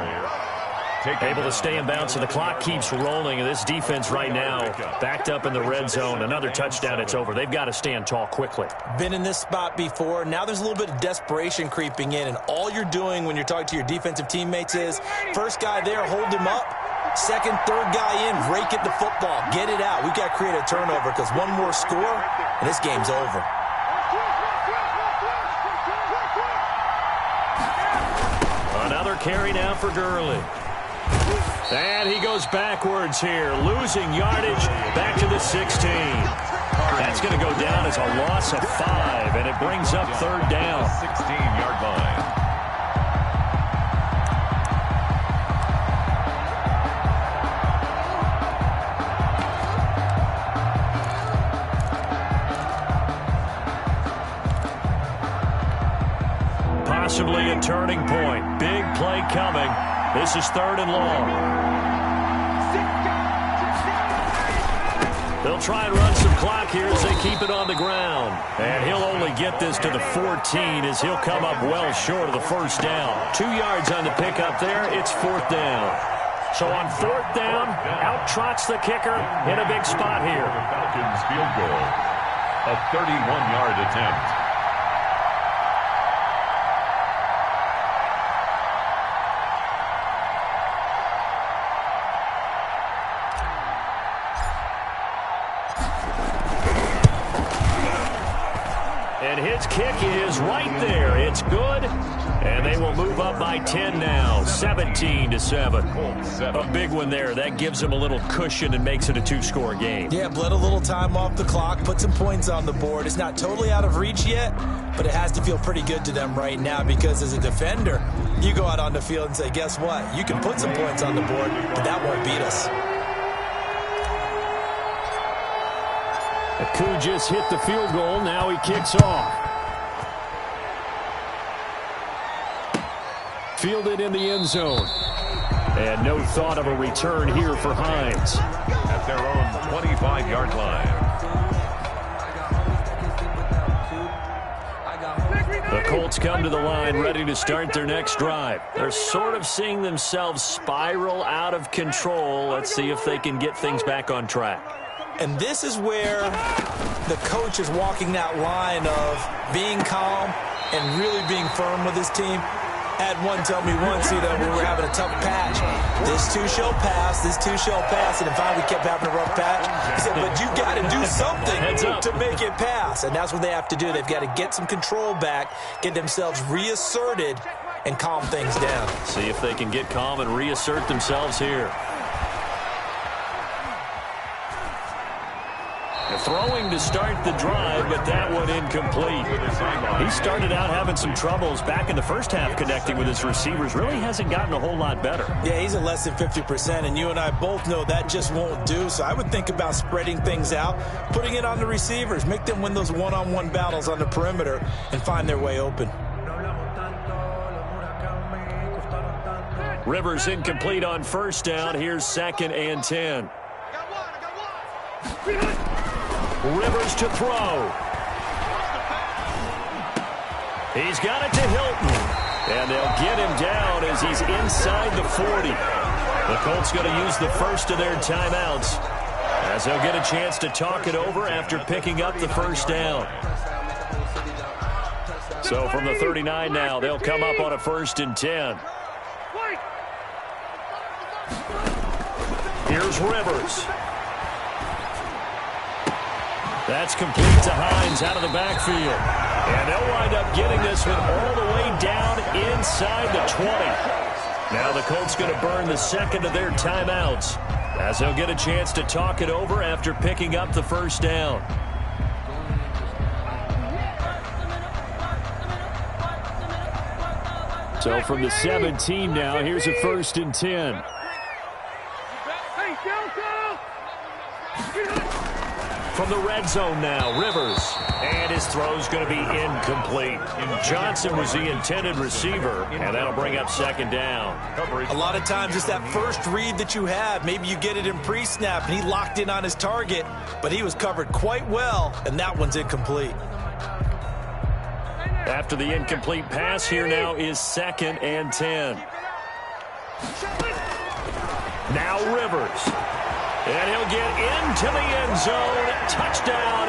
Speaker 2: Able to stay in bounds, so the clock keeps rolling. And this defense right now backed up in the red zone. Another touchdown, it's over. They've got to stand tall quickly.
Speaker 3: Been in this spot before. Now there's a little bit of desperation creeping in. And all you're doing when you're talking to your defensive teammates is, first guy there, hold him up. Second, third guy in, rake at the football. Get it out. We've got to create a turnover because one more score, and this game's over.
Speaker 2: Another carry now for Gurley. And he goes backwards here, losing yardage back to the 16. That's going to go down as a loss of 5, and it brings up 3rd down.
Speaker 4: 16-yard line.
Speaker 2: Possibly a turning point. Big play coming. This is 3rd and long. They'll try and run some clock here as they keep it on the ground. And he'll only get this to the 14 as he'll come up well short of the 1st down. 2 yards on the pickup there. It's 4th down. So on 4th down, out trots the kicker in a big spot here.
Speaker 4: The Falcons field goal. A 31-yard attempt.
Speaker 2: And his kick is right there. It's good. And they will move up by 10 now, 17-7. A big one there. That gives them a little cushion and makes it a 2-score game.
Speaker 3: Yeah, bled a little time off the clock, put some points on the board. It's not totally out of reach yet, but it has to feel pretty good to them right now because as a defender, you go out on the field and say, guess what? You can put some points on the board, but that won't beat us.
Speaker 11: Akou just hit the field goal. Now he kicks off. Fielded in the end zone. And no thought of a return here for Hines.
Speaker 4: At their own 25-yard line.
Speaker 11: The Colts come to the line ready to start their next drive. They're sort of seeing themselves spiral out of control. Let's see if they can get things back on track.
Speaker 3: And this is where the coach is walking that line of being calm and really being firm with his team. Had one tell me once, when we were having a tough patch, this too shall pass, this too shall pass. And finally we kept having a rough patch. He said, but you got to do something to make it pass. And that's what they have to do. They've got to get some control back, get themselves reasserted, and calm things down.
Speaker 11: See if they can get calm and reassert themselves here. Throwing to start the drive, but that one incomplete. He started out having some troubles back in the first half connecting with his receivers. Really hasn't gotten a whole lot better.
Speaker 3: Yeah, he's at less than 50%, and you and I both know that just won't do. So I would think about spreading things out, putting it on the receivers, make them win those one-on-one battles on the perimeter, and find their way open.
Speaker 11: Rivers incomplete on first down. Here's 2nd and 10. Rivers to throw. He's got it to Hilton. And they'll get him down as he's inside the 40. The Colts going to use the first of their timeouts as they'll get a chance to talk it over after picking up the first down. So from the 39 now, they'll come up on a 1st and 10. Here's Rivers. That's complete to Hines out of the backfield. And they'll wind up getting this one all the way down inside the 20. Now the Colts going to burn the second of their timeouts as they'll get a chance to talk it over after picking up the first down. So from the 17 now, here's a 1st and 10. From the red zone now, Rivers. And his throw's going to be incomplete. Johnson was the intended receiver, and that'll bring up 2nd down.
Speaker 3: A lot of times it's that first read that you have. Maybe you get it in pre-snap, and he locked in on his target, but he was covered quite well, and that one's incomplete.
Speaker 11: After the incomplete pass, here now is 2nd and 10. Now Rivers. And he'll get into the end zone. Touchdown,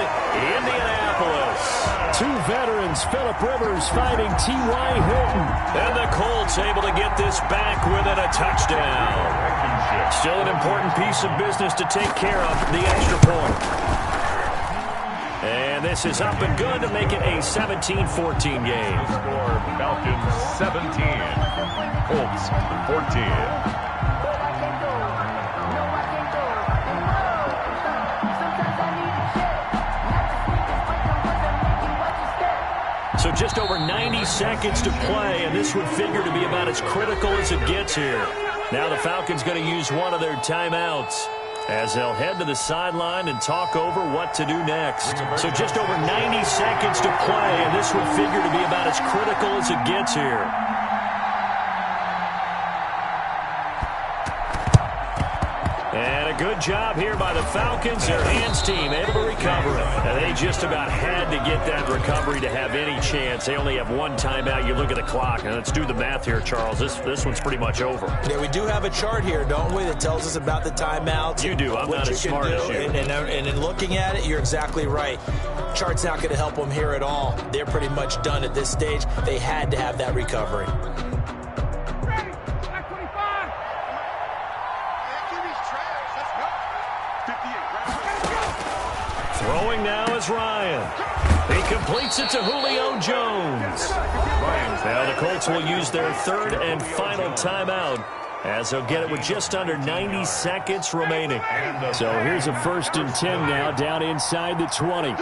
Speaker 11: Indianapolis. Two veterans, Phillip Rivers fighting T.Y. Hilton. And the Colts able to get this back within a touchdown. Still an important piece of business to take care of, the extra point. And this is up and good to make it a 17-14 game.
Speaker 4: Score Falcons 17, Colts 14.
Speaker 11: So just over 90 seconds to play, and this would figure to be about as critical as it gets here. Now the Falcons going to use one of their timeouts as they'll head to the sideline and talk over what to do next. So just over 90 seconds to play, and this would figure to be about as critical as it gets here. And a good job here by the Falcons. Their hands team able to recover it. And they just about had to get that recovery to have any chance. They only have one timeout. You look at the clock. And let's do the math here, Charles. This one's pretty much over.
Speaker 3: Yeah, we do have a chart here, don't we, that tells us about the timeouts.
Speaker 11: You do. I'm not as smart as you.
Speaker 3: And in looking at it, you're exactly right. Chart's not going to help them here at all. They're pretty much done at this stage. They had to have that recovery.
Speaker 11: Throwing now is Ryan. He completes it to Julio Jones. Now the Colts will use their 3rd and final timeout as they'll get it with just under 90 seconds remaining. So here's a 1st and 10 now down inside the 20.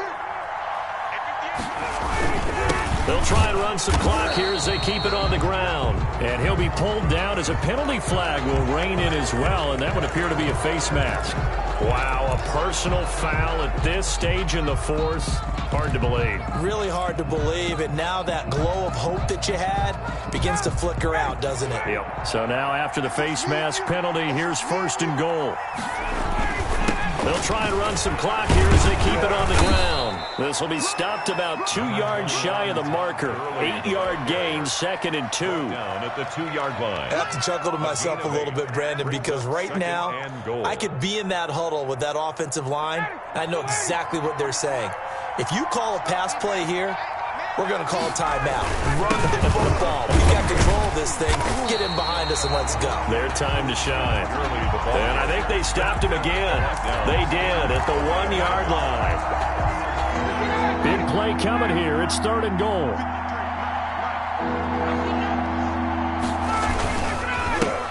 Speaker 11: They'll try and run some clock here as they keep it on the ground. And he'll be pulled down as a penalty flag will rein in as well, and that would appear to be a face mask.
Speaker 2: Wow, a personal foul at this stage in the fourth. Hard to believe.
Speaker 3: Really hard to believe, and now that glow of hope that you had begins to flicker out, doesn't it?
Speaker 2: Yep. So now after the face mask penalty, here's 1st and goal. They'll try and run some clock here as they keep it on the ground. This will be stopped about 2 yards shy of the marker. 8-yard gain, 2nd and 2.
Speaker 4: Down at the 2-yard line.
Speaker 3: I have to chuckle to myself a little bit, Brandon, because right now I could be in that huddle with that offensive line. I know exactly what they're saying. If you call a pass play here, we're going to call a timeout. Run the football. We got control of this thing. Get him behind us and let's go.
Speaker 2: Their time to shine. And I think they stopped him again. They did at the 1-yard line. Big play coming here. It's 3rd and goal.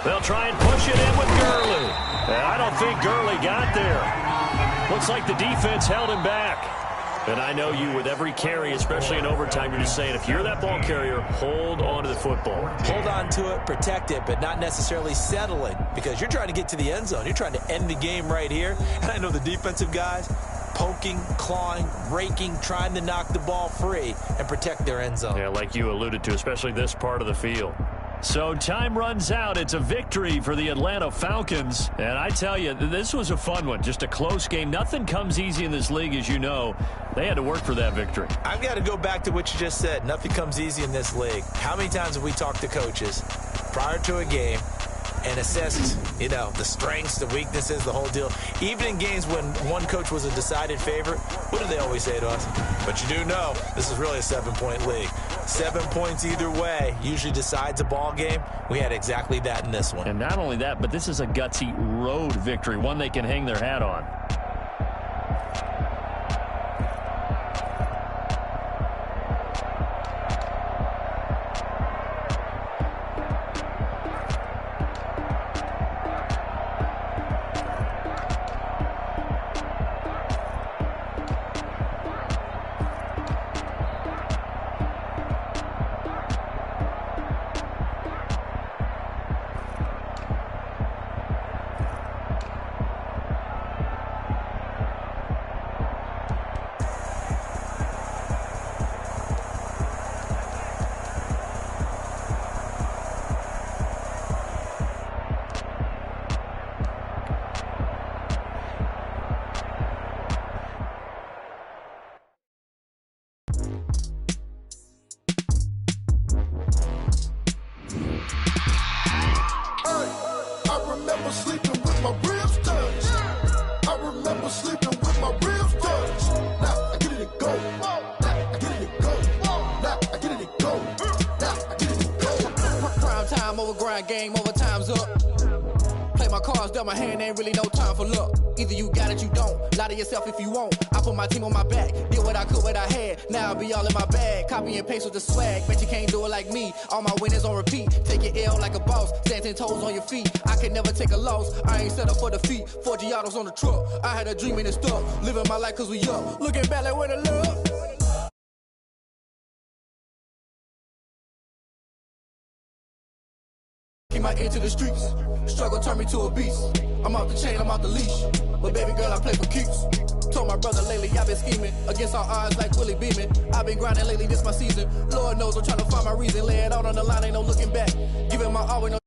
Speaker 2: They'll try and push it in with Gurley. And I don't think Gurley got there. Looks like the defense held him back. And I know you, with every carry, especially in overtime, you're just saying, if you're that ball carrier, hold on to the football.
Speaker 3: Hold on to it, protect it, but not necessarily settle it, because you're trying to get to the end zone. You're trying to end the game right here. And I know the defensive guys poking, clawing, raking, trying to knock the ball free and protect their end zone.
Speaker 2: Yeah, like you alluded to, especially this part of the field. So time runs out. It's a victory for the Atlanta Falcons. And I tell you, this was a fun one. Just a close game. Nothing comes easy in this league, as you know. They had to work for that victory.
Speaker 3: I've got to go back to what you just said. Nothing comes easy in this league. How many times have we talked to coaches prior to a game and assessed, the strengths, the weaknesses, the whole deal? Even in games when one coach was a decided favorite, what do they always say to us? But you do know this is really a 7-point league. 7 points either way usually decides a ball game. We had exactly that in this one.
Speaker 2: And not only that, but this is a gutsy road victory, one they can hang their hat on.
Speaker 7: Game over, time's up. Play my cards, dealt my hand, ain't really no time for luck. Either you got it, you don't. Lie to yourself if you won't. I put my team on my back, did what I could, what I had. Now I'll be all in my bag. Copy and paste with the swag. Bet you can't do it like me. All my winners on repeat. Take your L like a boss. Stand 10 toes on your feet. I can never take a loss. I ain't set up for defeat. 4 Giottos on the truck. I had a dream and it's stuck. Living my life cause we up. Looking back like where the love. Keep my ear to the streets. Struggle turned me to a beast. I'm off the chain, I'm off the leash. But baby girl, I play for keeps. Told my brother lately, I've been scheming. Against all odds like Willie Beeman. I've been grinding lately, this my season. Lord knows I'm trying to find my reason. Lay it out on the line, ain't no looking back. Giving my all, ain't no